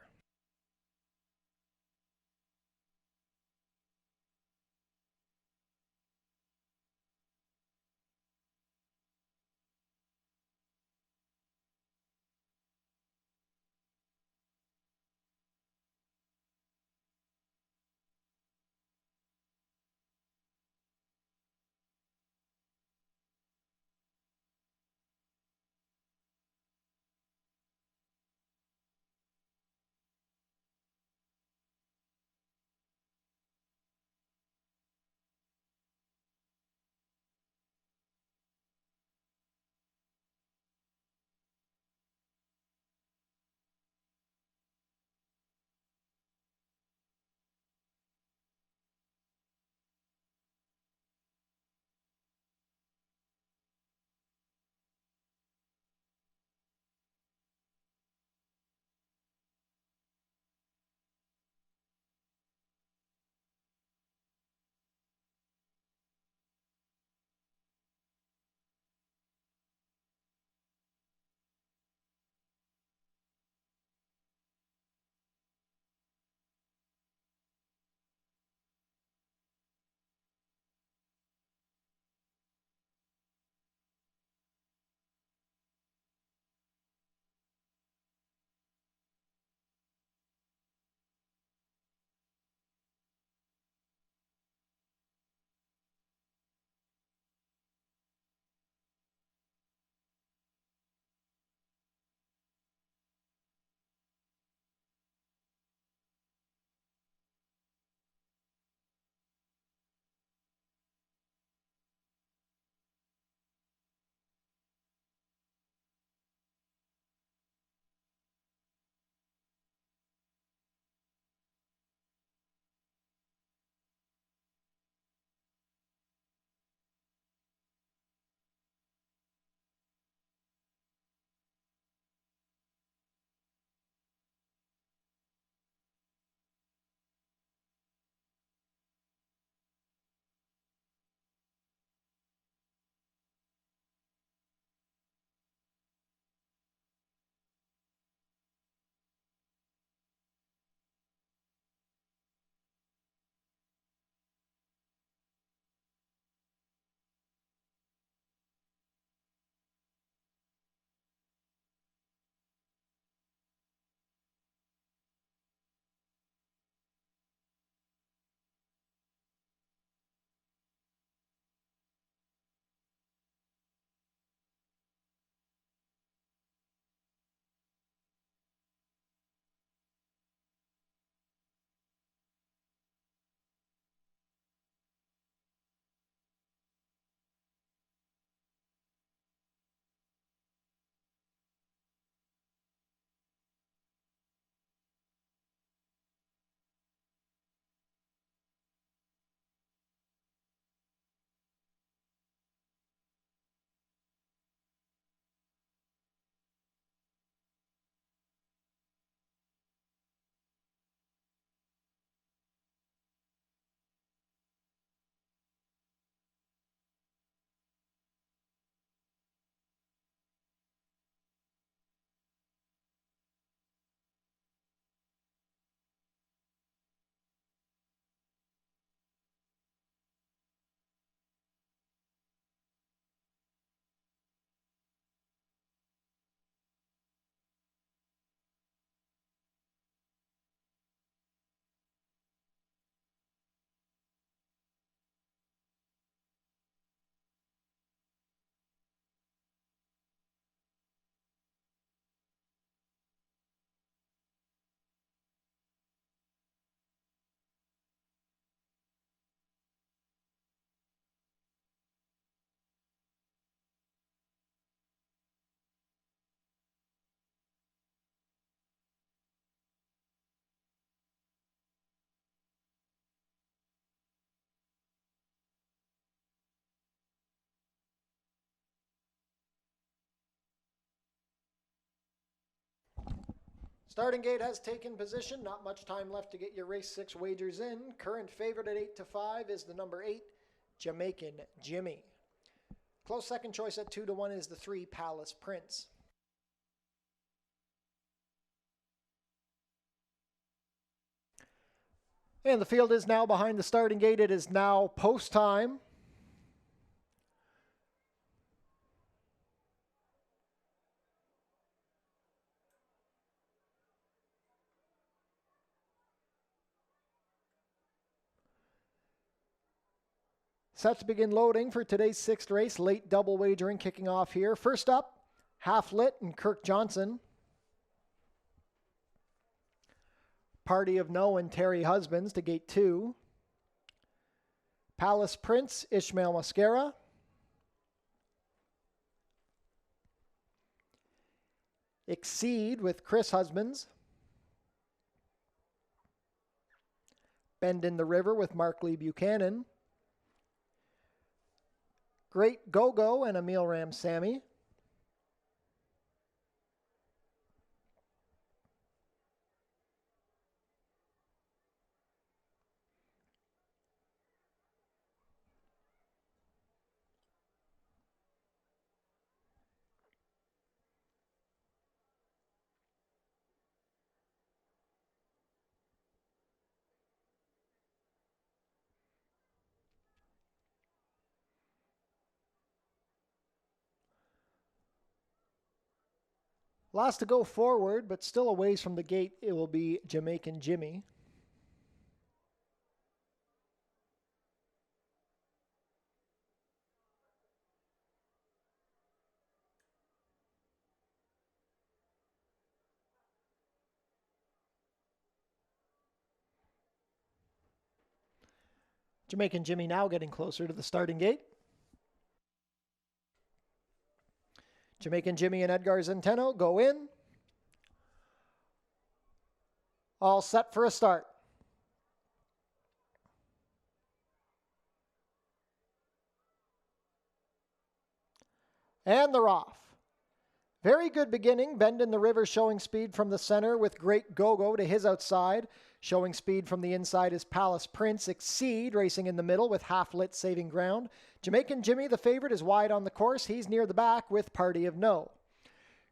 Starting gate has taken position. Not much time left to get your race 6 wagers in. Current favorite at 8-5 is the number 8, Jamaican Jimmy. Close second choice at 2-1 is the 3, Palace Prince. And the field is now behind the starting gate. It is now post time. Set to begin loading for today's 6th race. Late double wagering kicking off here. First up, Half Lit and Kirk Johnson. Party of No and Terry Husbands to gate 2. Palace Prince, Ishmael Mascara. Exceed with Chris Husbands. Bend in the River with Mark Lee Buchanan. Great Go-Go and Emil Ramsamy. Last to go forward, but still a ways from the gate, it will be Jamaican Jimmy. Jamaican Jimmy now getting closer to the starting gate. Jamaican Jimmy and Edgar Zenteno go in. All set for a start. And they're off. Very good beginning. Bend in the River showing speed from the center with Great Go-Go to his outside. Showing speed from the inside is Palace Prince. Exceed racing in the middle with Half Lit saving ground. Jamaican Jimmy, the favorite, is wide on the course. He's near the back with Party of No.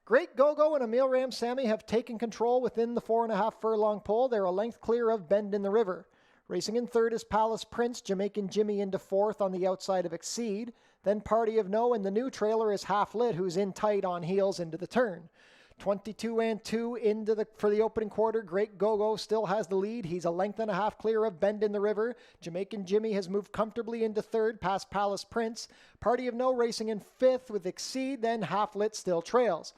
Great Go-Go and Emil Ramsamy have taken control within the 4.5 furlong pole. They're a length clear of Bend in the River. Racing in third is Palace Prince. Jamaican Jimmy into fourth on the outside of Exceed. Then Party of No, and the new trailer is Half Lit, who's in tight on heels into the turn. 22 and 2 for the opening quarter. Great Go-Go still has the lead. He's a length and a half clear of Bend in the River. Jamaican Jimmy has moved comfortably into third past Palace Prince. Party of No racing in fifth with Exceed, then Half Lit still trails.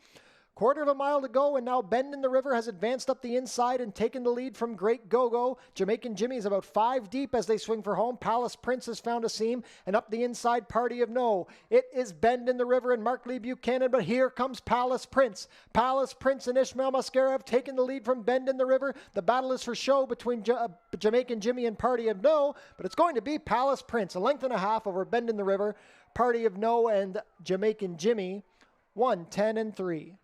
Quarter of a mile to go, and now Bend in the River has advanced up the inside and taken the lead from Great Go-Go. Jamaican Jimmy is about 5 deep as they swing for home. Palace Prince has found a seam, and up the inside, Party of No. It is Bend in the River and Mark Lee Buchanan, but here comes Palace Prince. Palace Prince and Ishmael Mascara have taken the lead from Bend in the River. The battle is for show between Jamaican Jimmy and Party of No, but it's going to be Palace Prince, a length and a half over Bend in the River. Party of No and Jamaican Jimmy, 1, 10, and 3.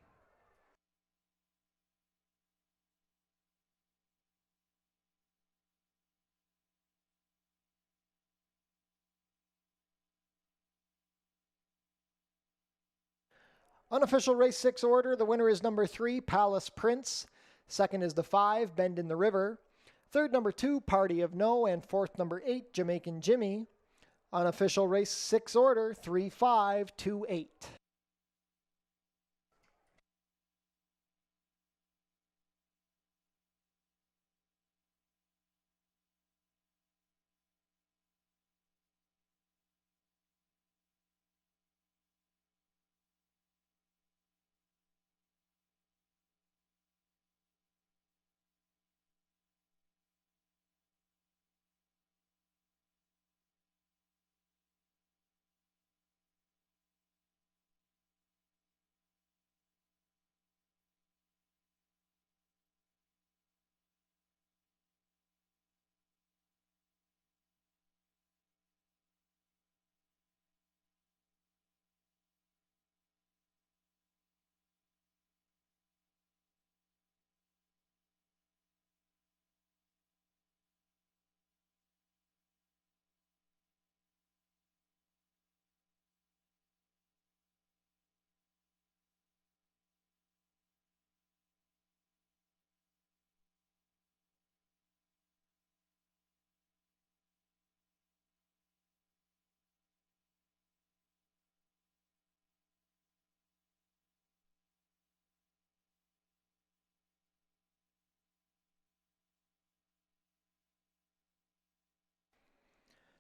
Unofficial race 6 order. The winner is number 3, Palace Prince. Second is the 5, Bend in the River. Third, number 2, Party of No. And fourth, number 8, Jamaican Jimmy. Unofficial race 6 order, 3, 5, 2, 8.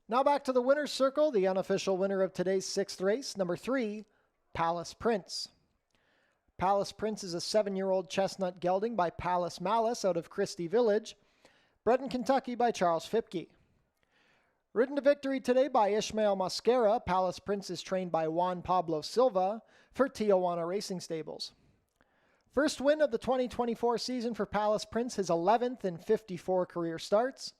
Now back to the winner's circle, the unofficial winner of today's 6th race, number 3, Palace Prince. Palace Prince is a 7-year-old chestnut gelding by Palace Malice out of Christie Village, bred in Kentucky by Charles Fipke. Ridden to victory today by Ishmael Mosquera, Palace Prince is trained by Juan Pablo Silva for Tijuana Racing Stables. First win of the 2024 season for Palace Prince, his 11th in 54 career starts.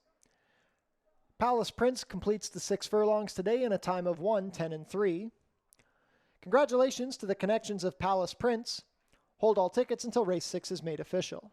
Palace Prince completes the 6 furlongs today in a time of 1:10:03. Congratulations to the connections of Palace Prince. Hold all tickets until race 6 is made official.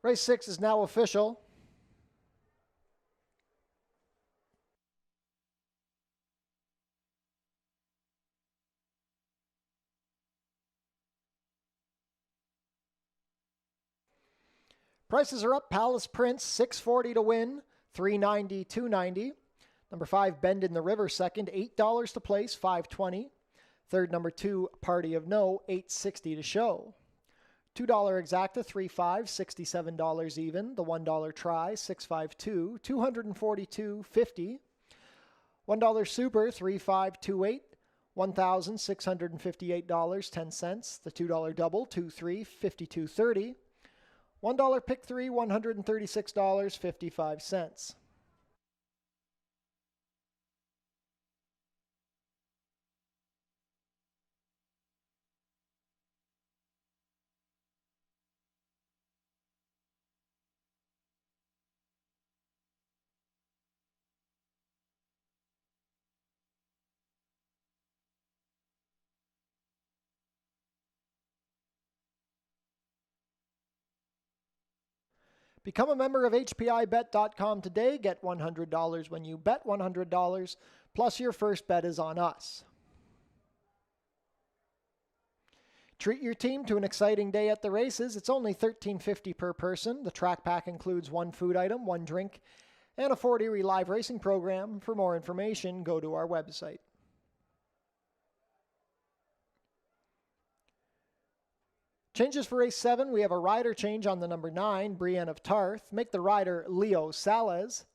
Race 6 is now official. Prices are up. Palace Prince, $6.40 to win, $3.90, $2.90. Number 5, Bend in the River, second, $8 to place, $5.20. Third, number 2, Party of No, $8.60 to show. $2 exacta, $3.5, $67 even. The $1 try, $6.52, $242.50. $1 super, $3.528, $1,658.10. The $2 double, $2.3, $52.30. $1 pick 3, $136.55. Become a member of HPIBet.com today. Get $100 when you bet $100, plus your first bet is on us. Treat your team to an exciting day at the races. It's only $13.50 per person. The track pack includes 1 food item, 1 drink, and a Fort Erie live racing program. For more information, go to our website. Changes for race 7. We have a rider change on the number 9, Brienne of Tarth. Make the rider Leo Salez.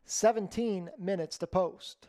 17 minutes to post.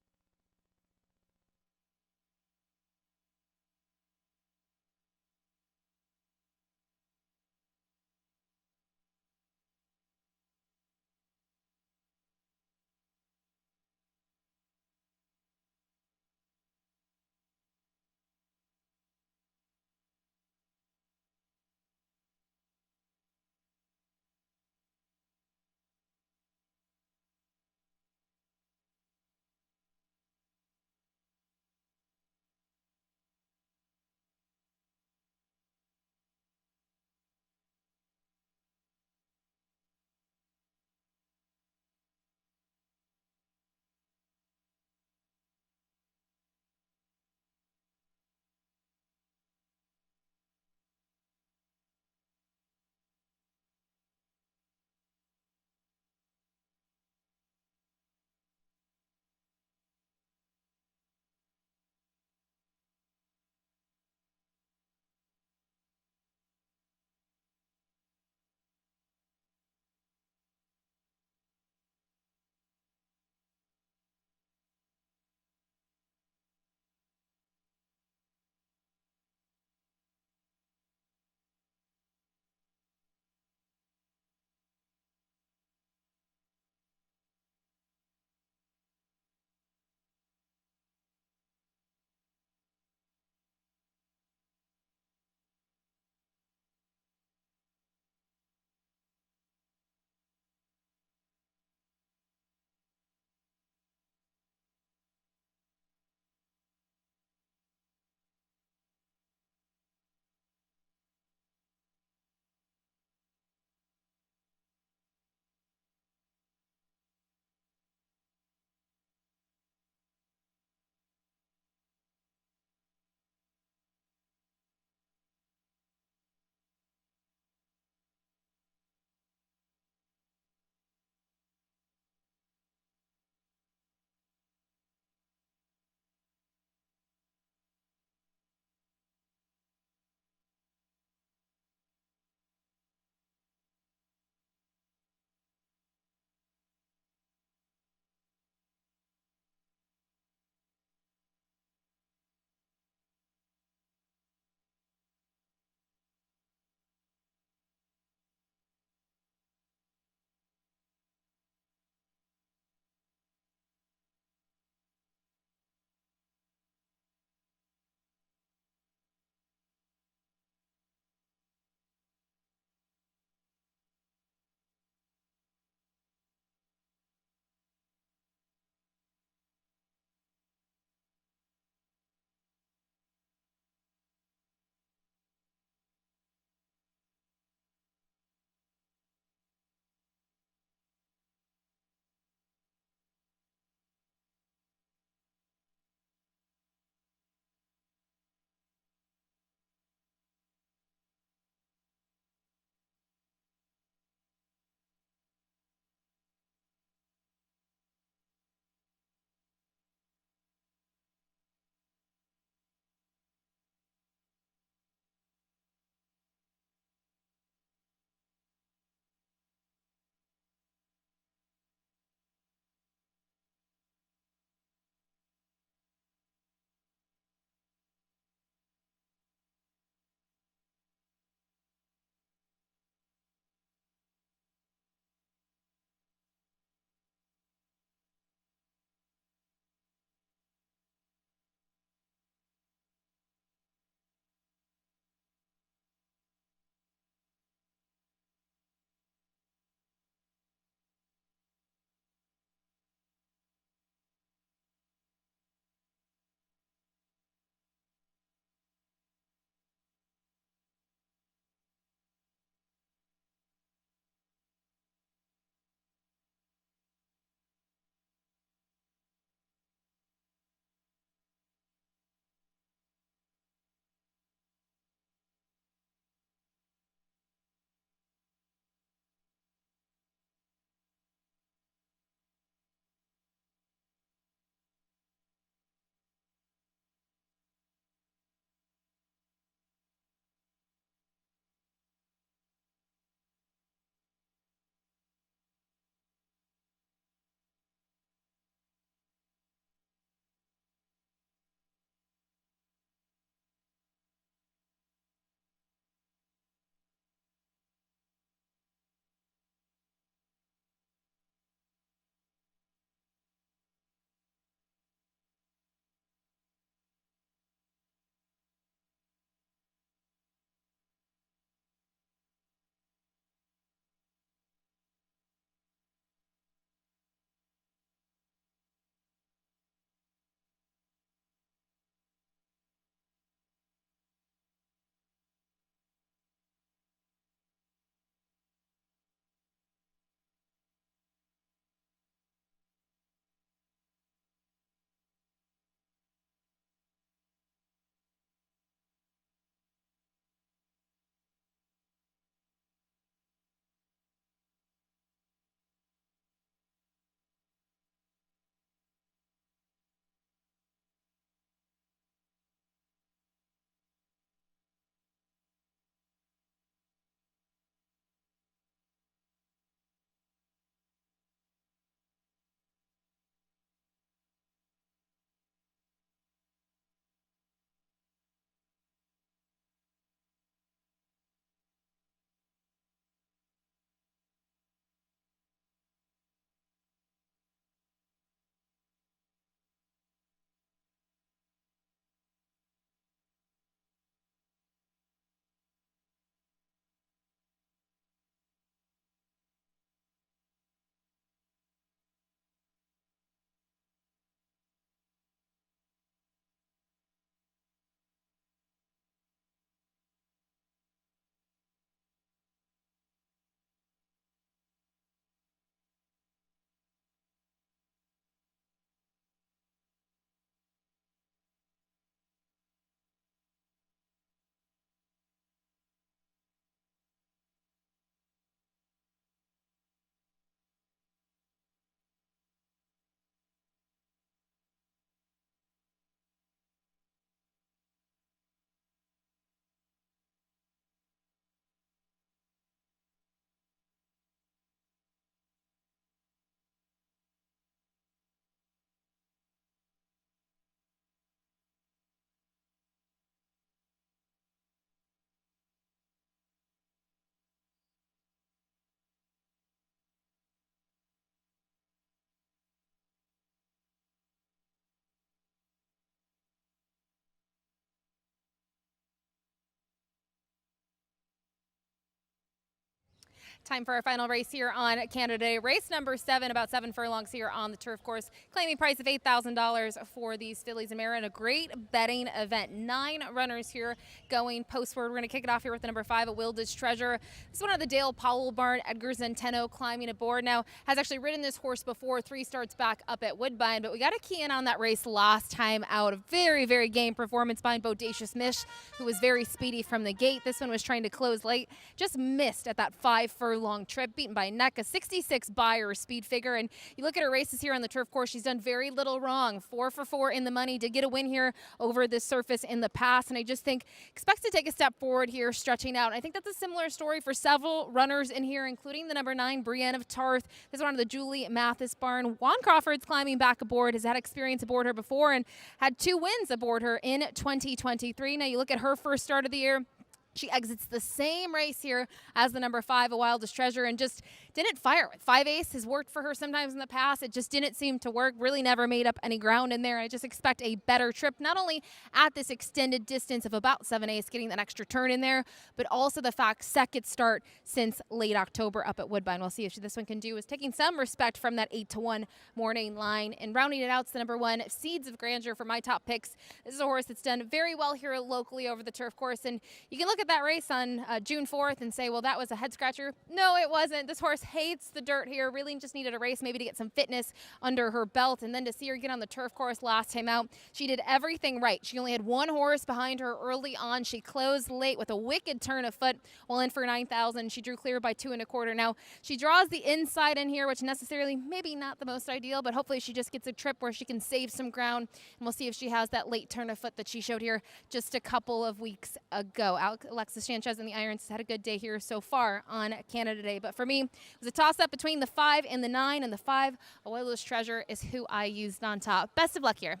Time for our final race here on Canada Day. Race number 7, about 7 furlongs here on the turf course. Claiming price of $8,000 for these fillies and mare, and a great betting event. 9 runners here going postward. We're going to kick it off here with the number 5, a Wilderness Treasure. This is one of the Dale Powell barn. Edgar Zenteno climbing aboard now. Has actually ridden this horse before, 3 starts back up at Woodbine, but we got to key in on that race last time out. A very, very game performance by Bodacious Mish, who was very speedy from the gate. This one was trying to close late. Just missed at that 5 furlong trip, beaten by neck, a 66 Beyer speed figure. And you look at her races here on the turf course, she's done very little wrong. 4 for 4 in the money, did get a win here over this surface in the past. And I just think expects to take a step forward here, stretching out. And I think that's a similar story for several runners in here, including the number 9, Brienne of Tarth. This is one of the Julie Mathis barn. Juan Crawford's climbing back aboard, has had experience aboard her before and had 2 wins aboard her in 2023. Now you look at her first start of the year. She exits the same race here as the number 5, a Wildest Treasure, and just didn't fire with 5 ace. Has worked for her sometimes in the past. It just didn't seem to work. Really never made up any ground in there. I just expect a better trip, not only at this extended distance of about 7 ace, getting that extra turn in there, but also the fact second start since late October up at Woodbine. We'll see if this one can do is taking some respect from that 8-1 morning line. And rounding it out, it's the number 1, Seeds of Grandeur, for my top picks. This is a horse that's done very well here locally over the turf course, and you can look at that race on June 4th and say, well, that was a head scratcher. No, it wasn't. This horse hates the dirt here. Really just needed a race maybe to get some fitness under her belt, and then to see her get on the turf course last time out, she did everything right. She only had 1 horse behind her early on. She closed late with a wicked turn of foot while in for 9,000. She drew clear by 2 1/4. Now she draws the inside in here, which necessarily maybe not the most ideal, but hopefully she just gets a trip where she can save some ground, and we'll see if she has that late turn of foot that she showed here just a couple of weeks ago. Alexis Sanchez and the Irons had a good day here so far on Canada Day, but for me, it was a toss-up between the 5 and the 9, and the 5, a Wilderness Treasure, is who I used on top. Best of luck here.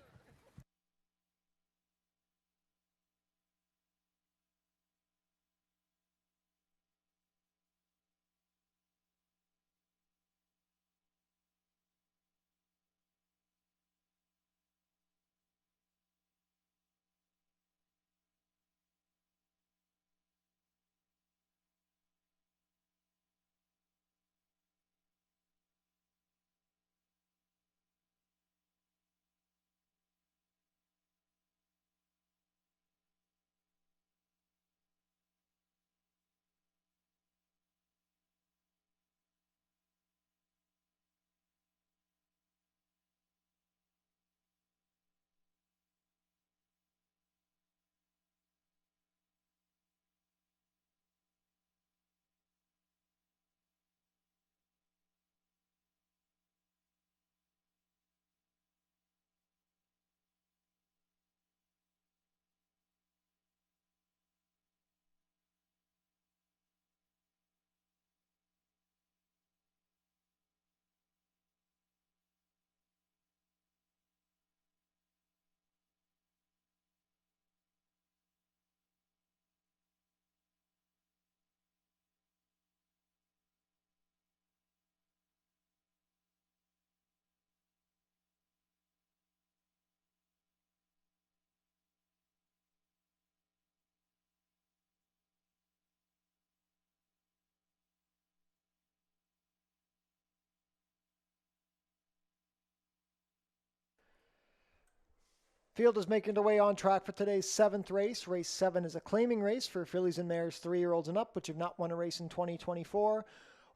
Field is making their way on track for today's 7th race. Race 7 is a claiming race for fillies and mares 3-year-olds and up, which have not won a race in 2024,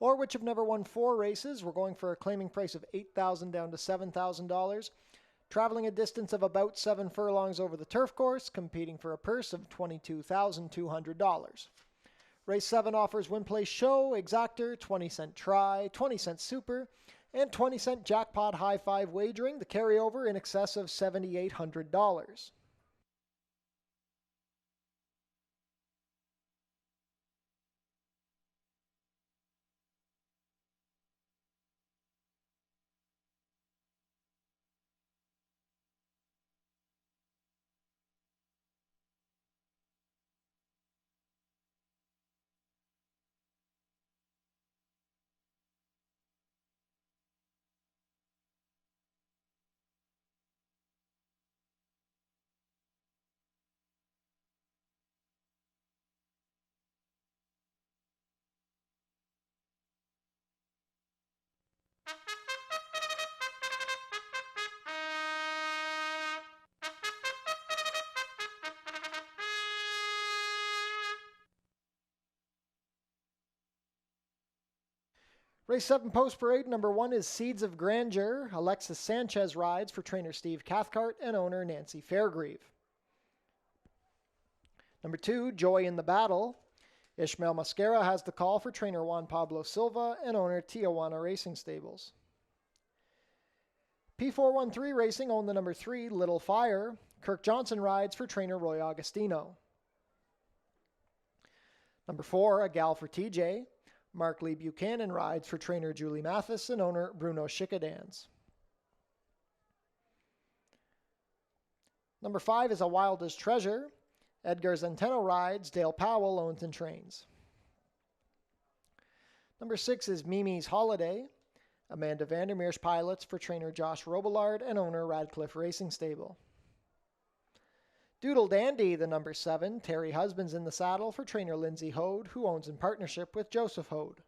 or which have never won 4 races. We're going for a claiming price of $8,000 down to $7,000. Traveling a distance of about 7 furlongs over the turf course, competing for a purse of $22,200. Race 7 offers win, place, show, exactor, 20-cent try, 20-cent super, and 20-cent jackpot high five wagering, the carryover in excess of $7,800. Race 7 Post Parade, number 1 is Seeds of Grandeur. Alexis Sanchez rides for trainer Steve Cathcart and owner Nancy Fairgrieve. Number 2, Joy in the Battle. Ishmael Mascara has the call for trainer Juan Pablo Silva and owner Tijuana Racing Stables. P413 Racing owned the number 3, Little Fire. Kirk Johnson rides for trainer Roy Agostino. Number 4, A Gal for TJ. Mark Lee Buchanan rides for trainer Julie Mathis and owner Bruno Schickadans. Number 5 is A Wild as Treasure. Edgar Zenteno rides, Dale Powell owns and trains. Number 6 is Mimi's Holiday. Amanda Vandermeer's pilots for trainer Josh Robillard and owner Radcliffe Racing Stable. Doodle Dandy, the number 7, Terry Husbands in the saddle for trainer Lindsay Hode, who owns in partnership with Joseph Hode.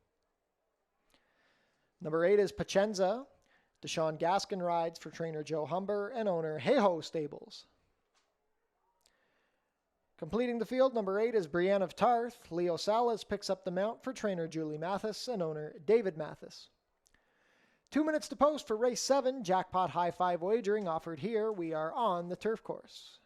Number 8 is Pacenza. Deshaun Gaskin rides for trainer Joe Humber and owner Hey Ho Stables. Completing the field, number 8 is Brienne of Tarth. Leo Salas picks up the mount for trainer Julie Mathis and owner David Mathis. 2 minutes to post for race 7, jackpot high five wagering offered here. We are on the turf course.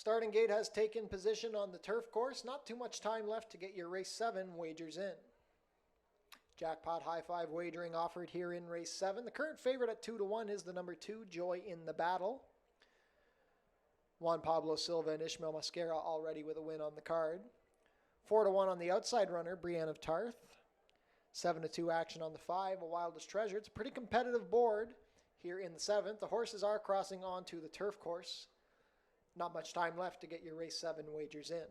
Starting gate has taken position on the turf course. Not too much time left to get your race 7 wagers in. Jackpot high five wagering offered here in race 7. The current favorite at 2-1 is the number 2, Joy in the Battle. Juan Pablo Silva and Ishmael Mascara already with a win on the card. 4-1 on the outside runner, Brienne of Tarth. 7-2 action on the 5, A Wildest Treasure. It's a pretty competitive board here in the 7th. The horses are crossing onto the turf course. Not much time left to get your race 7 wagers in.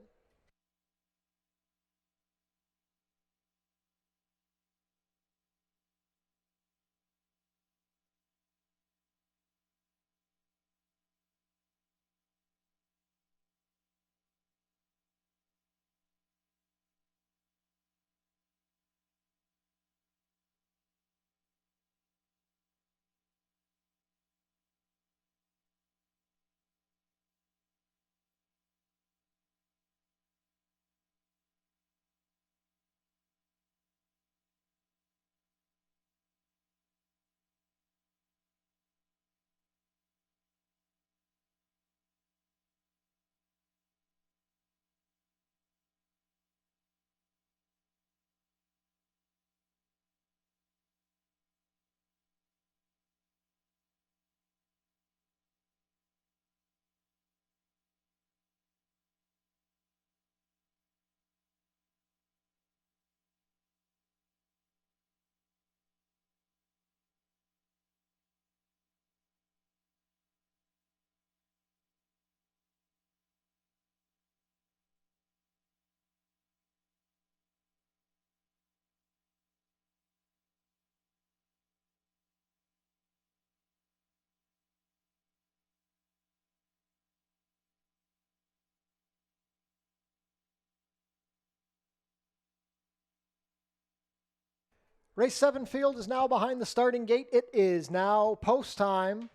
Race 7 field is now behind the starting gate. It is now post time.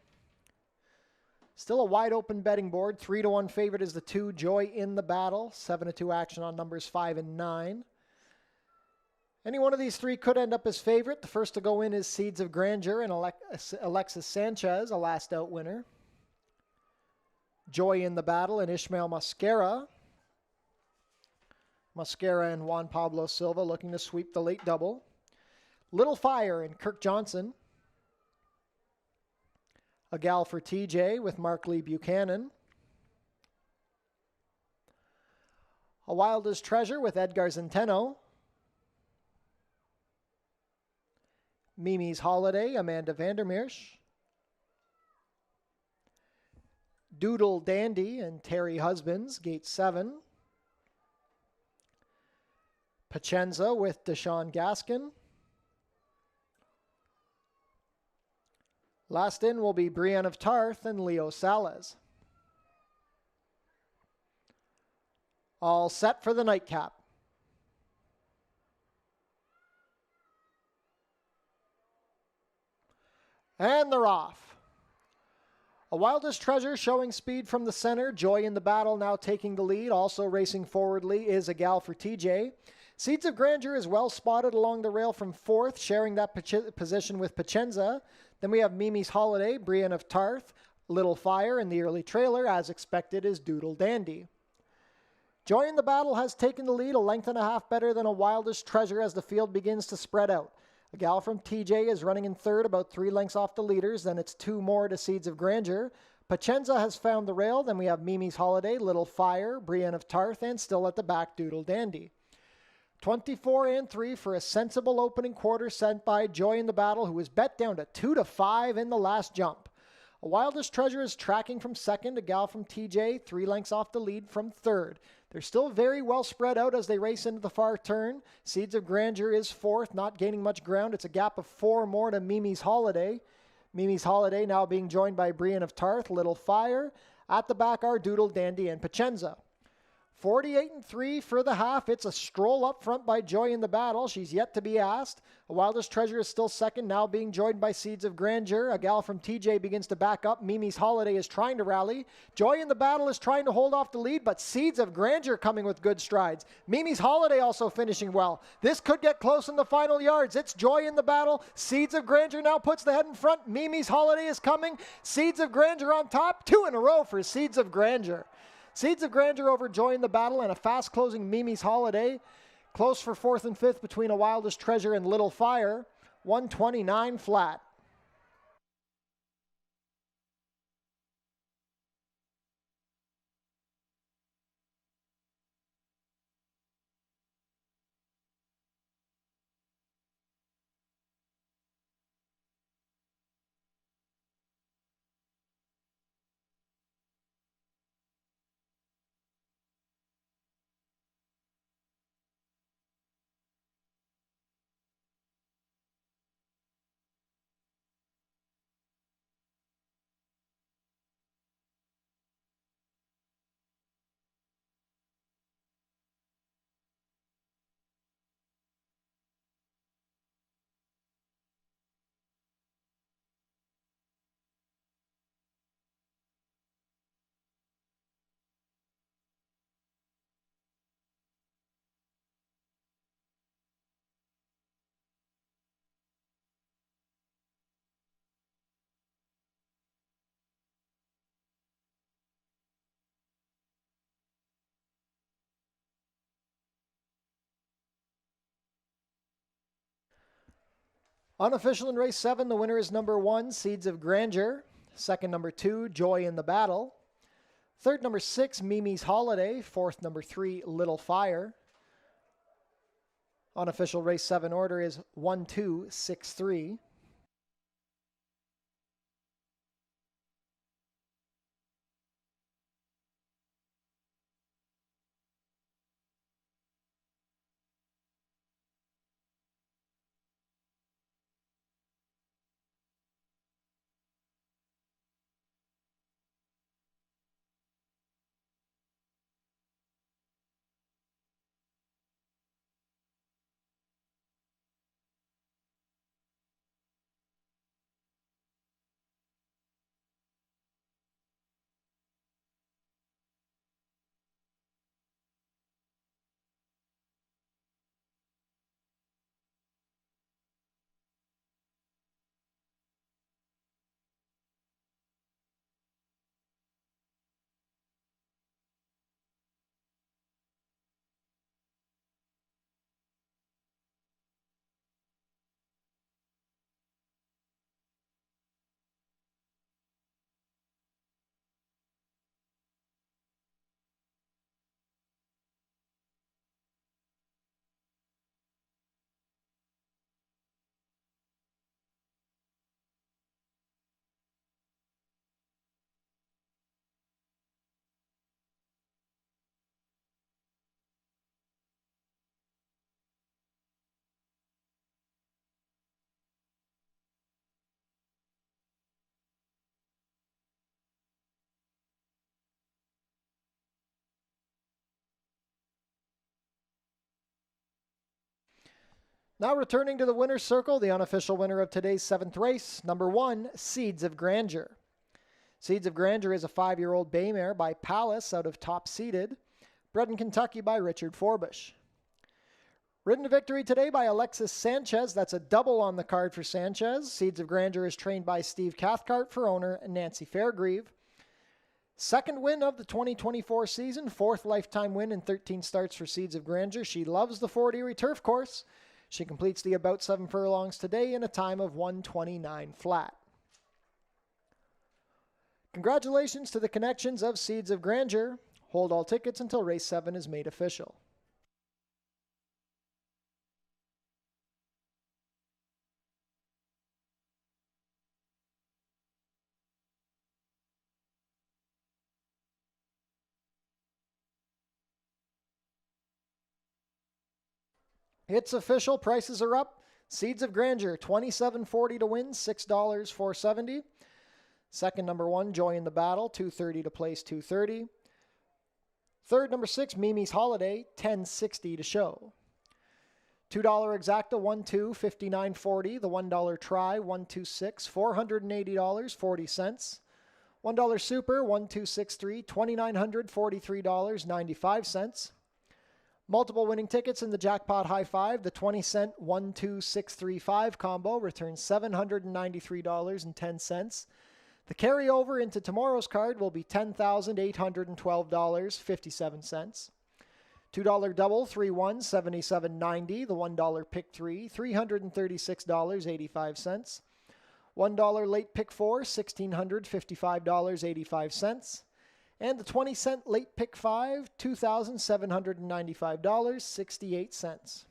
Still a wide open betting board. 3-1 favorite is the 2, Joy in the Battle. 7-2 action on numbers 5 and 9. Any one of these three could end up as favorite. The first to go in is Seeds of Grandeur and Alexis Sanchez, a last out winner. Joy in the Battle and Ishmael Mascara. Mascara and Juan Pablo Silva looking to sweep the late double. Little Fire and Kirk Johnson. A Gal for TJ with Mark Lee Buchanan. A Wild as Treasure with Edgar Zenteno. Mimi's Holiday, Amanda Vandermeersch. Doodle Dandy and Terry Husbands, Gate 7. Pacenza with Deshaun Gaskin. Last in will be Brienne of Tarth and Leo Salas. All set for the nightcap. And they're off. A Wildest Treasure showing speed from the center. Joy in the Battle now taking the lead. Also racing forwardly is A Gal for TJ. Seeds of Grandeur is well spotted along the rail from fourth, sharing that position with Pacenza. Then we have Mimi's Holiday, Brienne of Tarth, Little Fire, and the early trailer, as expected, is Doodle Dandy. Joy in the Battle has taken the lead, a length and a half better than A Wildest Treasure as the field begins to spread out. A Gal from TJ is running in third, about 3 lengths off the leaders. Then it's 2 more to Seeds of Grandeur. Pacenza has found the rail. Then we have Mimi's Holiday, Little Fire, Brienne of Tarth, and still at the back, Doodle Dandy. 24 and 3 for a sensible opening quarter sent by Joy in the Battle, who was bet down to 2-5 in the last jump. A Wildest Treasure is tracking from second. A Gal from TJ, 3 lengths off the lead from third. They're still very well spread out as they race into the far turn. Seeds of Grandeur is fourth, not gaining much ground. It's a gap of 4 more to Mimi's Holiday. Mimi's Holiday now being joined by Brienne of Tarth, Little Fire. At the back are Doodle Dandy and Pacenza. 48 and 3 for the half. It's a stroll up front by Joy in the Battle. She's yet to be asked. A Wildest Treasure is still second, now being joined by Seeds of Grandeur. A Gal from TJ begins to back up. Mimi's Holiday is trying to rally. Joy in the Battle is trying to hold off the lead, but Seeds of Grandeur coming with good strides. Mimi's Holiday also finishing well. This could get close in the final yards. It's Joy in the Battle. Seeds of Grandeur now puts the head in front. Mimi's Holiday is coming. Seeds of Grandeur on top. 2 in a row for Seeds of Grandeur. Seeds of Grandeur over Joy in the Battle and a fast-closing Mimi's Holiday. Close for 4th and 5th between A Wildest Treasure and Little Fire. 129 flat. Unofficial in race 7, the winner is number 1, Seeds of Grandeur. Second, number 2, Joy in the Battle. Third, number 6, Mimi's Holiday. Fourth, number 3, Little Fire. Unofficial race 7 order is 1, 2, 6, 3. Now returning to the winner's circle, the unofficial winner of today's 7th race, number 1, Seeds of Grandeur. Seeds of Grandeur is a 5-year-old bay mare by Palace out of Top Seeded, bred in Kentucky by Richard Forbush. Ridden to victory today by Alexis Sanchez. That's a double on the card for Sanchez. Seeds of Grandeur is trained by Steve Cathcart for owner Nancy Fairgrieve. Second win of the 2024 season, 4th lifetime win in 13 starts for Seeds of Grandeur. She loves the Fort Erie turf course. She completes the about 7 furlongs today in a time of 1:29 flat. Congratulations to the connections of Seeds of Grandeur. Hold all tickets until race 7 is made official. It's official. Prices are up. Seeds of Grandeur, $27.40 to win, $6 470. Second, number 1, Joy in the Battle, $230 to place, $230. Third, number 6, Mimi's Holiday, $10.60 to show. $2 exacta, 1-2, $59.40. The $1 try, 1-2-6, $480, 40 cents. $1 super, 1-2-6-3, $2,943, 95 cents. Multiple winning tickets in the Jackpot High Five. The 20-cent 1-2-6-3-5 combo returns $793.10. The carryover into tomorrow's card will be $10,812.57. $2 double, 3-1, $77.90. The $1 pick 3, $336.85. $1 late pick 4, $1,655.85. And the 20-cent late pick 5, $2,795.68.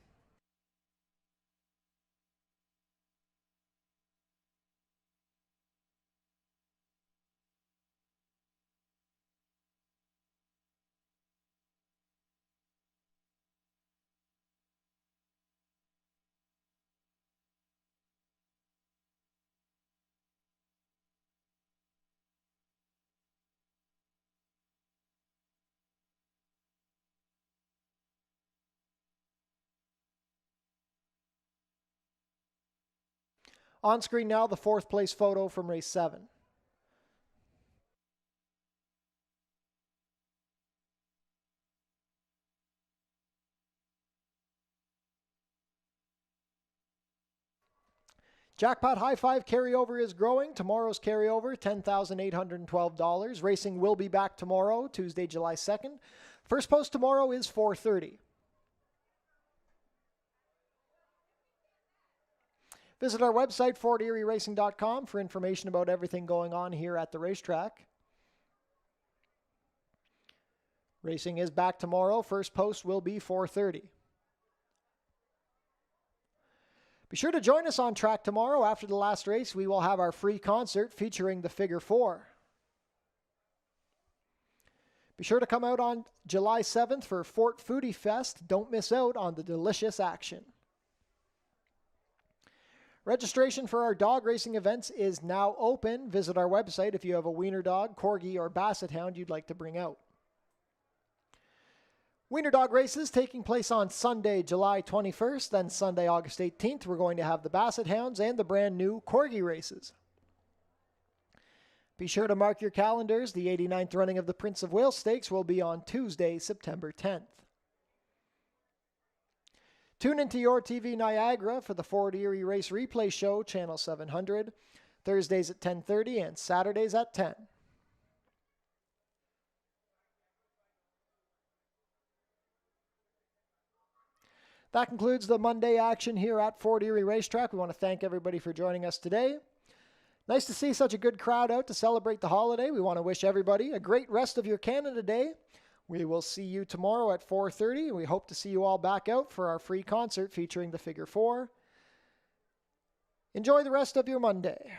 On screen now, the 4th place photo from race 7. Jackpot High Five carryover is growing. Tomorrow's carryover, $10,812. Racing will be back tomorrow, Tuesday, July 2nd. First post tomorrow is 4:30. Visit our website, FortErieRacing.com, for information about everything going on here at the racetrack. Racing is back tomorrow. First post will be 4:30. Be sure to join us on track tomorrow. After the last race, we will have our free concert featuring the Figure 4. Be sure to come out on July 7th for Fort Foodie Fest. Don't miss out on the delicious action. Registration for our dog racing events is now open. Visit our website if you have a wiener dog, corgi, or basset hound you'd like to bring out. Wiener dog races taking place on Sunday, July 21st, then Sunday, August 18th. We're going to have the basset hounds and the brand new corgi races. Be sure to mark your calendars. The 89th running of the Prince of Wales Stakes will be on Tuesday, September 10th. Tune into Your TV Niagara for the Fort Erie Race Replay Show, Channel 700, Thursdays at 10:30 and Saturdays at 10. That concludes the Monday action here at Fort Erie Racetrack. We want to thank everybody for joining us today. Nice to see such a good crowd out to celebrate the holiday. We want to wish everybody a great rest of your Canada Day. We will see you tomorrow at 4:30. We hope to see you all back out for our free concert featuring the Figure 4. Enjoy the rest of your Monday.